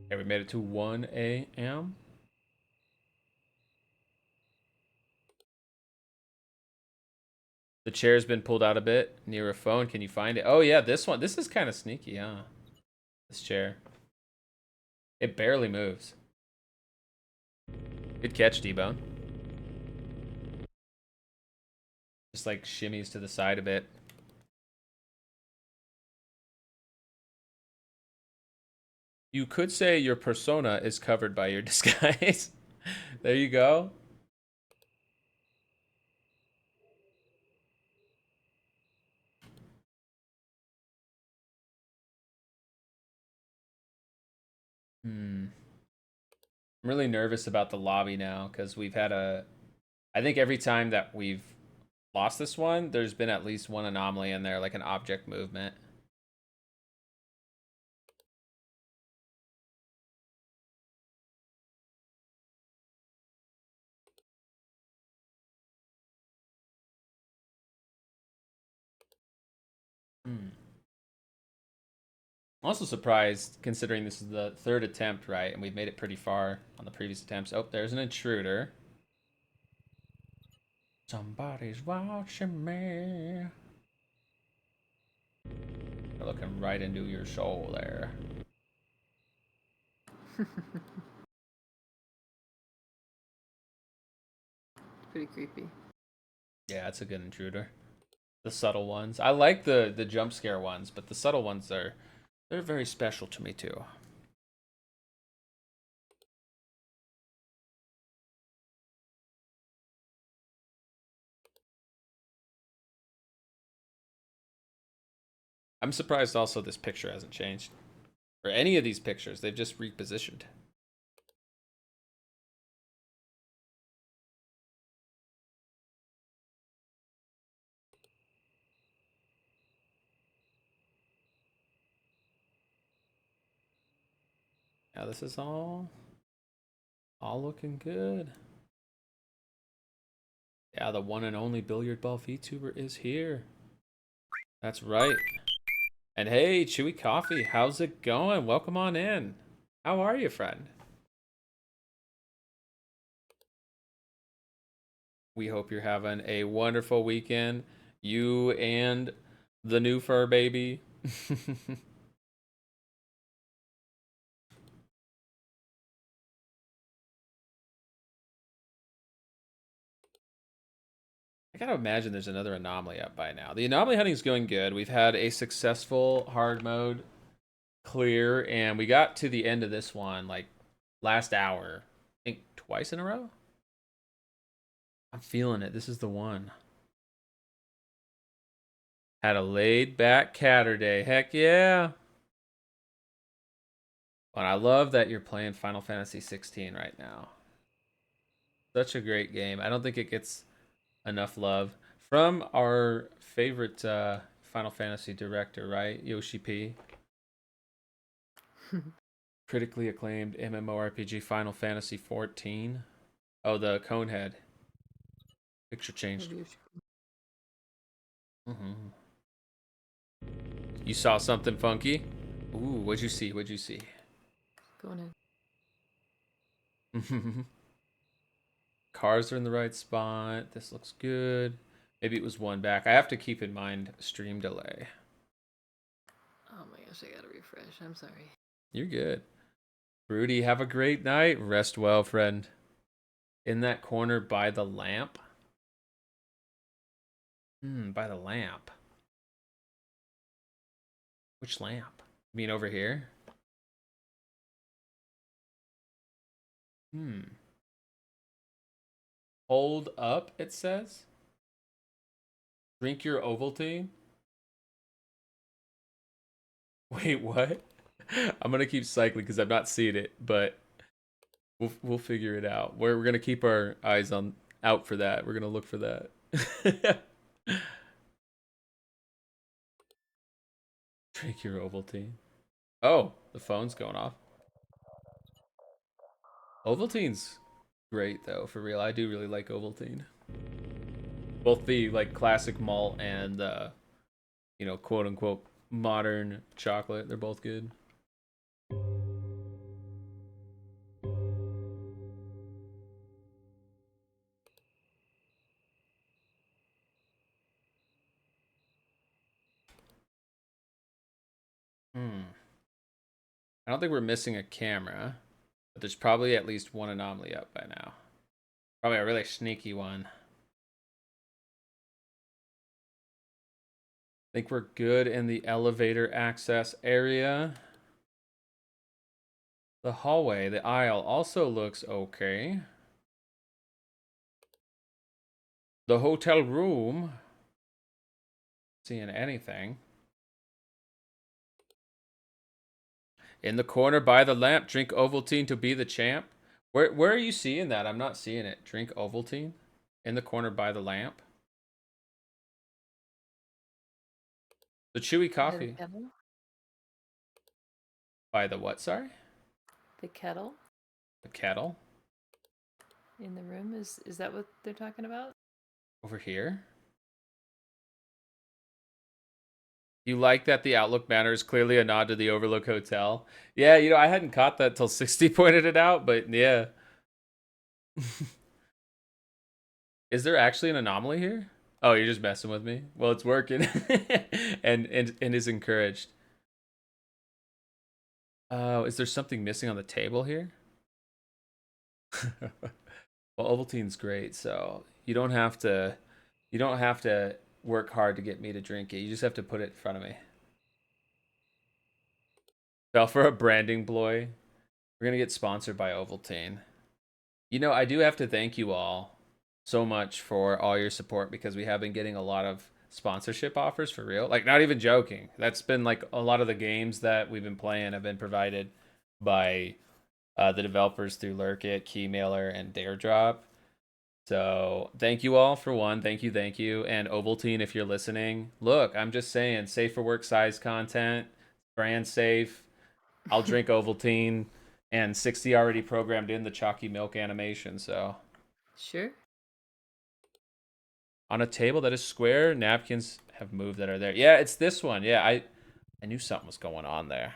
Okay, we made it to 1 a.m. The chair's been pulled out a bit near a phone. Can you find it? Oh yeah, this one. This is kind of sneaky, huh? This chair. It barely moves. Good catch, D-Bone. Just like shimmies to the side a bit. You could say your persona is covered by your disguise. There you go. I'm really nervous about the lobby now because we've had I think every time that we've lost this one, there's been at least one anomaly in there, like an object movement. I'm also surprised considering this is the 3rd attempt, right? And we've made it pretty far on the previous attempts. Oh, there's an intruder. Somebody's watching me. They're looking right into your soul there. Pretty creepy. Yeah, it's a good intruder. The subtle ones. I like the jump scare ones, but the subtle ones they're very special to me too. I'm surprised also this picture hasn't changed. Or any of these pictures, they've just repositioned. Yeah, this is all looking good. Yeah, the one and only billiard ball VTuber is here. That's right. And hey, Chewy Coffee, how's it going? Welcome on in. How are you, friend? We hope you're having a wonderful weekend. You and the new fur baby. I gotta imagine there's another anomaly up by now. The anomaly hunting is going good. We've had a successful hard mode clear, and we got to the end of this one like last hour. I think twice in a row. I'm feeling it. This is the one. Had a laid back Catterday. Heck yeah. And I love that you're playing Final Fantasy 16 right now. Such a great game. I don't think it gets enough love from our favorite Final Fantasy director, right? Yoshi P. Critically acclaimed MMORPG Final Fantasy 14. Oh, the Conehead. Picture changed. You saw something funky? Ooh, what'd you see? What'd you see? Go on Cars are in the right spot. This looks good. Maybe it was one back. I have to keep in mind stream delay. Oh my gosh, I gotta refresh. I'm sorry. You're good. Rudy, have a great night. Rest well, friend. In that corner by the lamp. By the lamp. Which lamp? You mean over here? Hold up, it says. Drink your Ovaltine. Wait, what? I'm gonna keep cycling because I'm not seeing it, but we'll figure it out. We're gonna keep our eyes out for that. We're gonna look for that. Drink your Ovaltine. Oh, the phone's going off. Ovaltine's great though, for real. I do really like Ovaltine. Both the like classic malt and quote unquote modern chocolate. They're both good. I don't think we're missing a camera, but there's probably at least one anomaly up by now. Probably a really sneaky one. I think we're good in the elevator access area. The hallway, the aisle also looks okay. The hotel room. Seeing anything. In the corner by the lamp, drink Ovaltine to be the champ. Where are you seeing that? I'm not seeing it. Drink Ovaltine. In the corner by the lamp. The chewy coffee. The kettle? By the what, sorry? The kettle The kettle. in the room? Is that what they're talking about? Over here. You like that the Outlook banner is clearly a nod to the Overlook Hotel? Yeah, I hadn't caught that till 60 pointed it out, but yeah. Is there actually an anomaly here? Oh, you're just messing with me? Well, it's working. and is encouraged. Oh, is there something missing on the table here? Well, Ovaltine's great, so you don't have to work hard to get me to drink it. You just have to put it in front of me. Fell for a branding ploy. We're gonna get sponsored by Ovaltine. You know, I do have to thank you all so much for all your support because we have been getting a lot of sponsorship offers for real. Like, not even joking. That's been like a lot of the games that we've been playing have been provided by the developers through Lurkit, Keymailer, and Daredrop. So thank you all for one. Thank you. And Ovaltine, if you're listening, look, I'm just saying, safe for work size content, brand safe. I'll drink Ovaltine, and 60 already programmed in the chalky milk animation. So Sure. on a table that is square, napkins have moved that are there. Yeah, it's this one. Yeah, I knew something was going on there.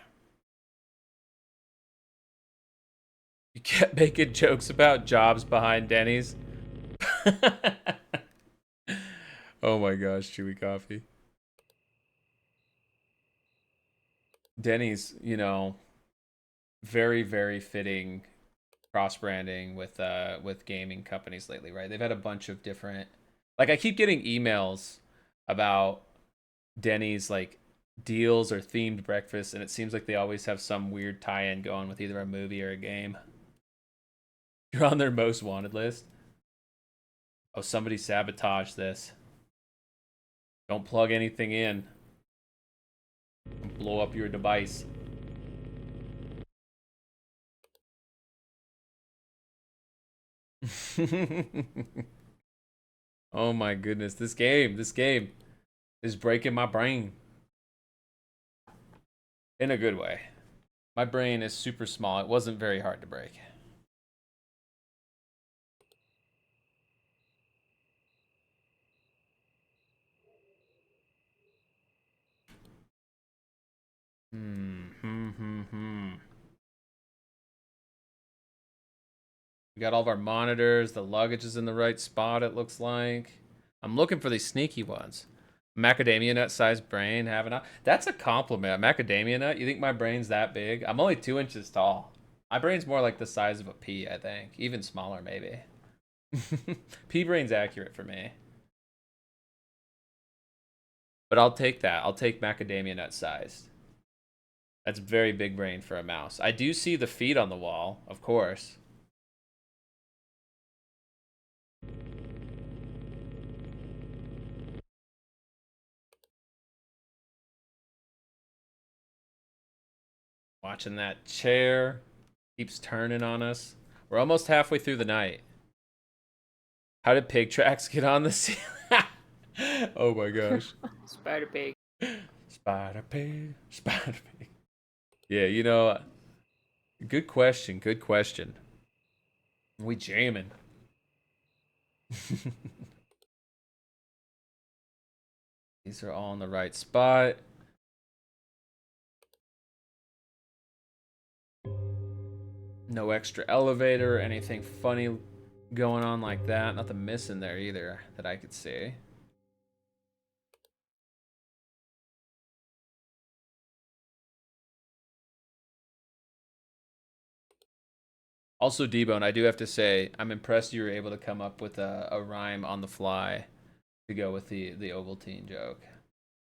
You kept making jokes about jobs behind Denny's. Oh my gosh, Chewy Coffee. Denny's, you know, very, very fitting cross branding with gaming companies lately, right? They've had a bunch of different, like, I keep getting emails about Denny's like deals or themed breakfasts, and it seems like they always have some weird tie-in going with either a movie or a game. You're on their most wanted list. Oh, somebody sabotaged this. Don't plug anything in. Don't blow up your device. Oh my goodness, this game is breaking my brain. In a good way. My brain is super small. It wasn't very hard to break. We got all of our monitors. The luggage is in the right spot, it looks like. I'm looking for these sneaky ones. Macadamia nut sized brain, having a... That's a compliment. Macadamia nut? You think my brain's that big? I'm only 2 inches tall. My brain's more like the size of a pea, I think. Even smaller, maybe. Pea brain's accurate for me. But I'll take that. I'll take macadamia nut sized. That's very big brain for a mouse. I do see the feet on the wall, of course. Watching that chair. Keeps turning on us. We're almost halfway through the night. How did pig tracks get on the ceiling? Oh my gosh. Spider pig. Spider pig. Spider pig. Yeah, you know, good question. Good question. We jamming. These are all in the right spot. No extra elevator or anything funny going on like that. Nothing missing there either that I could see. Also, D-Bone, I do have to say, I'm impressed you were able to come up with a rhyme on the fly to go with the Ovaltine joke.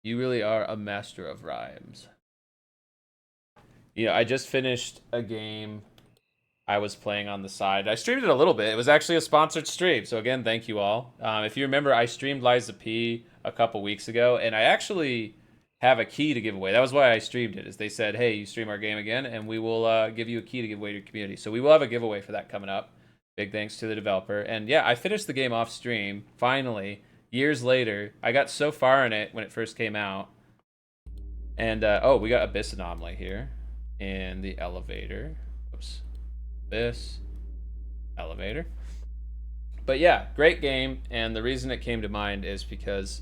You really are a master of rhymes. Yeah, I just finished a game I was playing on the side. I streamed it a little bit. It was actually a sponsored stream. So again, thank you all. If you remember, I streamed Liza P a couple weeks ago, and I actually have a key to give away. That was why I streamed it, is they said, hey, you stream our game again, and we will give you a key to give away to your community. So we will have a giveaway for that coming up. Big thanks to the developer. And yeah, I finished the game off stream, finally, years later. I got so far in it when it first came out. And, oh, we got Abyss Anomaly here in the elevator. Oops. Abyss. Elevator. But yeah, great game. And the reason it came to mind is because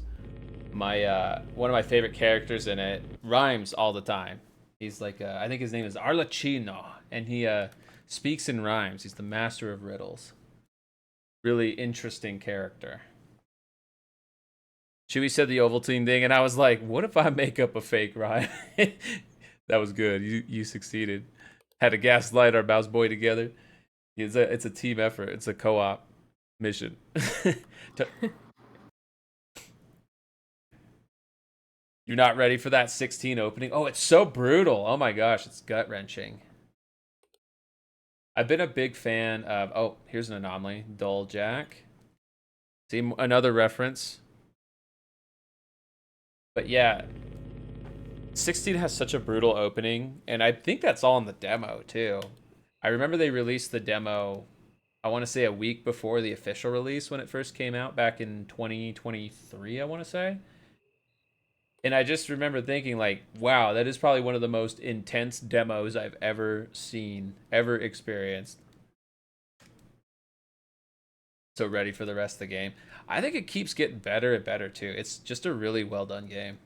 my one of my favorite characters in it rhymes all the time. He's like, I think his name is Arlecchino, and he speaks in rhymes. He's the master of riddles. really interesting character. Chewie said the Ovaltine thing, and I was like, what if I make up a fake Ryan? That was good. You succeeded. Had to gaslight our Mouse Boy together. It's a team effort. It's a co-op mission. You're not ready for that 16 opening? Oh, it's so brutal. Oh my gosh, it's gut-wrenching. I've been a big fan of... Oh, here's an anomaly. Dull Jack. See, another reference. But yeah, 16 has such a brutal opening, and I think that's all in the demo, too. I remember they released the demo, I want to say a week before the official release when it first came out back in 2023, I want to say. And I just remember thinking, like, wow, that is probably one of the most intense demos I've ever seen, ever experienced. So ready for the rest of the game. I think it keeps getting better and better, too. It's just a really well done game.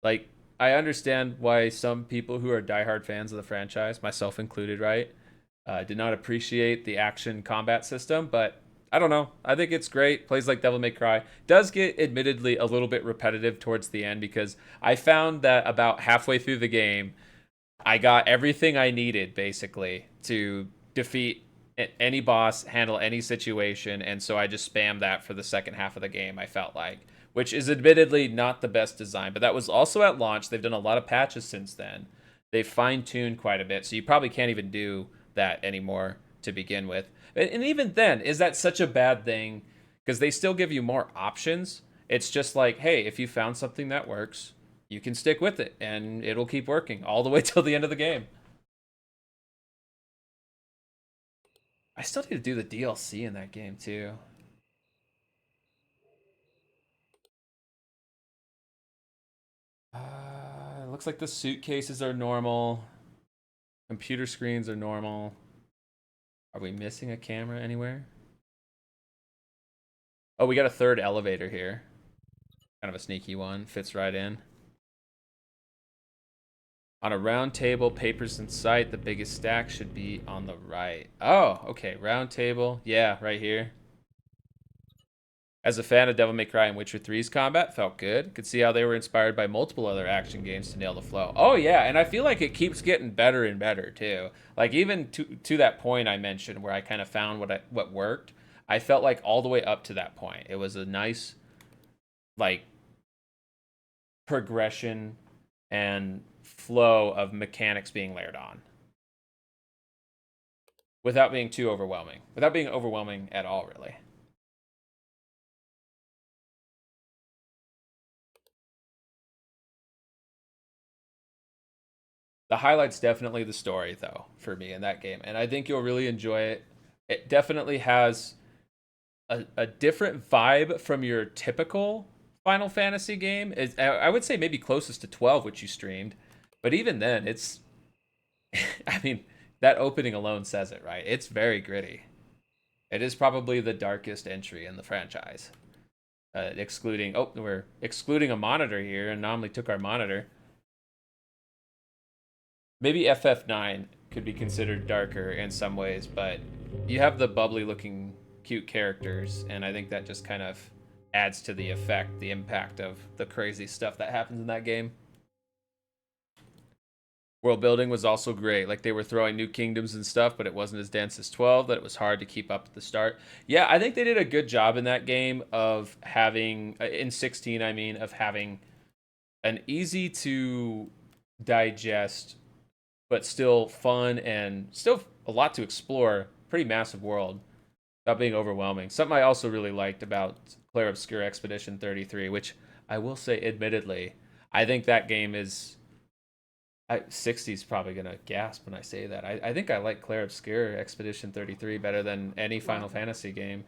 Like, I understand why some people who are diehard fans of the franchise, myself included, right, did not appreciate the action combat system, but I don't know. I think it's great. Plays like Devil May Cry. Does get admittedly a little bit repetitive towards the end because I found that about halfway through the game, I got everything I needed basically to defeat any boss, handle any situation, and so I just spammed that for the second half of the game, I felt like, which is admittedly not the best design, but that was also at launch. They've done a lot of patches since then. They've fine-tuned quite a bit, so you probably can't even do that anymore to begin with. And even then, is that such a bad thing? Because they still give you more options. It's just like, hey, if you found something that works, you can stick with it, and it'll keep working all the way till the end of the game. I still need to do the DLC in that game, too. Looks like the suitcases are normal. Computer screens are normal. Are we missing a camera anywhere? Oh, we got a third elevator here. Kind of a sneaky one. Fits right in. On a round table, papers in sight. The biggest stack should be on the right. Oh, okay. Round table. Yeah, right here. As a fan of Devil May Cry and Witcher 3's combat, felt good. Could see how they were inspired by multiple other action games to nail the flow. Oh yeah, and I feel like it keeps getting better and better too. Like even to that point I mentioned where I kind of found what worked, I felt like all the way up to that point, it was a nice like progression and flow of mechanics being layered on without being too overwhelming. Without being overwhelming at all, really. The highlight's definitely the story, though, for me in that game. And I think you'll really enjoy it. It definitely has a different vibe from your typical Final Fantasy game. I would say maybe closest to 12, which you streamed. But even then, it's... I mean, that opening alone says it, right? It's very gritty. It is probably the darkest entry in the franchise. Excluding... Oh, we're excluding a monitor here. And Anomaly took our monitor. Maybe FF9 could be considered darker in some ways, but you have the bubbly looking cute characters, and I think that just kind of adds to the effect, the impact of the crazy stuff that happens in that game. World building was also great. Like they were throwing new kingdoms and stuff, but it wasn't as dense as 12, that it was hard to keep up at the start. Yeah, I think they did a good job in that game of having, in 16, I mean, of having an easy to digest but still fun and still a lot to explore. Pretty massive world without being overwhelming. Something I also really liked about Clair Obscur Expedition 33, which I will say, admittedly, I think that game is... 60's probably going to gasp when I say that. I think I like Clair Obscur Expedition 33 better than any Final Fantasy game.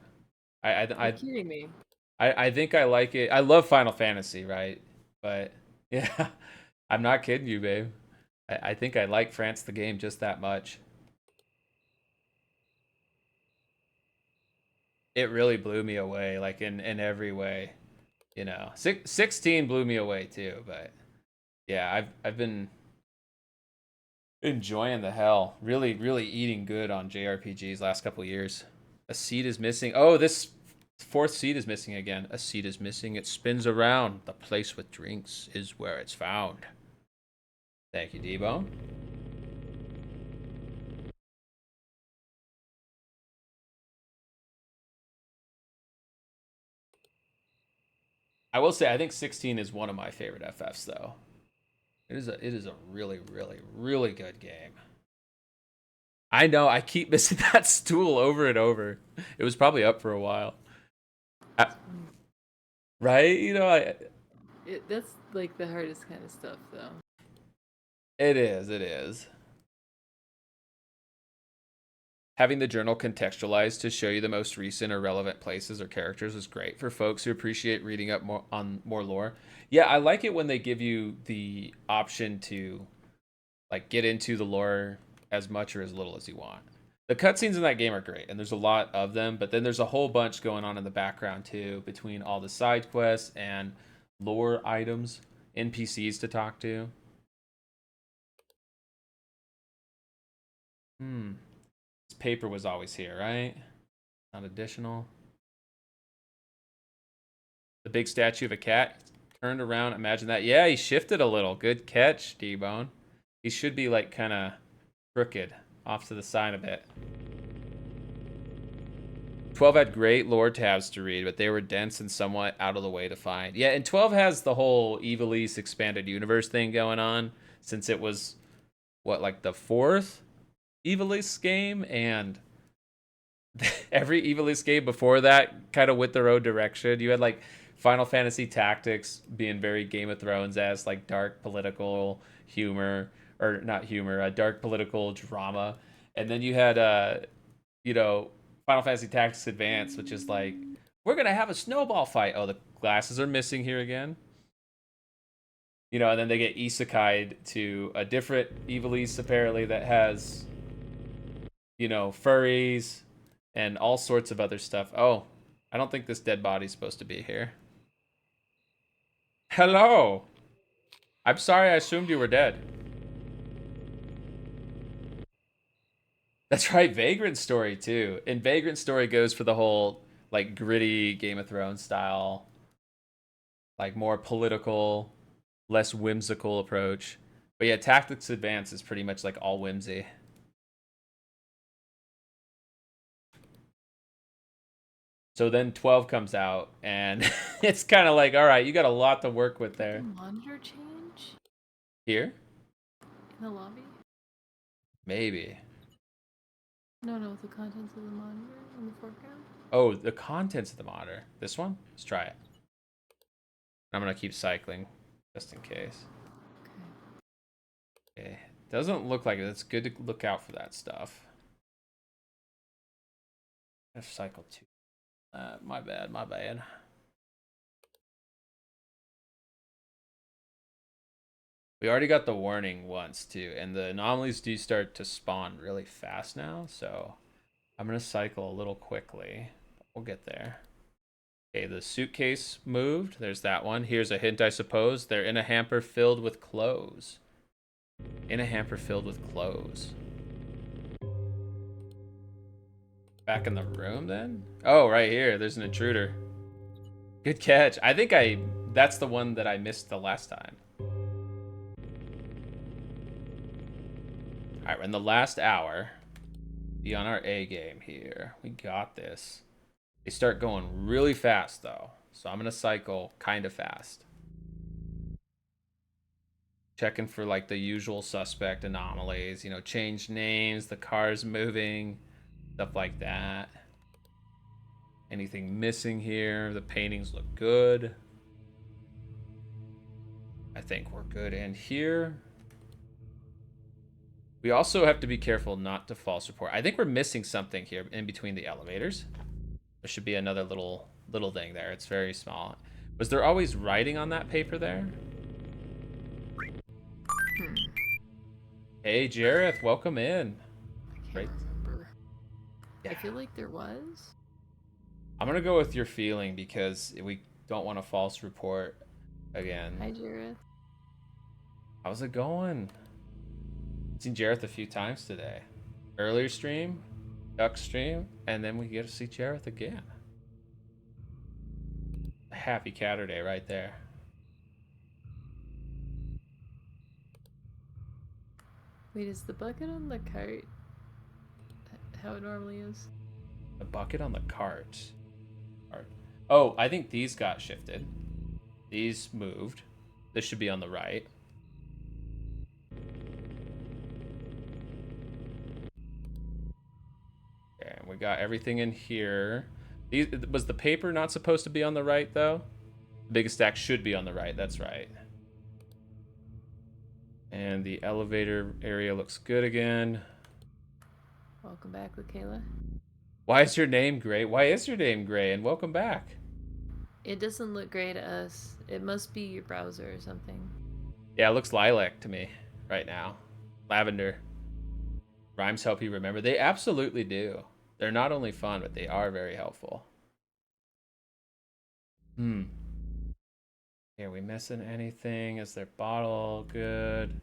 You're kidding me. I think I like it. I love Final Fantasy, right? But, yeah, I'm not kidding you, babe. I think I like France the game just that much. It really blew me away, like in every way, you know. 16 blew me away too, but yeah, I've been enjoying the hell, really eating good on JRPGs last couple years. A seat is missing. Oh, this fourth seat is missing again. A seat is missing. It spins around. The place with drinks is where it's found. Thank you, D-Bone. I will say, I think 16 is one of my favorite FFs, though. It is a really, really, really good game. I know, I keep missing that stool over and over. It was probably up for a while. Right? You know, That's like the hardest kind of stuff, though. it is. Having the journal contextualized to show you the most recent or relevant places or characters is great for folks who appreciate reading up more on more lore. Yeah, I like it when they give you the option to like get into the lore as much or as little as you want. The cutscenes in that game are great, and there's a lot of them, but then there's a whole bunch going on in the background too, between all the side quests and lore items, NPCs to talk to. This paper was always here, right? Not additional. The big statue of a cat turned around. Imagine that. Yeah, he shifted a little. Good catch, D-Bone. He should be like kind of crooked off to the side a bit. 12 had great lore tabs to read, but they were dense and somewhat out of the way to find. Yeah, and 12 has the whole Ivalice expanded universe thing going on, since it was, what, like the fourth Ivalice game? And every Ivalice game before that kind of went their own direction. You had like Final Fantasy Tactics being very Game of Thrones as like dark political humor, or not humor, dark political drama. And then you had, you know, Final Fantasy Tactics Advance, which is like, we're going to have a snowball fight. Oh, the glasses are missing here again. You know, and then they get isekai'd to a different Ivalice, apparently, that has, you know, furries and all sorts of other stuff. Oh, I don't think this dead body's supposed to be here. Hello! I'm sorry, I assumed you were dead. That's right, Vagrant Story too. And Vagrant Story goes for the whole like gritty Game of Thrones style, like more political, less whimsical approach. But yeah, Tactics Advance is pretty much like all whimsy. So then 12 comes out, and it's kind of like, all right, you got a lot to work with there. Did the monitor change Here? in the lobby? Maybe. No, the contents of the monitor in the foreground. Oh, the contents of the monitor. This one? Let's try it. I'm going to keep cycling, just in case. Okay. Doesn't look like it. It's good to look out for that stuff. I've cycled too. My bad. We already got the warning once too, and the anomalies do start to spawn really fast now, so I'm gonna cycle a little quickly. We'll get there. Okay, the suitcase moved. There's that one. Here's a hint, I suppose. They're in a hamper filled with clothes. In a hamper filled with clothes. Back in the room then? Oh, right here. There's an intruder. Good catch. I think that's the one that I missed the last time. All right, we're in the last hour. Be on our A game here. We got this. They start going really fast though, so I'm gonna cycle kind of fast. Checking for like the usual suspect anomalies, you know, change names, the car's moving, stuff like that. Anything missing here? The paintings look good. I think we're good in here. We also have to be careful not to false report. I think we're missing something here in between the elevators. There should be another little thing there. It's very small. Was there always writing on that paper there? Hey, Jareth, welcome in. I can't remember. Yeah. I feel like there was. I'm gonna go with your feeling because we don't want to false report again. Hi, Jareth. How's it going? Seen Jareth a few times today. Earlier stream, duck stream, and then we get to see Jareth again. Happy Catterday right there. Wait, is the bucket on the cart how it normally is? The bucket on the cart. Oh, I think these got shifted. These moved. This should be on the right. Okay, we got everything in here. Was the paper not supposed to be on the right, though? The biggest stack should be on the right. That's right. And the elevator area looks good again. Welcome back, Lakayla. Why is your name gray? Why is your name gray? And welcome back. It doesn't look gray to us. It must be your browser or something. Yeah, it looks lilac to me right now. Lavender. Rhymes help you remember. They absolutely do. They're not only fun, but they are very helpful. Are we missing anything? Is their bottle good?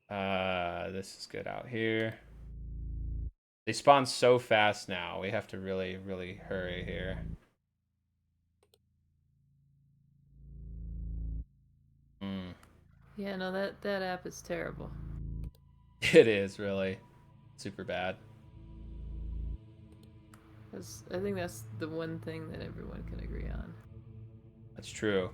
This is good out here. They spawn so fast now. We have to really, really hurry here. Yeah, no, that app is terrible. It is really super bad. I think that's the one thing that everyone can agree on. That's true.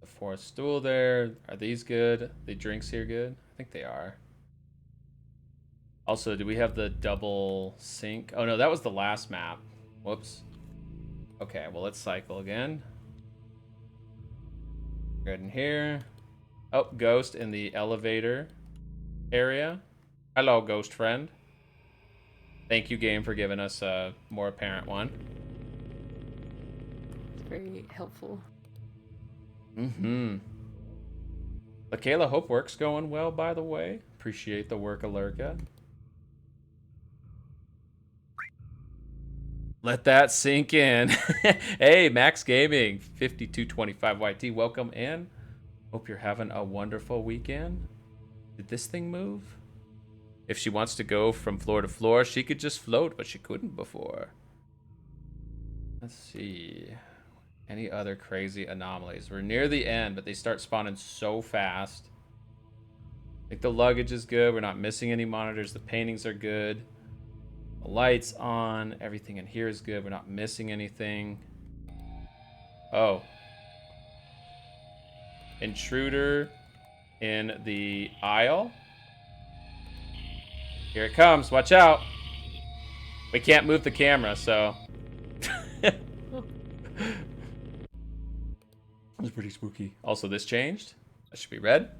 The fourth stool there. Are these good? The drinks here good? I think they are. Also, do we have the double sink? Oh no, that was the last map. Whoops. Okay, well let's cycle again. Good in here. Oh, ghost in the elevator area. Hello, ghost friend. Thank you, game, for giving us a more apparent one. It's very helpful. Lakayla, hope work's going well, by the way. Appreciate the work, Alerka. Let that sink in. Hey, Max Gaming, 5225 YT, welcome in. Hope you're having a wonderful weekend. Did this thing move? If she wants to go from floor to floor, she could just float, but she couldn't before. Let's see. Any other crazy anomalies? We're near the end, but they start spawning so fast. I think the luggage is good. We're not missing any monitors. The paintings are good. The lights on. Everything in here is good. We're not missing anything. Oh. Intruder in the aisle. Here it comes. Watch out. We can't move the camera, so. It's pretty spooky. Also, this changed. That should be red.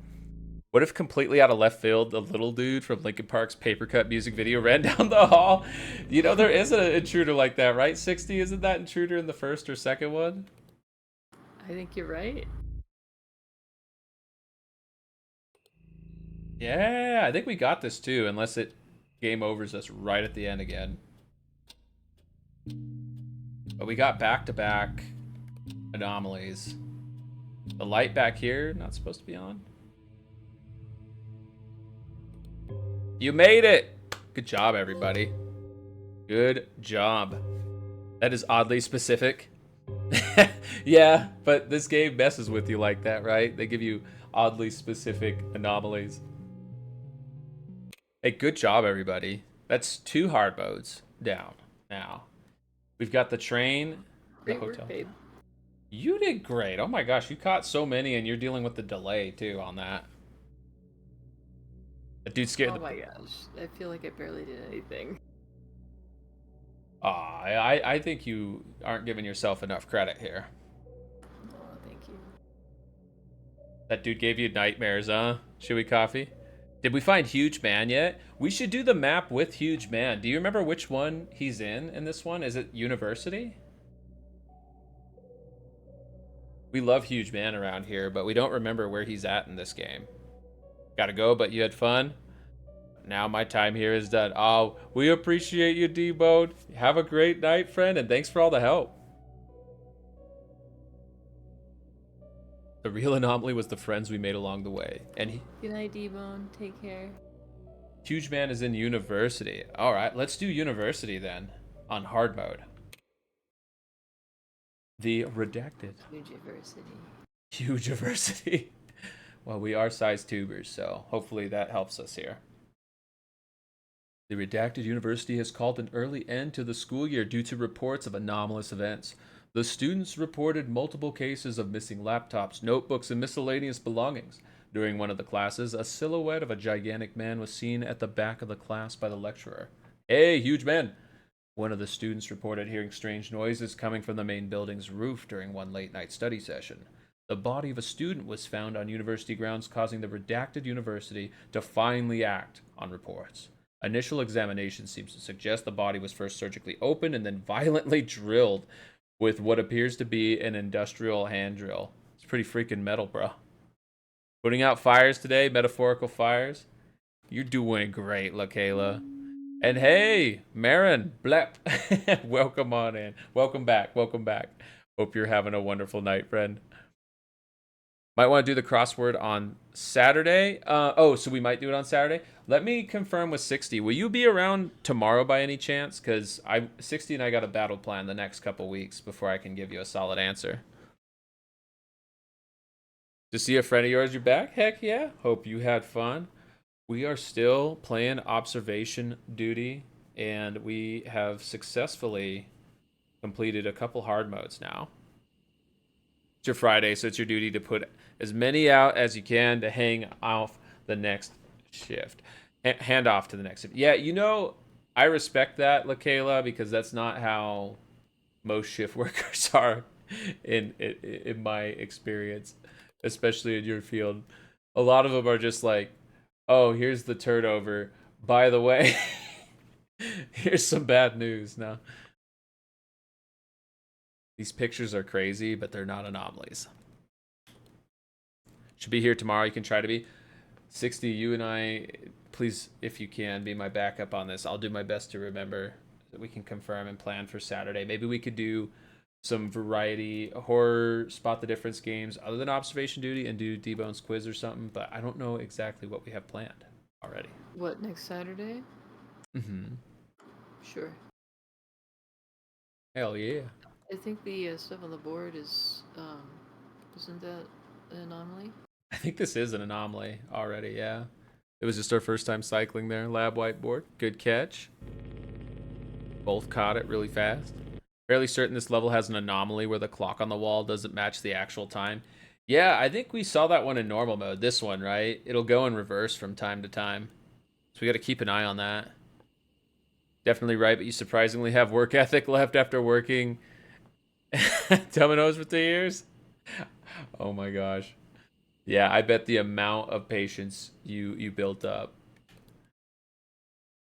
What if completely out of left field, the little dude from Linkin Park's Paper Cut music video ran down the hall? You know, there is an intruder like that, right? 60, isn't that intruder in the first or second one? I think you're right. Yeah, I think we got this too, unless it game overs us right at the end again. But we got back-to-back anomalies. The light back here, not supposed to be on. You made it! Good job, everybody. Good job. That is oddly specific. Yeah, but this game messes with you like that, right? They give you oddly specific anomalies. Hey, good job, everybody. That's 2 hard modes down now. We've got the train, the Great hotel. work, babe. You did great. Oh my gosh, you caught so many, and you're dealing with the delay too on that. That dude scared Oh the. my gosh, I feel like I barely did anything. I think you aren't giving yourself enough credit here. Oh, thank you. That dude gave you nightmares, huh? Chewy Coffee? Did we find Huge Man yet? We should do the map with Huge Man. Do you remember which one he's in this one? Is it University? We love Huge Man around here, but we don't remember where he's at in this game. Gotta go, but you had fun. Now my time here is done. Oh, we appreciate you, D-Bone. Have a great night, friend, and thanks for all the help. The real anomaly was the friends we made along the way. And Good night, D-Bone. Take care. Huge Man is in university. All right, let's do university then on hard mode. The redacted. University. Huge diversity. Well, we are size tubers, so hopefully that helps us here. The redacted university has called an early end to the school year due to reports of anomalous events. The students reported multiple cases of missing laptops, notebooks, and miscellaneous belongings. During one of the classes, a silhouette of a gigantic man was seen at the back of the class by the lecturer. Hey, huge man! One of the students reported hearing strange noises coming from the main building's roof during one late-night study session. The body of a student was found on university grounds, causing the redacted university to finally act on reports. Initial examination seems to suggest the body was first surgically opened and then violently drilled with what appears to be an industrial hand drill. It's pretty freaking metal, bro. Putting out fires today, metaphorical fires. You're doing great, LaKayla. And hey, Marin, Blep, welcome on in. Welcome back, welcome back. Hope you're having a wonderful night, friend. Might want to do the crossword on Saturday. So we might do it on Saturday. Let me confirm with 60. Will you be around tomorrow by any chance? Because 60 and I got a battle plan the next couple weeks before I can give you a solid answer. To see a friend of yours, you're back? Heck yeah. Hope you had fun. We are still playing observation duty, and we have successfully completed a couple hard modes now. It's your Friday, so it's your duty to put as many out as you can to hang off the next shift. Hand off to the next shift. Yeah, you know, I respect that, LaKayla, because that's not how most shift workers are in my experience, especially in your field. A lot of them are just like, oh, here's the turnover. By the way, here's some bad news now. These pictures are crazy, but they're not anomalies. Should be here tomorrow. You can try to be. 60, you and I, please, if you can, be my backup on this. I'll do my best to remember that we can confirm and plan for Saturday. Maybe we could do some variety horror spot the difference games other than observation duty and do D-Bone's quiz or something, but I don't know exactly what we have planned already. What, next Saturday? Mm-hmm. Sure. Hell yeah. I think the stuff on the board is, isn't that an anomaly? I think this is an anomaly already, yeah. It was just our first time cycling there. Lab whiteboard. Good catch. Both caught it really fast. Fairly certain this level has an anomaly where the clock on the wall doesn't match the actual time. Yeah, I think we saw that one in normal mode. This one, right? It'll go in reverse from time to time. So we got to keep an eye on that. Definitely right, but you surprisingly have work ethic left after working Domino's for 2 years. Oh my gosh. Yeah, I bet the amount of patience you built up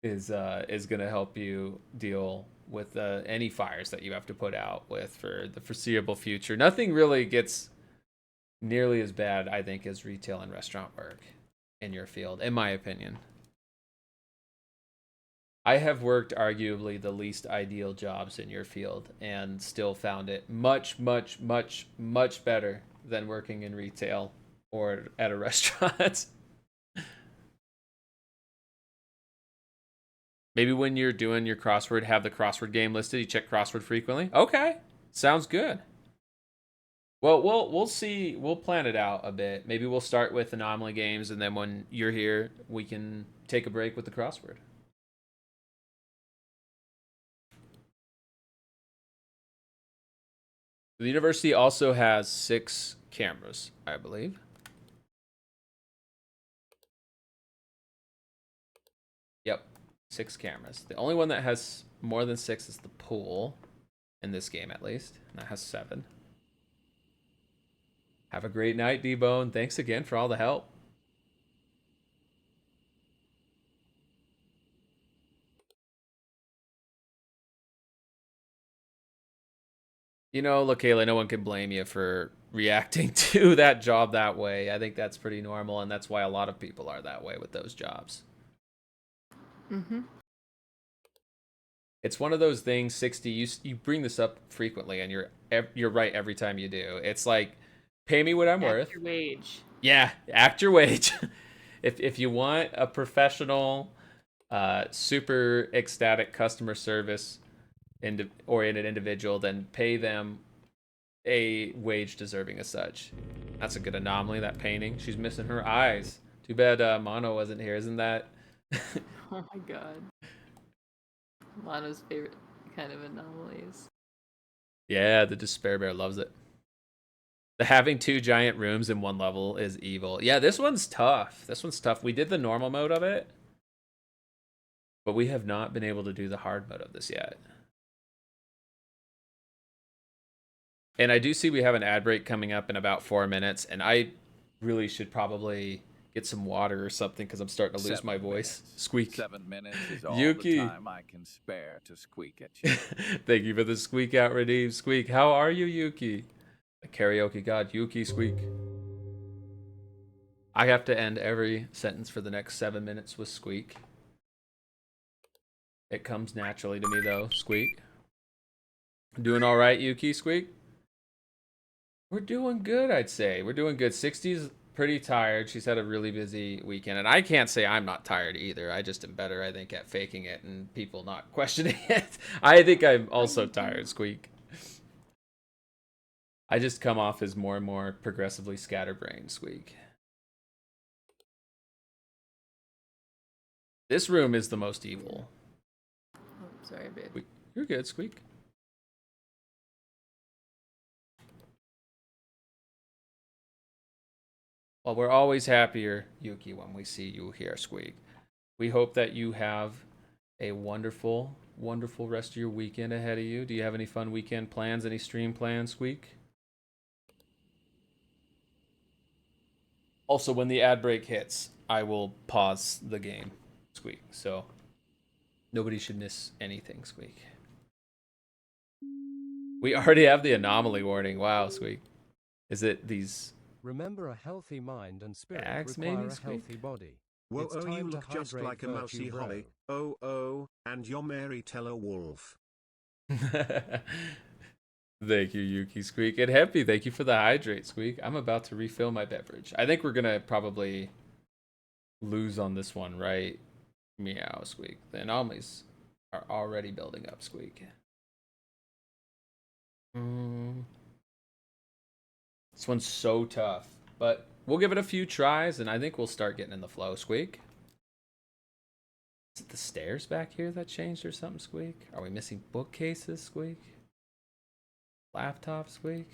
is gonna help you deal with any fires that you have to put out with for the foreseeable future. Nothing really gets nearly as bad, I think, as retail and restaurant work in your field, in my opinion. I have worked arguably the least ideal jobs in your field and still found it much, much, much, much better than working in retail or at a restaurant. Maybe when you're doing your crossword, have the crossword game listed. You check crossword frequently. Okay, sounds good. Well, we'll see. We'll plan it out a bit. Maybe we'll start with anomaly games, and then when you're here, we can take a break with the crossword. The university also has 6 cameras, I believe. Yep, 6 cameras. The only one that has more than 6 is the pool, in this game at least. And that has 7. Have a great night, D-Bone. Thanks again for all the help. You know, LaKayla, no one can blame you for reacting to that job that way. I think that's pretty normal, and that's why a lot of people are that way with those jobs. Mm-hmm. It's one of those things, 60, you bring this up frequently, and you're right every time you do. It's like, pay me what I'm worth. Act your wage. Yeah, act your wage. If you want a professional super ecstatic customer service oriented individual, then pay them a wage deserving as such. That's a good anomaly, that painting. She's missing her eyes. Too bad Mono wasn't here. Isn't that? Oh my god. Mono's favorite kind of anomalies. Yeah, the Despair Bear loves it. The having 2 giant rooms in one level is evil. Yeah, this one's tough. This one's tough. We did the normal mode of it, but we have not been able to do the hard mode of this yet. And I do see we have an ad break coming up in about 4 minutes, and I really should probably get some water or something because I'm starting to lose my voice. Squeak. 7 minutes is all Yuki. the time I can spare to squeak at you. Thank you for the squeak out redeem. Squeak, how are you, Yuki? The karaoke god, Yuki Squeak. I have to end every sentence for the next 7 minutes with squeak. It comes naturally to me though, squeak. Doing all right, Yuki, squeak? We're doing good, I'd say. We're doing good. 60's pretty tired. She's had a really busy weekend. And I can't say I'm not tired either. I just am better, I think, at faking it and people not questioning it. I think I'm also tired, squeak. I just come off as more and more progressively scatterbrained, squeak. This room is the most evil. Oh, sorry, babe. You're good, squeak. Well, we're always happier, Yuki, when we see you here, squeak. We hope that you have a wonderful, wonderful rest of your weekend ahead of you. Do you have any fun weekend plans? Any stream plans, squeak? Also, when the ad break hits, I will pause the game, squeak. So nobody should miss anything, squeak. We already have the anomaly warning. Wow, squeak. Is it these Remember, a healthy mind and spirit bags, require maybe, a squeak? healthy body. Whoa, It's oh, you time to look just hydrate like a Virtue mousy Bro. Holly. Oh, and you're Mary Teller Wolf. Thank you, Yuki Squeak. And Happy, thank you for the hydrate, Squeak. I'm about to refill my beverage. I think we're gonna probably lose on this one, right? Meow, Squeak. The anomalies are already building up, Squeak. This one's so tough, but we'll give it a few tries, and I think we'll start getting in the flow, Squeak. Is it the stairs back here that changed or something, Squeak? Are we missing bookcases, Squeak? Laptop, Squeak?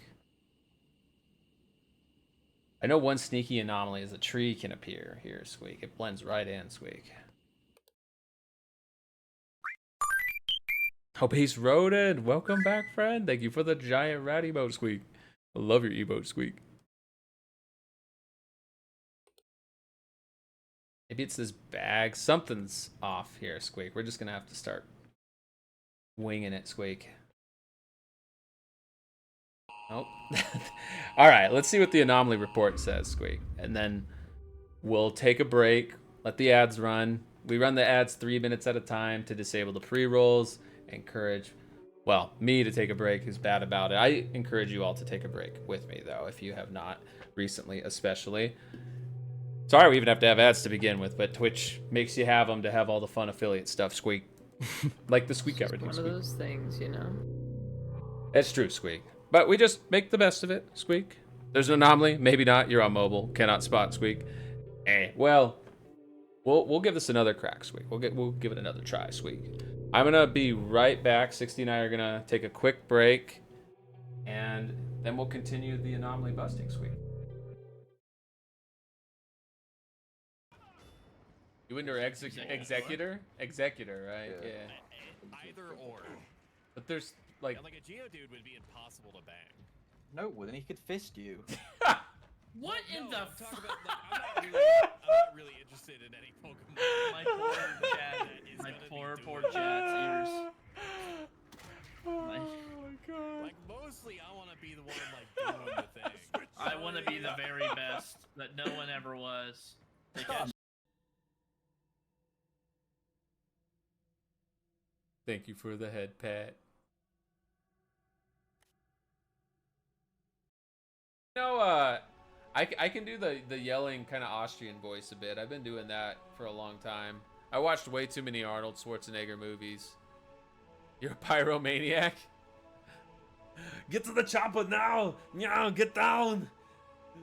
I know one sneaky anomaly is a tree can appear here, Squeak. It blends right in, Squeak. Obese Rodent, welcome back, friend. Thank you for the giant rat emote, Squeak. I love your emote, Squeak. Maybe it's this bag. Something's off here, Squeak. We're just gonna have to start winging it, Squeak. Nope. All right, let's see what the anomaly report says, Squeak. And then we'll take a break, let the ads run. We run the ads 3 minutes at a time to disable the pre-rolls. Encourage, well, me to take a break who's bad about it. I encourage you all to take a break with me, though, if you have not recently, especially. Sorry we even have to have ads to begin with, but Twitch makes you have them to have all the fun affiliate stuff, Squeak. Like the Squeak It's everything, one Squeak. of those things, you know. It's true, Squeak. But we just make the best of it, Squeak. There's an anomaly, maybe not. You're on mobile, cannot spot, Squeak. Well, we'll give this another crack, Squeak. We'll give it another try, Squeak. I'm gonna be right back. 60 and I are gonna take a quick break, and then we'll continue the anomaly busting, Squeak. You into executor? Executor, right? Yeah. Either or. But there's like. Yeah, like a Geodude would be impossible to bang. No, well then he could fist you. What in the I'm fuck? talking about, like, I'm not really interested in any Pokemon. My poor Chad, is my gonna be poor doing Chad's ears. Oh My- my god. Like, mostly I want to be the one, like, doing the thing. I want to be the very best that no one ever was. Because Thank you for the head pat. You know, I can do the yelling kind of Austrian voice a bit. I've been doing that for a long time. I watched way too many Arnold Schwarzenegger movies. You're a pyromaniac? Get to the chopper now! Yeah, get down!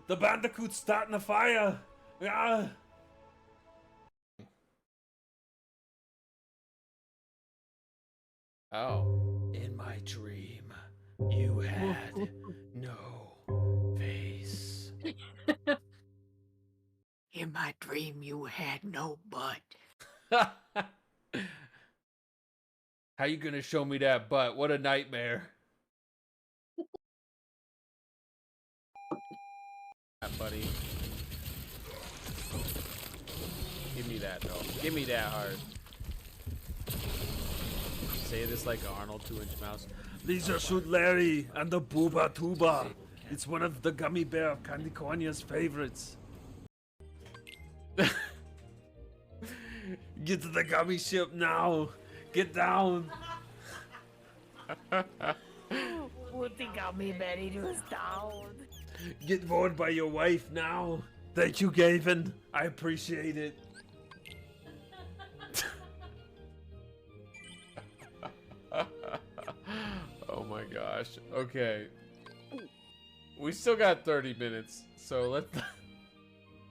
The bandicoot's starting a fire! Yeah! Oh. In my dream, you had no face. In my dream, you had no butt. How you gonna show me that butt? What a nightmare. Buddy. Give me that though. Give me that hard. Say this like an Arnold 2-inch mouse. Lisa shoot Larry and the Booba Tuba. It's one of the gummy bear of Candy Cornia's favorites. Get to the gummy ship now. Get down. Put the gummy bear down. Get bored by your wife now. Thank you, Gavin. I appreciate it. Oh my gosh. Okay. We still got 30 minutes, so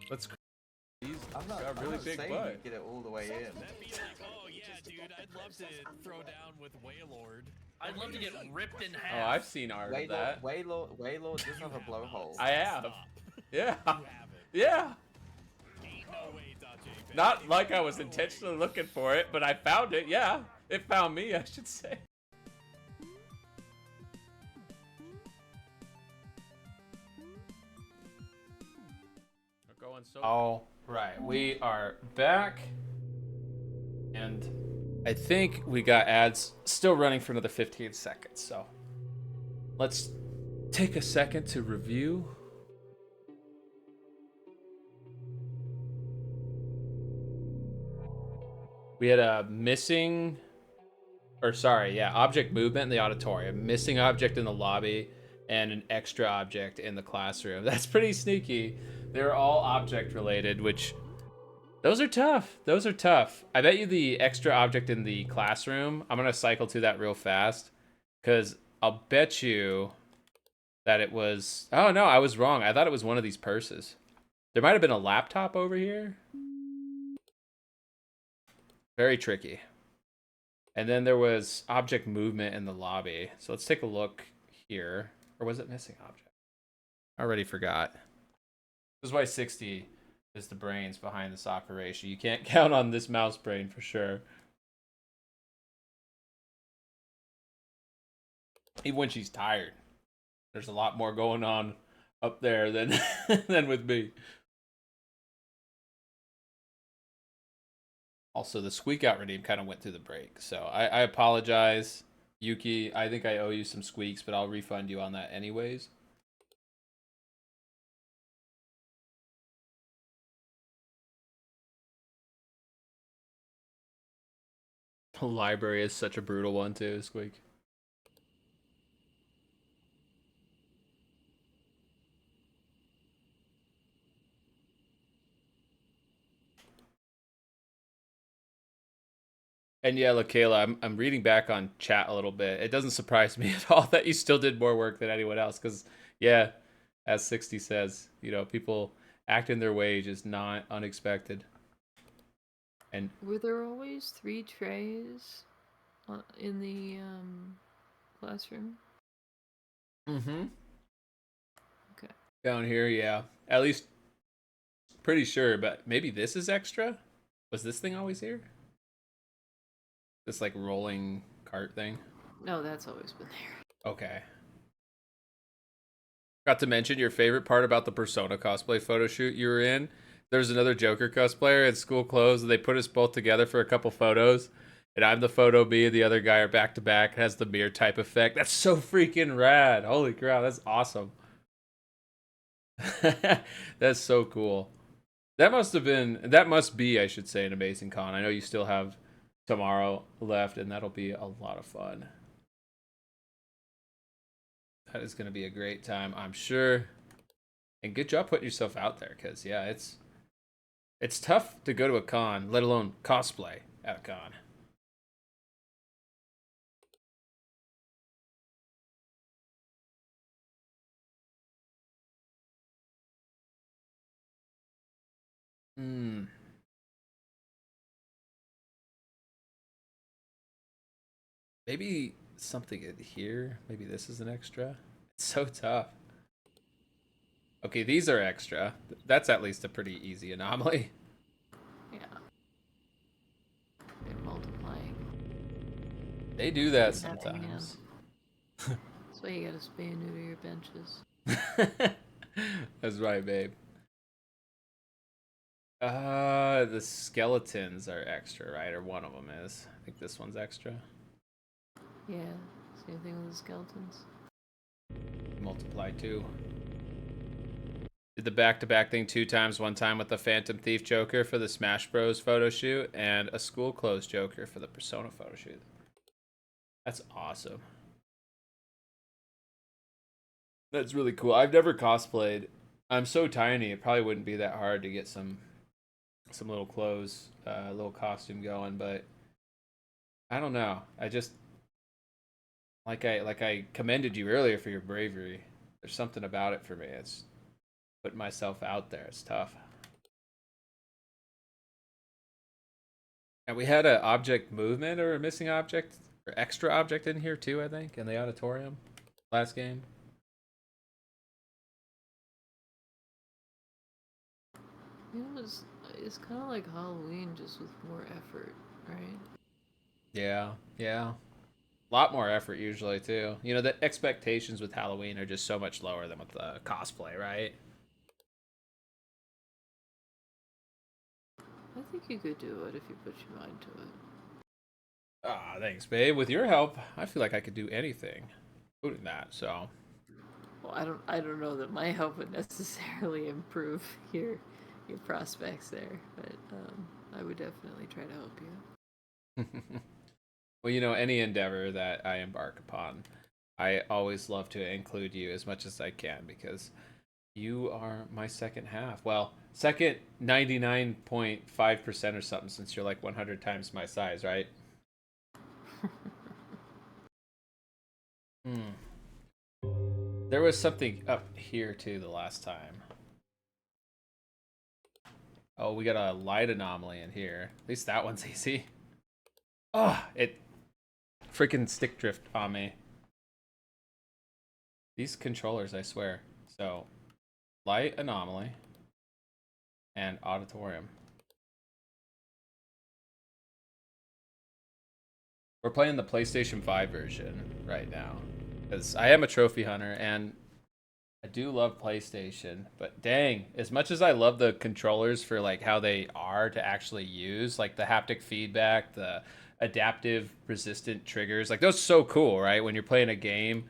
let's. He's got a really big butt. Get it all the way in. That'd be like, oh yeah, dude, I'd love to throw down with Waylord. I'd love to get ripped in Oh, half. I've seen art of that. Waylord doesn't have a blowhole. I have. Stop. Yeah. You have it. Yeah. Ain't no way, .jpg. Not like I was intentionally looking for it, but I found it. Yeah. It found me, I should say. We're going so. All right, we are back, and I think we got ads still running for another 15 seconds. So let's take a second to review. We had a missing, or sorry, yeah, object movement in the auditorium, missing object in the lobby, and an extra object in the classroom. That's pretty sneaky. They're all object related, which those are tough. Those are tough. I bet you the extra object in the classroom, I'm gonna cycle to that real fast, because I'll bet you that it was, oh no, I was wrong. I thought it was one of these purses. There might have been a laptop over here. Very tricky. And then there was object movement in the lobby. So let's take a look here. Or was it missing object? I already forgot. This is why 60 is the brains behind this operation. You can't count on this mouse brain for sure. Even when she's tired. There's a lot more going on up there than than with me. Also, the squeak out redeem kind of went through the break. So I apologize, Yuki. I think I owe you some squeaks, but I'll refund you on that anyways. The library is such a brutal one too, Squeak. And yeah, Lakayla, I'm reading back on chat a little bit. It doesn't surprise me at all that you still did more work than anyone else. Because, yeah, as 60 says, you know, people acting their wage is not unexpected. And Were there always 3 trays in the classroom? mm-hmm. Okay. Down here, yeah. At least pretty sure, but maybe this is extra? Was this thing always here? This like rolling cart thing? No, that's always been there. Okay. Got to mention your favorite part about the Persona cosplay photo shoot you were in. There's another Joker cosplayer in school clothes, and they put us both together for a couple photos. And I'm the photo B, and the other guy are back to back. It has the mirror type effect. That's so freaking rad. Holy crap, that's awesome. That's so cool. That must be, I should say, an amazing con. I know you still have tomorrow left, and that'll be a lot of fun. That is going to be a great time, I'm sure. And good job putting yourself out there, because yeah, it's It's tough to go to a con, let alone cosplay at a con. Hmm. Maybe something in here. Maybe this is an extra. It's so tough. Okay, these are extra. That's at least a pretty easy anomaly. Yeah. They're multiplying. They do that That hand. sometimes. That's why you gotta spay and neuter your benches. That's right, babe. The skeletons are extra, right? Or one of them is. I think this one's extra. Yeah, same thing with the skeletons. Multiply 2. Did the back-to-back thing 2 times, one time with the Phantom Thief Joker for the Smash Bros. Photo shoot, and a school clothes Joker for the Persona photo shoot. That's awesome. That's really cool. I've never cosplayed. I'm so tiny, it probably wouldn't be that hard to get some little clothes, little costume going, but I don't know. I just like I commended you earlier for your bravery. There's something about it for me. It's putting myself out there. It's tough. And we had an object movement or a missing object or extra object in here too, I think, in the auditorium last game. You know, it's kind of like Halloween, just with more effort, right? Yeah, yeah. A lot more effort usually too. You know, the expectations with Halloween are just so much lower than with the cosplay, right? I think you could do it if you put your mind to it. Ah, thanks, babe. With your help, I feel like I could do anything, including that. So, Well, I don't know that my help would necessarily improve your prospects there, but I would definitely try to help you. well, you know, any endeavor that I embark upon, I always love to include you as much as I can because you are my second half. Well, second 99.5% or something since you're like 100 times my size, right? There was something up here too the last time. Oh, we got a light anomaly in here. At least that one's easy. Oh, it freaking stick drift on me. These controllers, I swear. So, light anomaly and auditorium. We're playing the PlayStation 5 version right now because I am a trophy hunter and I do love PlayStation, but dang, as much as I love the controllers for like how they are to actually use, like the haptic feedback, the adaptive resistant triggers, like those are so cool, right? When you're playing a game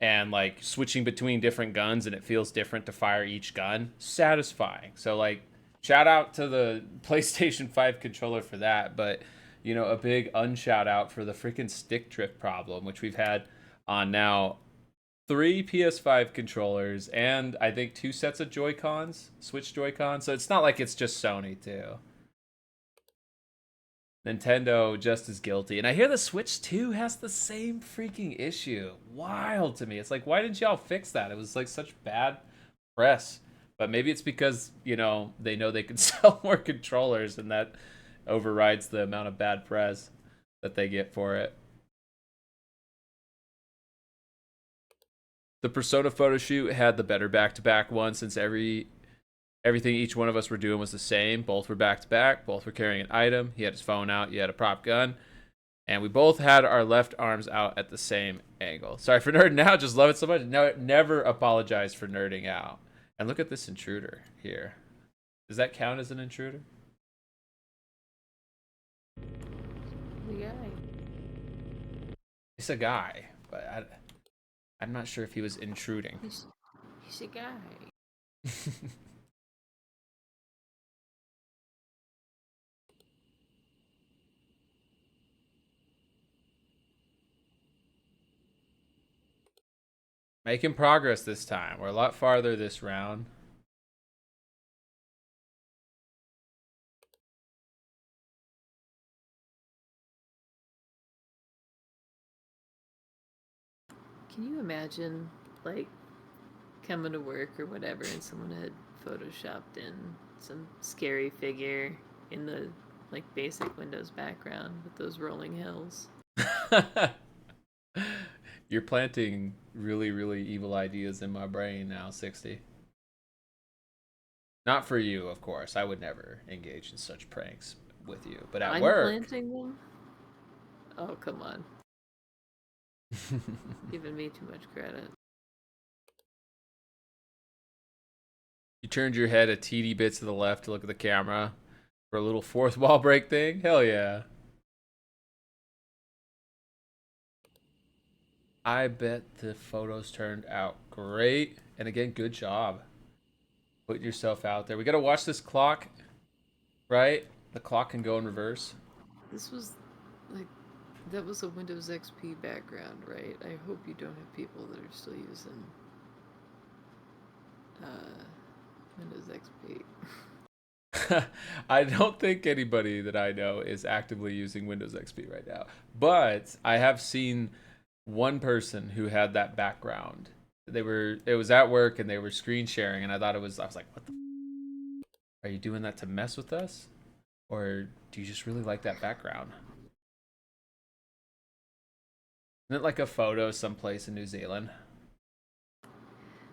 and like switching between different guns and it feels different to fire each gun, satisfying. So like shout out to the PlayStation 5 controller for that, but you know, a big unshout out for the freaking stick drift problem, which we've had on now 3 PS5 controllers and I think 2 sets of Joy-Cons, Switch Joy-Cons. So it's not like it's just Sony too. Nintendo just as guilty. And I hear the Switch 2 has the same freaking issue. Wild to me. It's like, why didn't y'all fix that? It was like such bad press. But maybe it's because, you know they can sell more controllers and that overrides the amount of bad press that they get for it. The Persona photo shoot had the better back-to-back one since everything each one of us were doing was the same. Both were back-to-back. Both were carrying an item. He had his phone out. You had a prop gun. And we both had our left arms out at the same angle. Sorry for nerding out. Just love it so much. No, never apologize for nerding out. And look at this intruder here. Does that count as an intruder? The guy. It's a guy, but I'm not sure if he was intruding. He's a guy. Making progress this time. We're a lot farther this round. Can you imagine, like, coming to work or whatever, and someone had photoshopped in some scary figure in the like basic Windows background with those rolling hills? You're planting really, really evil ideas in my brain now, 60. Not for you, of course. I would never engage in such pranks with you. But at I'm work. planting them? Oh, come on. Giving me too much credit. You turned your head a teeny bit to the left to look at the camera for a little fourth wall break thing? Hell yeah. I bet the photos turned out great. And again, good job. Put yourself out there. We gotta watch this clock, right? The clock can go in reverse. This was like that was a Windows XP background, right? I hope you don't have people that are still using Windows XP. I don't think anybody that I know is actively using Windows XP right now. But I have seen one person who had that background. It was at work and they were screen sharing, and I was like, what the are you doing that to mess with us? Or do you just really like that background? Isn't it like a photo someplace in New Zealand?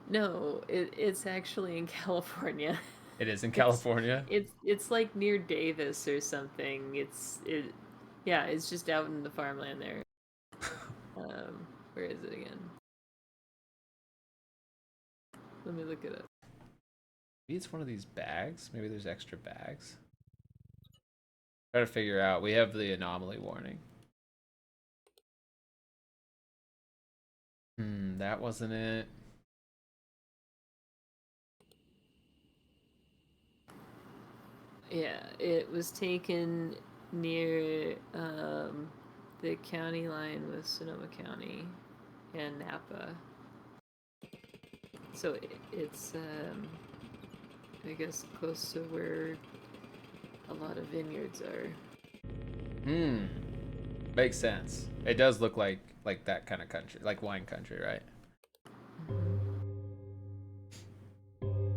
No, it's actually in California. It is in California? It's like near Davis or something. Yeah, it's just out in the farmland there. Where is it again? Let me look it up. Maybe it's one of these bags. Maybe there's extra bags. Try to figure out. We have the anomaly warning. That wasn't it. Yeah, it was taken near the county line with Sonoma County and Napa. So it's I guess close to where a lot of vineyards are. Makes sense. It does look like that kind of country, like wine country, right?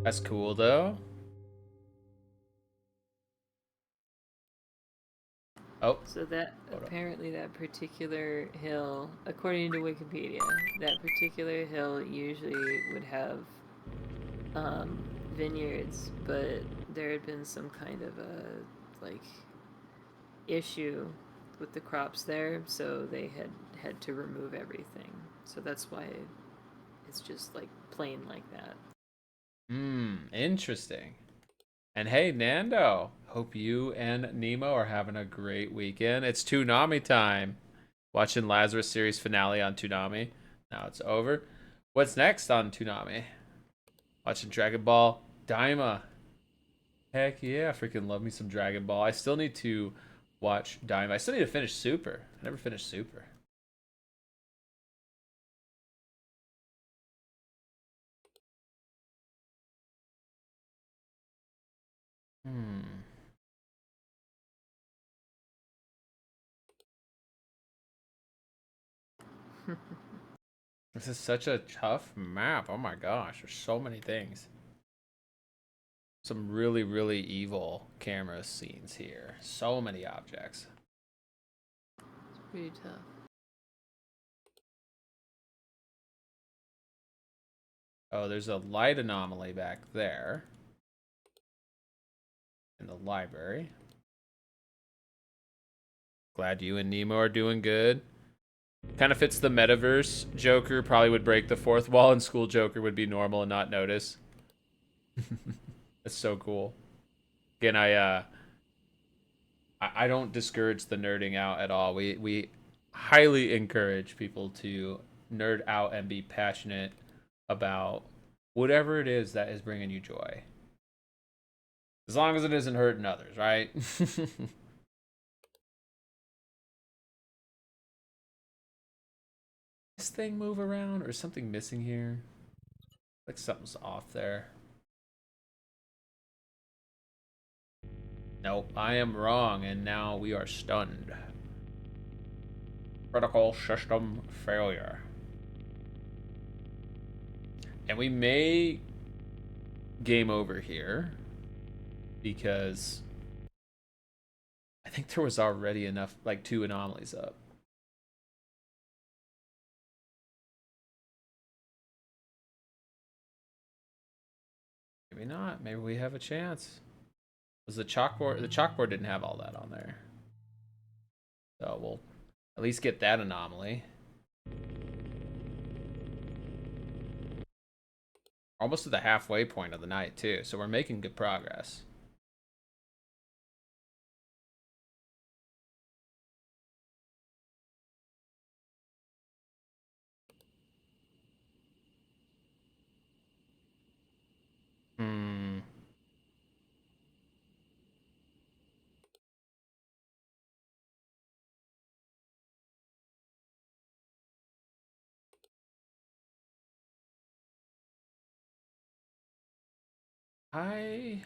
That's cool though. Oh. So that apparently that particular hill, according to Wikipedia, that particular hill usually would have vineyards, but there had been some kind of a like issue with the crops there, so they had to remove everything. So that's why it's just like plain like that. Interesting. And hey, Nando, hope you and Nemo are having a great weekend. It's Toonami time. Watching Lazarus series finale on Toonami. Now it's over. What's next on Toonami? Watching Dragon Ball Daima. Heck yeah, freaking love me some Dragon Ball. I still need to watch Daima. I still need to finish Super. I never finished Super. This is such a tough map. Oh my gosh, there's so many things. Some really, really evil camera scenes here. So many objects. It's pretty tough. Oh, there's a light anomaly back there. In the library. Glad you and Nemo are doing good. Kind of fits the metaverse. Joker probably would break the fourth wall, and School Joker would be normal and not notice. That's so cool. Again, I don't discourage the nerding out at all. We highly encourage people to nerd out and be passionate about whatever it is that is bringing you joy. As long as it isn't hurting others, right? This thing move around, or is something missing here? Like something's off there. Nope, I am wrong, and now we are stunned. Critical system failure. And we may game over here because I think there was already enough, like 2 anomalies up. Maybe not. Maybe we have a chance. Was the chalkboard? The chalkboard didn't have all that on there. So we'll at least get that anomaly. Almost to the halfway point of the night too, so we're making good progress. Hmm. I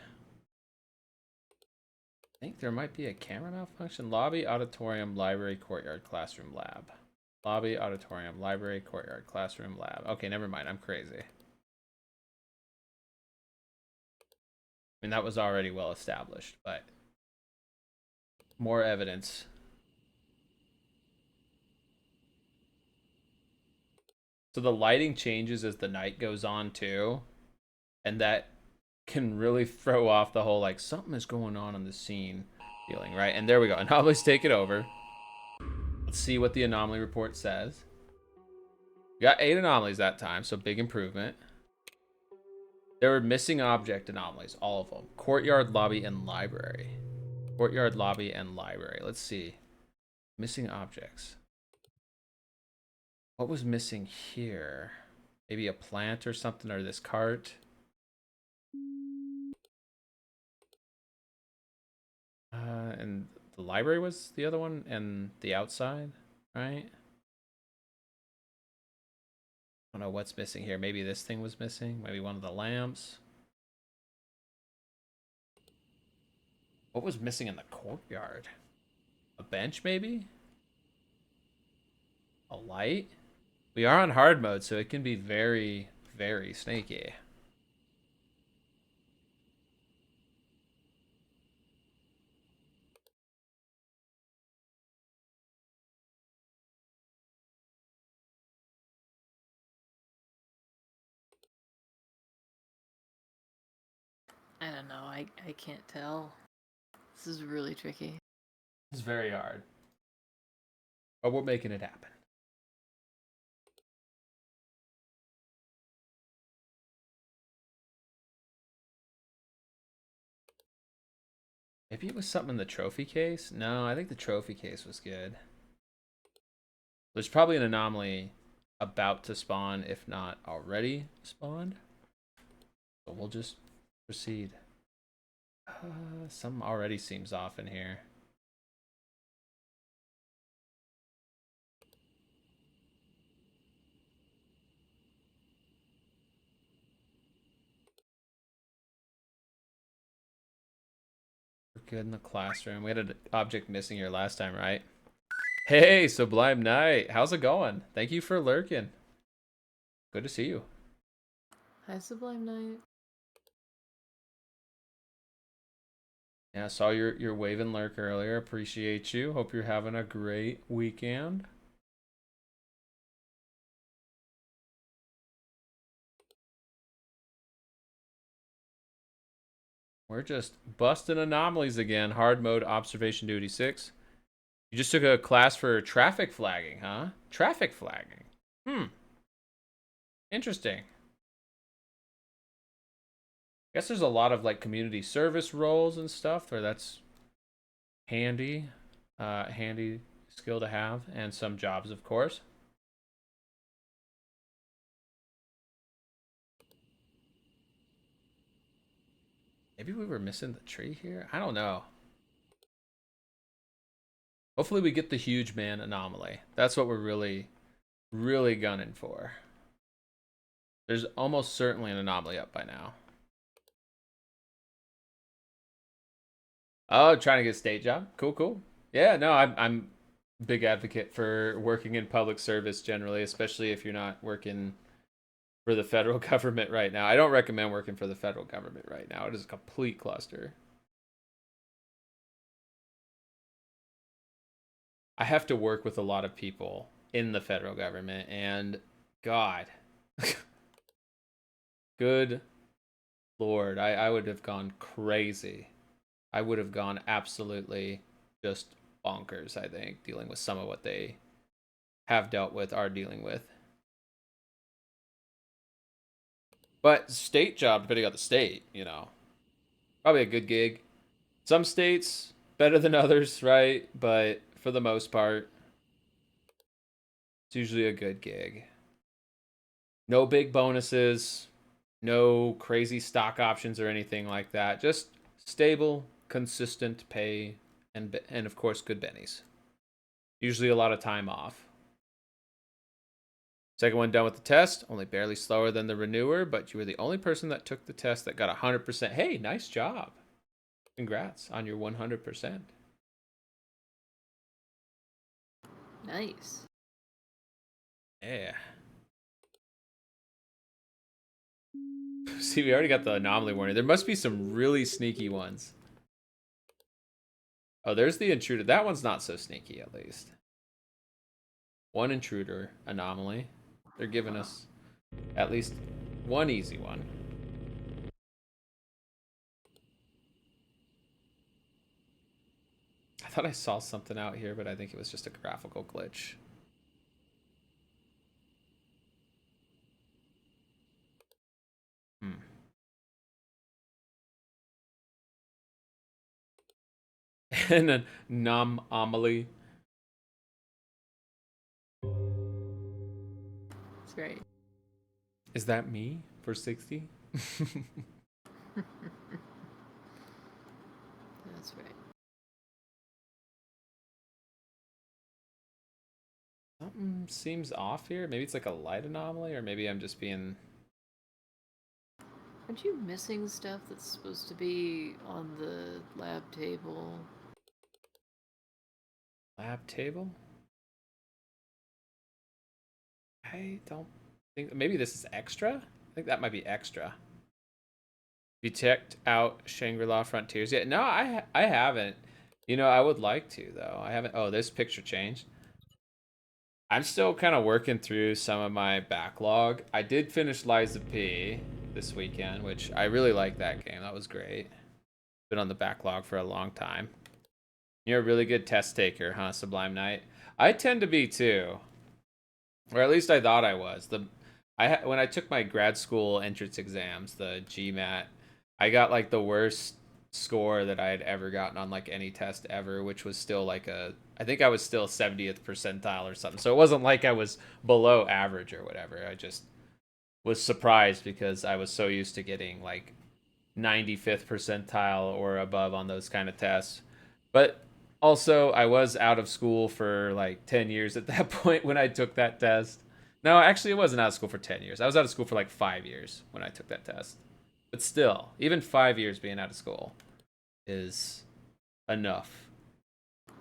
think there might be a camera malfunction. Lobby, auditorium, library, courtyard, classroom, lab. Lobby, auditorium, library, courtyard, classroom, lab. Okay, never mind. I'm crazy. I mean, that was already well established, but more evidence. So the lighting changes as the night goes on too, and that can really throw off the whole like something is going on in the scene feeling, right? And there we go. Anomalies take it over. Let's see what the anomaly report says. We got 8 anomalies that time, so big improvement. There were missing object anomalies, all of them. Courtyard, lobby, and library. Courtyard, lobby, and library. Let's see. Missing objects. What was missing here? Maybe a plant or something, or this cart. And the library was the other one, and the outside, right? I don't know what's missing here. Maybe this thing was missing. Maybe one of the lamps. What was missing in the courtyard? A bench, maybe? A light? We are on hard mode, so it can be very, very snaky. I don't know. I can't tell. This is really tricky. It's very hard. But we're making it happen. Maybe it was something in the trophy case? No, I think the trophy case was good. There's probably an anomaly about to spawn, if not already spawned. So we'll just proceed. Something already seems off in here. We're good in the classroom. We had an object missing here last time, right? Hey, Sublime Knight. How's it going? Thank you for lurking. Good to see you. Hi, Sublime Knight. Yeah, I saw your wave and lurk earlier. Appreciate you. Hope you're having a great weekend. We're just busting anomalies again. Hard mode observation duty 6. You just took a class for traffic flagging, huh? Traffic flagging. Interesting. Guess there's a lot of like community service roles and stuff where that's handy. Handy skill to have, and some jobs, of course. Maybe we were missing the tree here? I don't know. Hopefully we get the huge man anomaly. That's what we're really, really gunning for. There's almost certainly an anomaly up by now. Oh, trying to get a state job? Cool, cool. Yeah, no, I'm a big advocate for working in public service generally, especially if you're not working for the federal government right now. I don't recommend working for the federal government right now. It is a complete cluster. I have to work with a lot of people in the federal government, and God, good Lord, I would have gone crazy. I would have gone absolutely just bonkers, I think, dealing with some of what they have dealt with, are dealing with. But state job, depending on the state, you know, probably a good gig. Some states better than others, right? But for the most part, it's usually a good gig. No big bonuses, no crazy stock options or anything like that. Just stable, consistent pay, and of course, good bennies. Usually a lot of time off. Second one done with the test, only barely slower than the renewer, but you were the only person that took the test that got 100%. Hey, nice job. Congrats on your 100%. Nice. Yeah. See, we already got the anomaly warning. There must be some really sneaky ones. Oh, there's the intruder. That one's not so sneaky, at least. One intruder anomaly. They're giving us at least one easy one. I thought I saw something out here, but I think it was just a graphical glitch. And an anomaly. That's right. Is that me for 60? That's right. Something seems off here. Maybe it's like a light anomaly, or maybe I'm just being... Aren't you missing stuff that's supposed to be on the lab table? Lab table? I don't think... Maybe this is extra? I think that might be extra. You checked out Shangri-La Frontiers yet? No, I haven't. You know, I would like to, though. I haven't... Oh, this picture changed. I'm still kind of working through some of my backlog. I did finish Lies of P this weekend, which I really like that game. That was great. Been on the backlog for a long time. You're a really good test taker, huh, Sublime Knight? I tend to be too. Or at least I thought I was. When I took my grad school entrance exams, the GMAT, I got like the worst score that I had ever gotten on like any test ever, which was still like I think I was still 70th percentile or something. So it wasn't like I was below average or whatever. I just was surprised because I was so used to getting like 95th percentile or above on those kind of tests. But also, I was out of school for like 10 years at that point when I took that test. No, actually, I wasn't out of school for 10 years. I was out of school for like 5 years when I took that test. But still, even 5 years being out of school is enough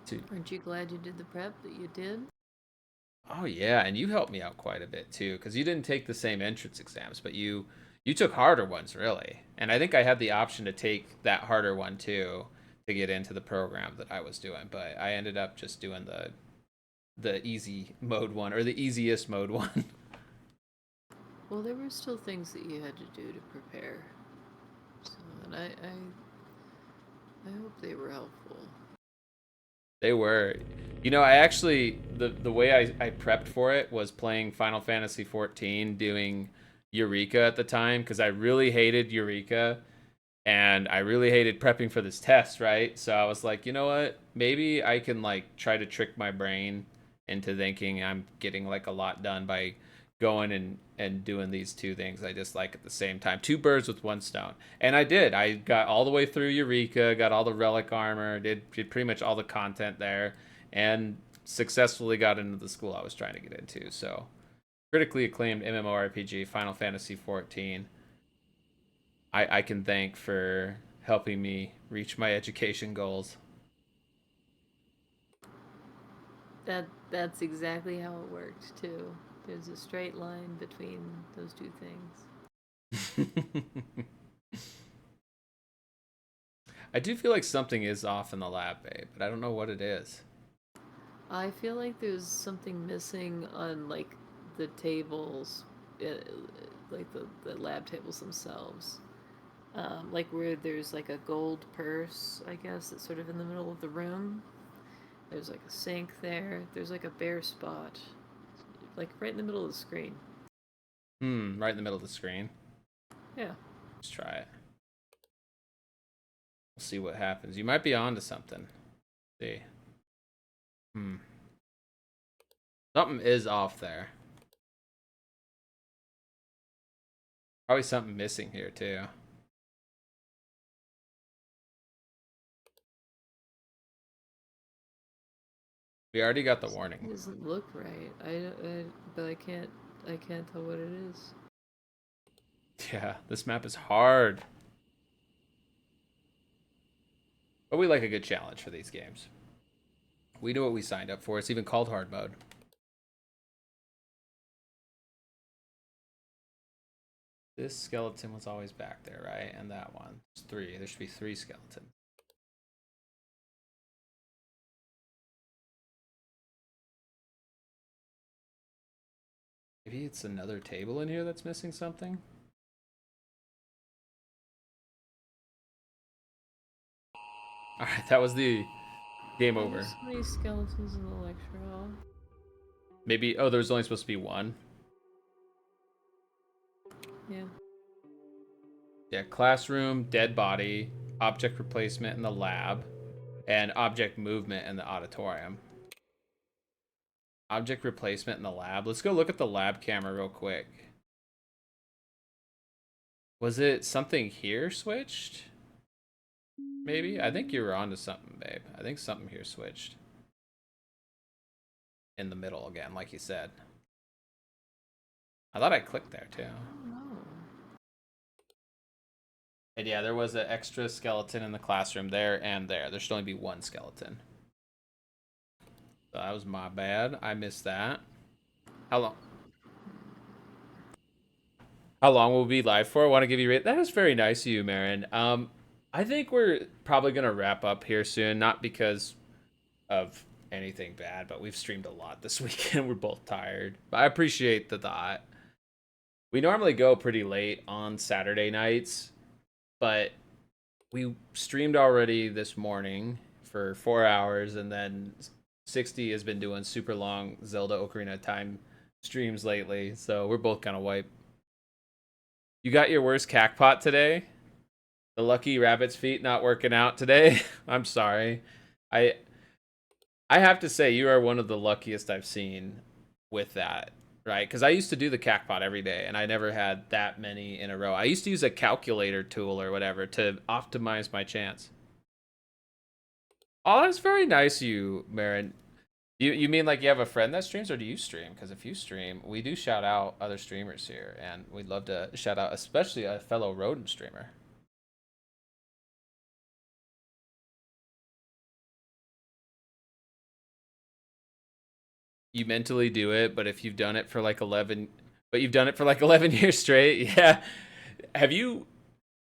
to... Aren't you glad you did the prep that you did? Oh, yeah, and you helped me out quite a bit, too, because you didn't take the same entrance exams, but you took harder ones, really. And I think I had the option to take that harder one, too, to get into the program that I was doing, but I ended up just doing the easy mode one, or the easiest mode one. Well, there were still things that you had to do to prepare. So, and I hope they were helpful. They were. You know, I actually, the way I prepped for it was playing Final Fantasy XIV, doing Eureka at the time, because I really hated Eureka, and I really hated prepping for this test, right? So I was like, you know what? Maybe I can, like, try to trick my brain into thinking I'm getting, like, a lot done by going and doing these two things I dislike at the same time. Two birds with one stone. And I did. I got all the way through Eureka, got all the relic armor, did pretty much all the content there, and successfully got into the school I was trying to get into. So, critically acclaimed MMORPG, Final Fantasy XIV. I can thank for helping me reach my education goals. That's exactly how it worked too. There's a straight line between those two things. I do feel like something is off in the lab, babe, but I don't know what it is. I feel like there's something missing on like the tables, like the lab tables themselves. Like where there's like a gold purse, I guess, that's sort of in the middle of the room. There's like a sink there. There's like a bare spot, like right in the middle of the screen. Right in the middle of the screen. Yeah. Let's try it. We'll see what happens. You might be onto something. Let's see. Something is off there. Probably something missing here too. We already got the warning. It doesn't look right. But I can't tell what it is. Yeah, this map is hard. But we like a good challenge for these games. We know what we signed up for. It's even called hard mode. This skeleton was always back there, right? And that one. There's 3. There should be 3 skeletons. Maybe it's another table in here that's missing something? Alright, that was the game over. There's so many skeletons in the lecture hall. Maybe, oh, there was only supposed to be 1. Yeah. Yeah, classroom, dead body, object replacement in the lab, and object movement in the auditorium. Object replacement in the lab. Let's go look at the lab camera real quick. Was it something here switched? Maybe? I think you were onto something, babe. I think something here switched. In the middle again, like you said. I thought I clicked there too. No. And yeah, there was an extra skeleton in the classroom there and there. There should only be 1 skeleton. So that was my bad. I missed that. How long? How long will we be live for? I want to give you a rate. That is very nice of you, Marin. I think we're probably going to wrap up here soon. Not because of anything bad, but we've streamed a lot this weekend. We're both tired. But I appreciate the thought. We normally go pretty late on Saturday nights, but we streamed already this morning for 4 hours, and then 60 has been doing super long Zelda Ocarina of Time streams lately, so we're both kind of wiped. You got your worst cackpot today? The lucky rabbit's feet not working out today? I'm sorry. I have to say, you are one of the luckiest I've seen with that, right? Because I used to do the cackpot every day, and I never had that many in a row. I used to use a calculator tool or whatever to optimize my chance. Oh, that's very nice of you, Marin. You mean like you have a friend that streams, or do you stream? Because if you stream, we do shout out other streamers here, and we'd love to shout out especially a fellow rodent streamer. You mentally do it, but if you've done it for like 11 years straight, yeah. Have you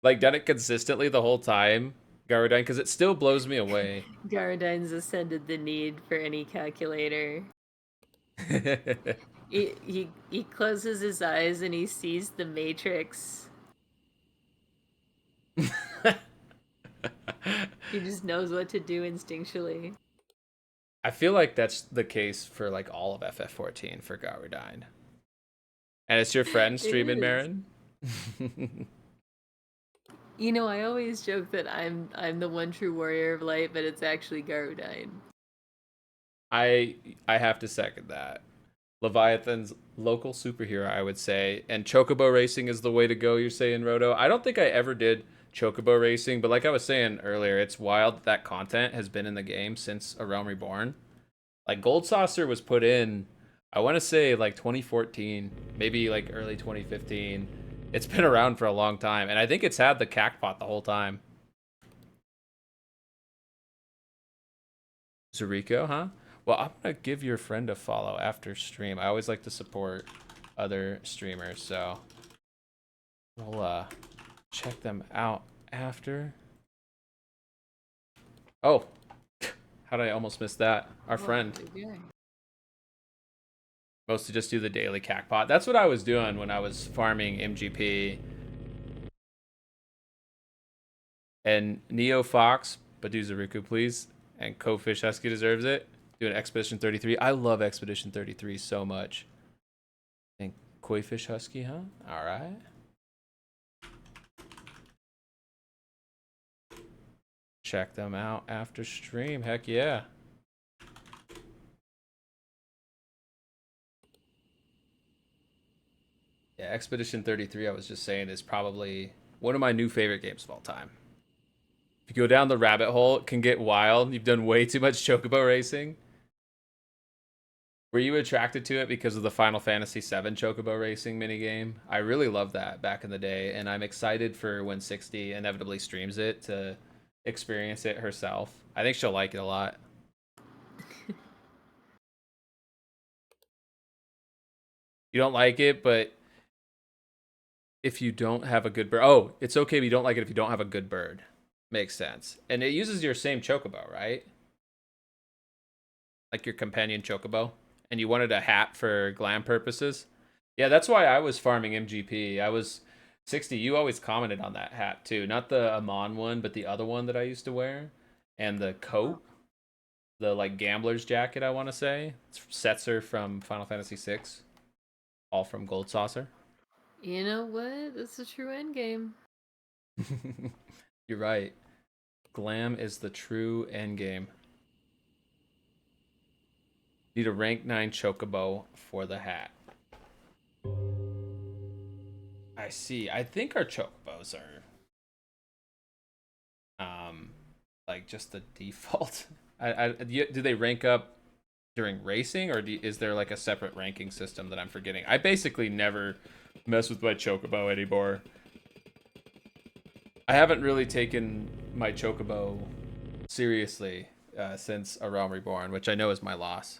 like done it consistently the whole time, Garudine? Because it still blows me away. Garudine's ascended the need for any calculator. He closes his eyes and he sees the Matrix. He just knows what to do instinctually. I feel like that's the case for like all of FF14 for Garudine. And it's your friend streaming, Marin? You know, I always joke that I'm the one true warrior of light, but it's actually Garudine. I have to second that. Leviathan's local superhero, I would say. And Chocobo racing is the way to go, you're saying, Roto. I don't think I ever did Chocobo racing, but like I was saying earlier, it's wild that content has been in the game since A Realm Reborn. Like Gold Saucer was put in, I want to say like 2014, maybe like early 2015. It's been around for a long time, and I think it's had the cackpot the whole time. Zuriko, huh? Well, I'm gonna give your friend a follow after stream. I always like to support other streamers, so we'll check them out after. Oh, how did I almost miss that? Our friend. Yeah. Mostly just do the daily cacpot. That's what I was doing when I was farming MGP. And Neo Fox, Badu Zaruku, please. And Kofish Husky deserves it. Doing Expedition 33. I love Expedition 33 so much. And Koifish Husky, huh? Alright. Check them out after stream. Heck yeah. Yeah, Expedition 33, I was just saying, is probably one of my new favorite games of all time. If you go down the rabbit hole, it can get wild. You've done way too much chocobo racing. Were you attracted to it because of the Final Fantasy VII chocobo racing minigame? I really loved that back in the day, and I'm excited for when 60 inevitably streams it to experience it herself. I think she'll like it a lot. You don't like it, but if you don't have a good bird... Oh, it's okay if you don't like it if you don't have a good bird. Makes sense. And it uses your same chocobo, right? Like your companion chocobo. And you wanted a hat for glam purposes. Yeah, that's why I was farming MGP. I was 60. You always commented on that hat too. Not the Amon one, but the other one that I used to wear. And the coat. The like gambler's jacket, I want to say. It's Setzer from Final Fantasy VI. All from Gold Saucer. You know what? That's a true end game. You're right. Glam is the true end game. Need a rank 9 chocobo for the hat. I see. I think our chocobos are like just the default. Do they rank up during racing, or is there like a separate ranking system that I'm forgetting? I basically never mess with my chocobo anymore. I haven't really taken my chocobo seriously since A Realm Reborn, which I know is my loss.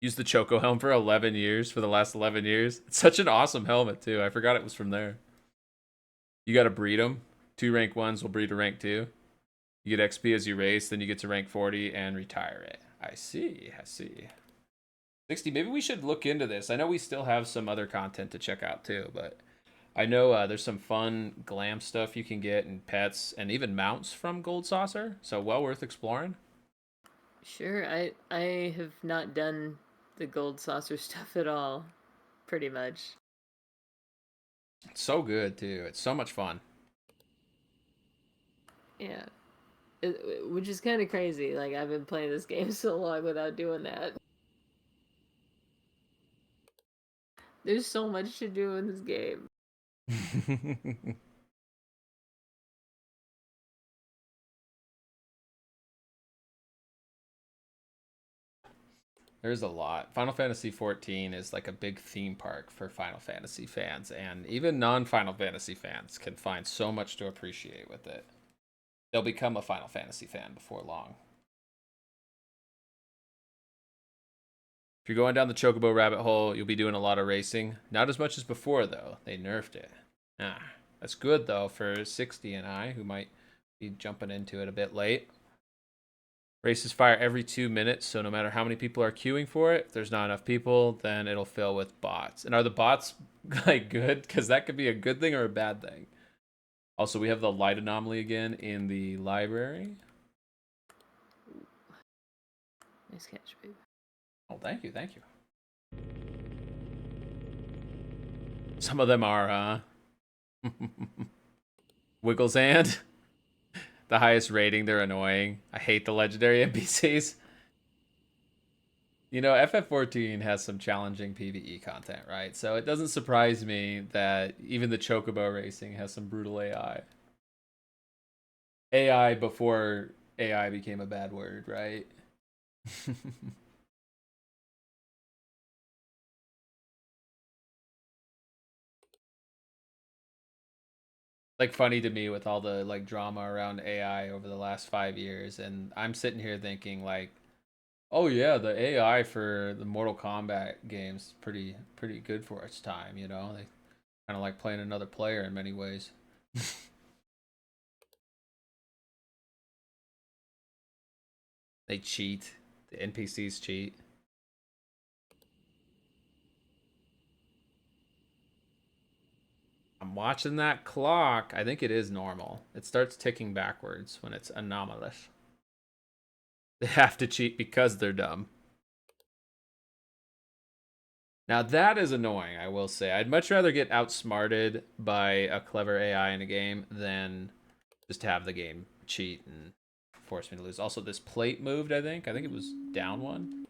Used the Choco helm for 11 years, for the last 11 years. It's such an awesome helmet, too. I forgot it was from there. You got to breed them. 2 rank 1s will breed to rank 2. You get XP as you race, then you get to rank 40 and retire it. I see, I see. 60, maybe we should look into this. I know we still have some other content to check out, too, but I know there's some fun glam stuff you can get and pets and even mounts from Gold Saucer, so well worth exploring. Sure, I have not done the Gold Saucer stuff at all, pretty much. It's so good, too. It's so much fun. Yeah. Which is kind of crazy. Like, I've been playing this game so long without doing that. There's so much to do in this game. There's a lot. Final Fantasy XIV is like a big theme park for Final Fantasy fans, and even non-Final Fantasy fans can find so much to appreciate with it. They'll become a Final Fantasy fan before long. If you're going down the Chocobo rabbit hole, you'll be doing a lot of racing. Not as much as before, though. They nerfed it. That's good, though, for 60 and I, who might be jumping into it a bit late. Races fire every 2 minutes, so no matter how many people are queuing for it, if there's not enough people, then it'll fill with bots. And are the bots like good? Because that could be a good thing or a bad thing. Also, we have the light anomaly again in the library. Nice catch, babe. Oh, thank you, thank you. Some of them are, Wiggles Hand. The highest rating, they're annoying. I hate the legendary NPCs. You know, FF14 has some challenging PvE content, right? So it doesn't surprise me that even the Chocobo racing has some brutal AI. AI before AI became a bad word, right? Like funny to me with all the like drama around AI over the last 5 years, and I'm sitting here thinking like, Oh yeah, the AI for the Mortal Kombat games is pretty good for its time, you know. They kind of like playing another player in many ways. They cheat. The NPCs cheat. I'm watching that clock. I think it is normal. It starts ticking backwards when it's anomalous. They have to cheat because they're dumb. Now that is annoying, I will say. I'd much rather get outsmarted by a clever AI in a game than just have the game cheat and force me to lose. Also, this plate moved, I think. I think it was down one.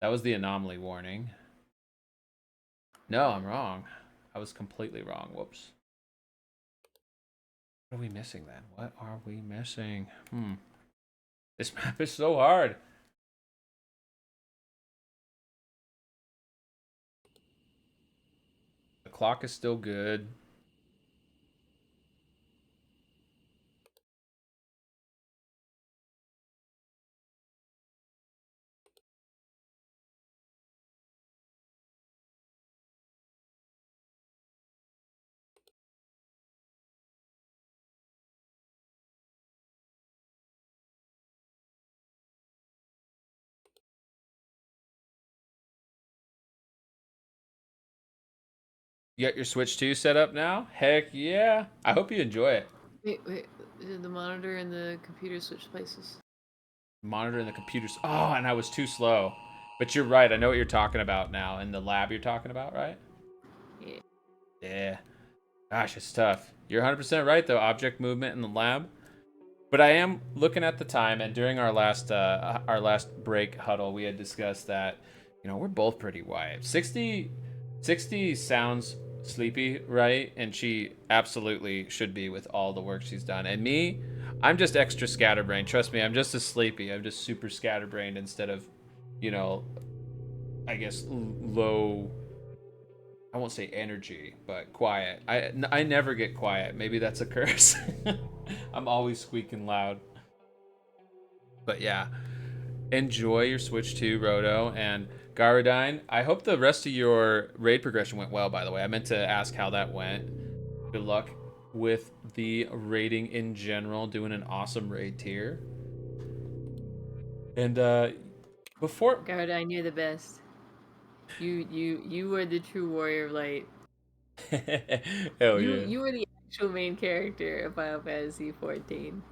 That was the anomaly warning. No, I'm wrong. I was completely wrong. Whoops. What are we missing then? What are we missing? This map is so hard. The clock is still good. You got your Switch 2 set up now? Heck yeah. I hope you enjoy it. Wait. Did the monitor and the computer switch places? Monitor and the computers. Oh, and I was too slow. But you're right. I know what you're talking about now. In the lab you're talking about, right? Yeah. Yeah. Gosh, it's tough. You're 100% right, though. Object movement in the lab. But I am looking at the time, and during our last break huddle, we had discussed that, you know, we're both pretty wide. 60 sounds sleepy, right? And she absolutely should be with all the work she's done. And me, I'm just extra scatterbrained. Trust me, I'm just as sleepy. I'm just super scatterbrained instead of, you know, I guess low. I won't say energy, but quiet. I never get quiet. Maybe that's a curse. I'm always squeaking loud. But yeah, enjoy your Switch 2, Roto, and Garadine. I hope the rest of your raid progression went well, by the way. I meant to ask how that went. Good luck with the raiding in general, doing an awesome raid tier. And before Garadine, you're the best. You were the true warrior of light. Hell yeah. You were the actual main character of Final Fantasy XIV.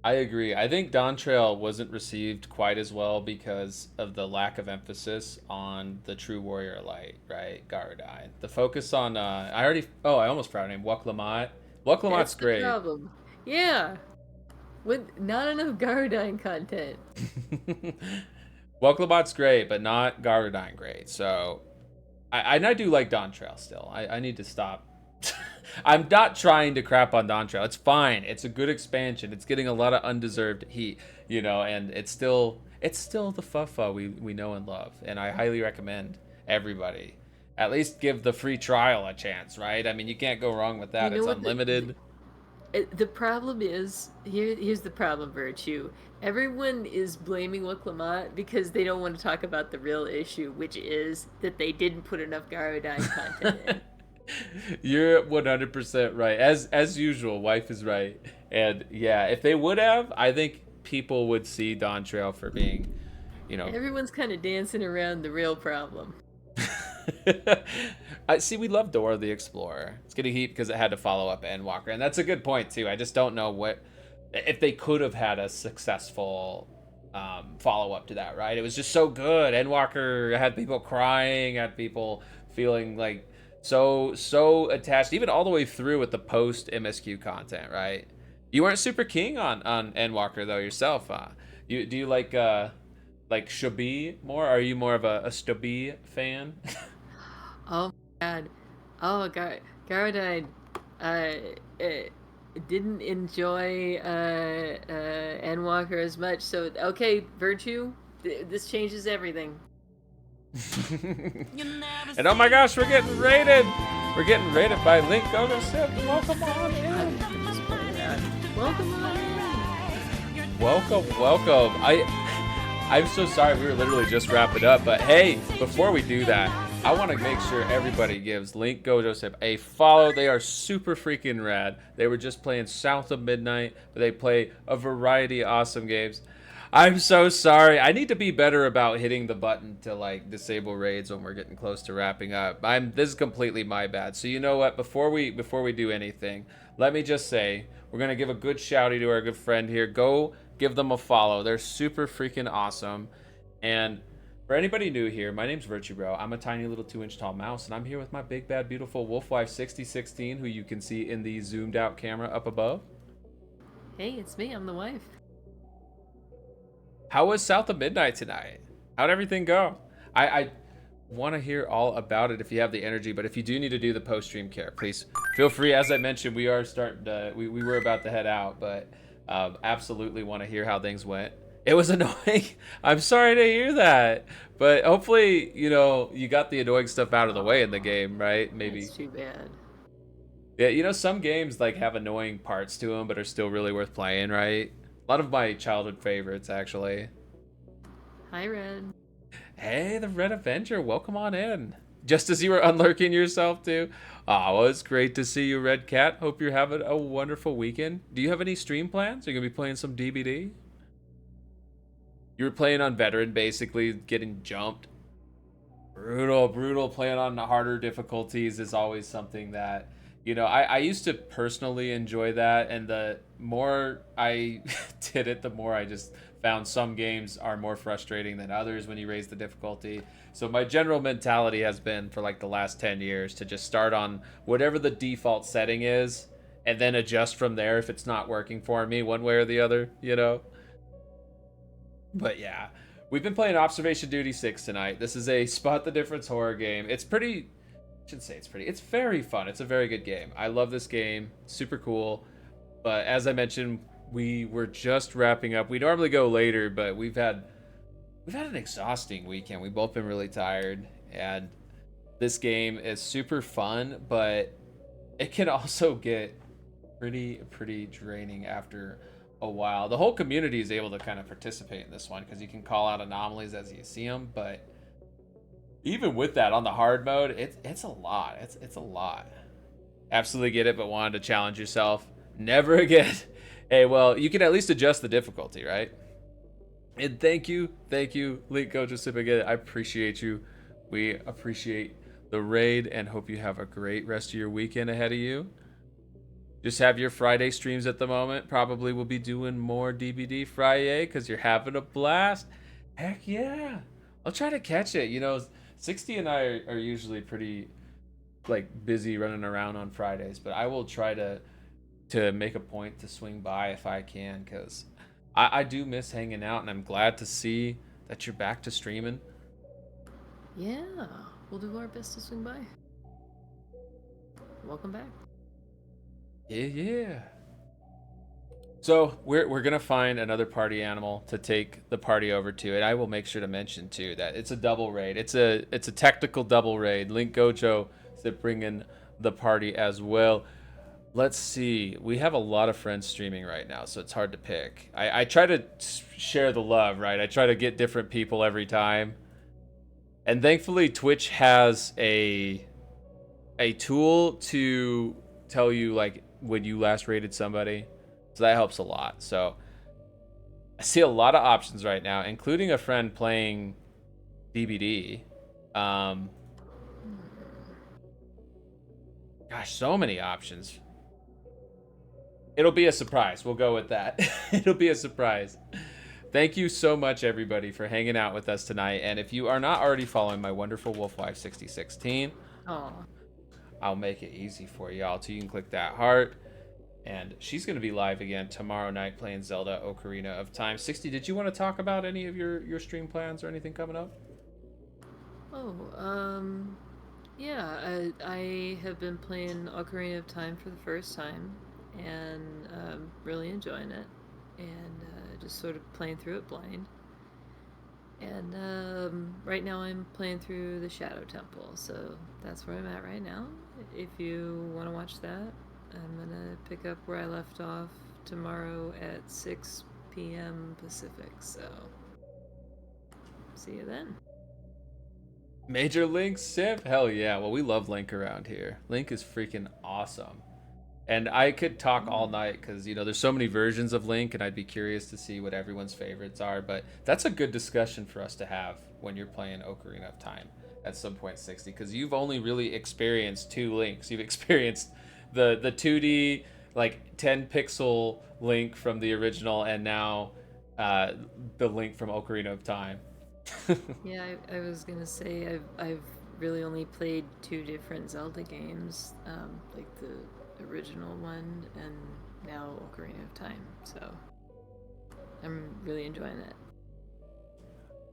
I agree. I think Dawn Trail wasn't received quite as well because of the lack of emphasis on the true warrior light, right? Garadine. The focus on I almost forgot her name. Wuk-Lamat. Wuk-Lamat's That's great. the problem. Yeah. With not enough Garadine content. Wuk-Lamat's great, but not Garadine great. So I do like Dawn Trail still. I need to stop. I'm not trying to crap on Dawn Trail. It's fine. It's a good expansion. It's getting a lot of undeserved heat, you know, and it's still the Fuffa we know and love. And I highly recommend everybody at least give the free trial a chance, right? I mean, you can't go wrong with that. You know it's what unlimited. The problem is, here's the problem, Virtue. Everyone is blaming Wuk-Lamat because they don't want to talk about the real issue, which is that they didn't put enough Garadine content in. You're 100% right. As usual, wife is right. And yeah, if they would have, I think people would see Dawn Trail for being, you know. Everyone's kind of dancing around the real problem. I see. We love Dora the Explorer. It's getting heat because it had to follow up Endwalker, and that's a good point too. I just don't know if they could have had a successful follow up to that. Right? It was just so good. Endwalker had people crying, had people feeling like so attached, even all the way through with the post MSQ content. Right? You weren't super keen on Endwalker though yourself. Do you like Shabi more? Are you more of a Stabi fan? Oh my god. Oh god. Garadine didn't enjoy Endwalker as much, so okay, Virtue, this changes everything. And oh my gosh, we're getting raided! We're getting raided by Link Gogo Sip. Welcome on in! Welcome on in. Welcome. I'm so sorry. We were literally just wrapping up. But hey, before we do that, I want to make sure everybody gives Link Gojo Sip a follow. They are super freaking rad. They were just playing South of Midnight, but they play a variety of awesome games. I'm so sorry. I need to be better about hitting the button to like disable raids when we're getting close to wrapping up. This is completely my bad. So you know what? Before we do anything, let me just say we're gonna give a good shouty to our good friend here. Go give them a follow. They're super freaking awesome. And for anybody new here, my name's Virtue Bro. I'm a tiny little 2-inch tall mouse, and I'm here with my big bad beautiful wolf wife 6016, who you can see in the zoomed out camera up above. Hey, it's me. I'm the wife. How was South of Midnight tonight? How'd everything go? I want to hear all about it if you have the energy, but if you do need to do the post-stream care, please feel free. As I mentioned, we are starting to, we were about to head out, but absolutely want to hear how things went. It was annoying. I'm sorry to hear that, but hopefully, you know, you got the annoying stuff out of the way in the game, right? Maybe. It's too bad. Yeah, you know, some games like have annoying parts to them, but are still really worth playing, right? A lot of my childhood favorites, actually. Hi, Red. Hey, the Red Avenger, welcome on in. Just as you were unlurking yourself, too. Oh, well, it's great to see you, Red Cat. Hope you're having a wonderful weekend. Do you have any stream plans? Are you going to be playing some DBD? You were playing on Veteran, basically, getting jumped. Brutal. Playing on the harder difficulties is always something that, you know, I used to personally enjoy that, and the more I did it, the more I just found some games are more frustrating than others when you raise the difficulty. So my general mentality has been for like the last 10 years to just start on whatever the default setting is and then adjust from there if it's not working for me one way or the other, you know? But yeah, we've been playing Observation Duty 6 tonight. This is a spot the difference horror game. It's pretty, I shouldn't say it's pretty, it's very fun. It's a very good game. I love this game, super cool. But as I mentioned, we were just wrapping up. We normally go later, but we've had an exhausting weekend. We've both been really tired, and this game is super fun, but it can also get pretty draining after a while. The whole community is able to kind of participate in this one because you can call out anomalies as you see them, but even with that on the hard mode, it's a lot. It's a lot. Absolutely get it, but wanted to challenge yourself. Never again. Hey, well, you can at least adjust the difficulty, right? And thank you, Link Gojo Sip again. I appreciate you. We appreciate the raid and hope you have a great rest of your weekend ahead of you. Just have your Friday streams at the moment. Probably will be doing more DBD Friday because you're having a blast. Heck yeah. I'll try to catch it. You know, 60 and I are usually pretty like busy running around on Fridays, but I will try to make a point to swing by if I can, because I do miss hanging out, and I'm glad to see that you're back to streaming. Yeah, we'll do our best to swing by. Welcome back. Yeah. So we're gonna find another party animal to take the party over to, and I will make sure to mention too that it's a double raid. It's a technical double raid. Link Gojo is bringing the party as well. Let's see. We have a lot of friends streaming right now, so it's hard to pick. I try to share the love, right? I try to get different people every time. And thankfully, Twitch has a tool to tell you like when you last rated somebody. So that helps a lot. So I see a lot of options right now, including a friend playing DBD. Gosh, so many options. It'll be a surprise. We'll go with that. It'll be a surprise. Thank you so much, everybody, for hanging out with us tonight. And if you are not already following my wonderful Wolf Wife 6016, I'll make it easy for y'all. So you can click that heart. And she's going to be live again tomorrow night playing Zelda Ocarina of Time. 60, did you want to talk about any of your stream plans or anything coming up? Yeah, I have been playing Ocarina of Time for the first time, and really enjoying it, and just sort of playing through it blind. And right now I'm playing through the Shadow Temple, so that's where I'm at right now. If you want to watch that, I'm gonna pick up where I left off tomorrow at 6 p.m. Pacific, so See you then. Major Link Sip? Hell yeah. Well, we love Link around here. Link is freaking awesome. And I could talk all night because, there's so many versions of Link, and I'd be curious to see what everyone's favorites are. But that's a good discussion for us to have when you're playing Ocarina of Time at some point, 60, because you've only really experienced two Links. You've experienced the 2D, like 10 pixel Link from the original, and now the Link from Ocarina of Time. Yeah, I was gonna say I've really only played two different Zelda games, like the original one and now Ocarina of Time. So I'm really enjoying it.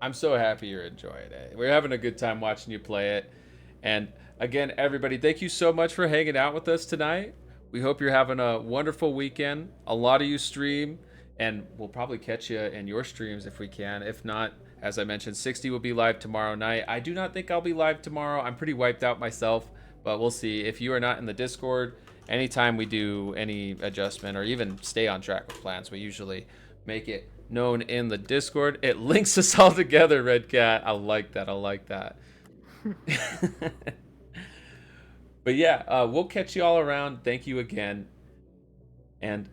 I'm so happy you're enjoying it. We're having a good time watching you play it. And again, everybody, thank you so much for hanging out with us tonight. We hope you're having a wonderful weekend. A lot of you stream, and we'll probably catch you in your streams if we can. If not, as I mentioned, 60 will be live tomorrow night. I do not think I'll be live tomorrow. I'm pretty wiped out myself, but we'll see. If you are not in the Discord, anytime we do any adjustment or even stay on track with plans, we usually make it known in the Discord. It links us all together, Red Cat. I like that. I like that. But yeah, we'll catch you all around. Thank you again. And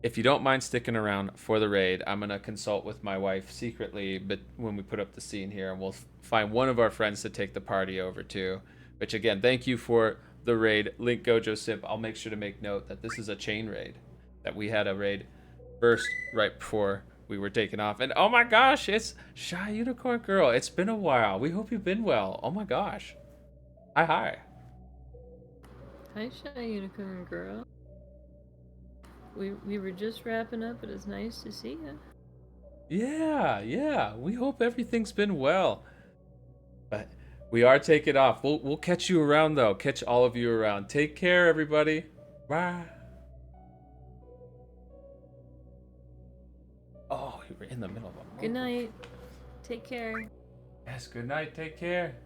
if you don't mind sticking around for the raid, I'm going to consult with my wife secretly, but when we put up the scene here, and we'll find one of our friends to take the party over to. Which again, thank you for the raid, Link Gojo Simp. I'll make sure to make note that this is a chain raid, that we had a raid first right before we were taken off. And oh my gosh, it's Shy Unicorn Girl. It's been a while. We hope you've been well. Oh my gosh. Hi. Hi, Shy Unicorn Girl. We were just wrapping up, but it's nice to see you. Yeah. We hope everything's been well. But we are taking off. We'll catch you around though. Catch all of you around. Take care, everybody. Bye. Oh, you were in the middle of a Good night. Take care. Yes, good night. Take care.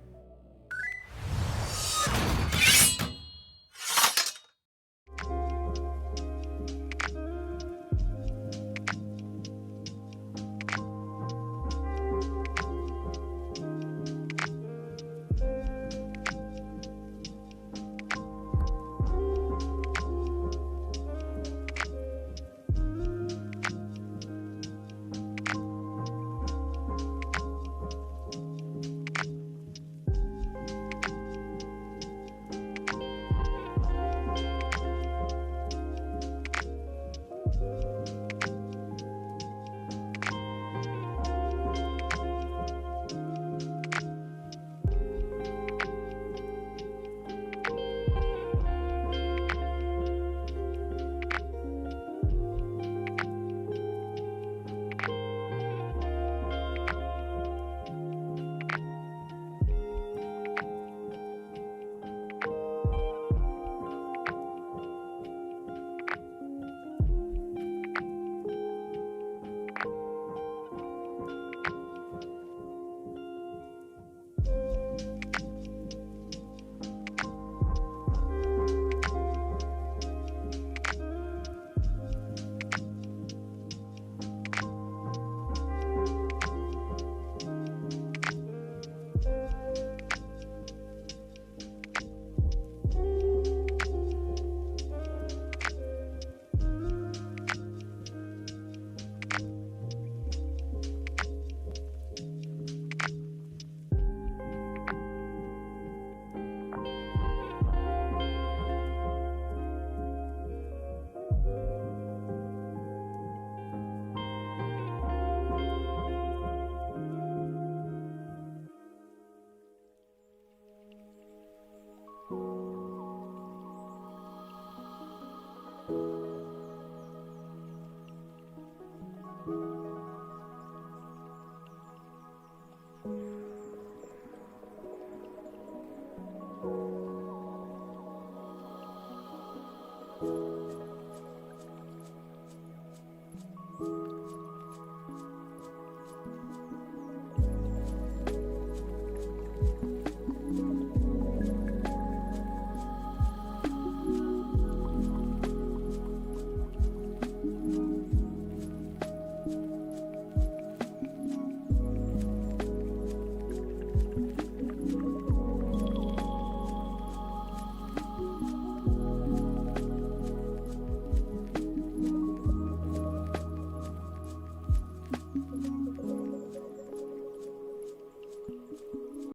You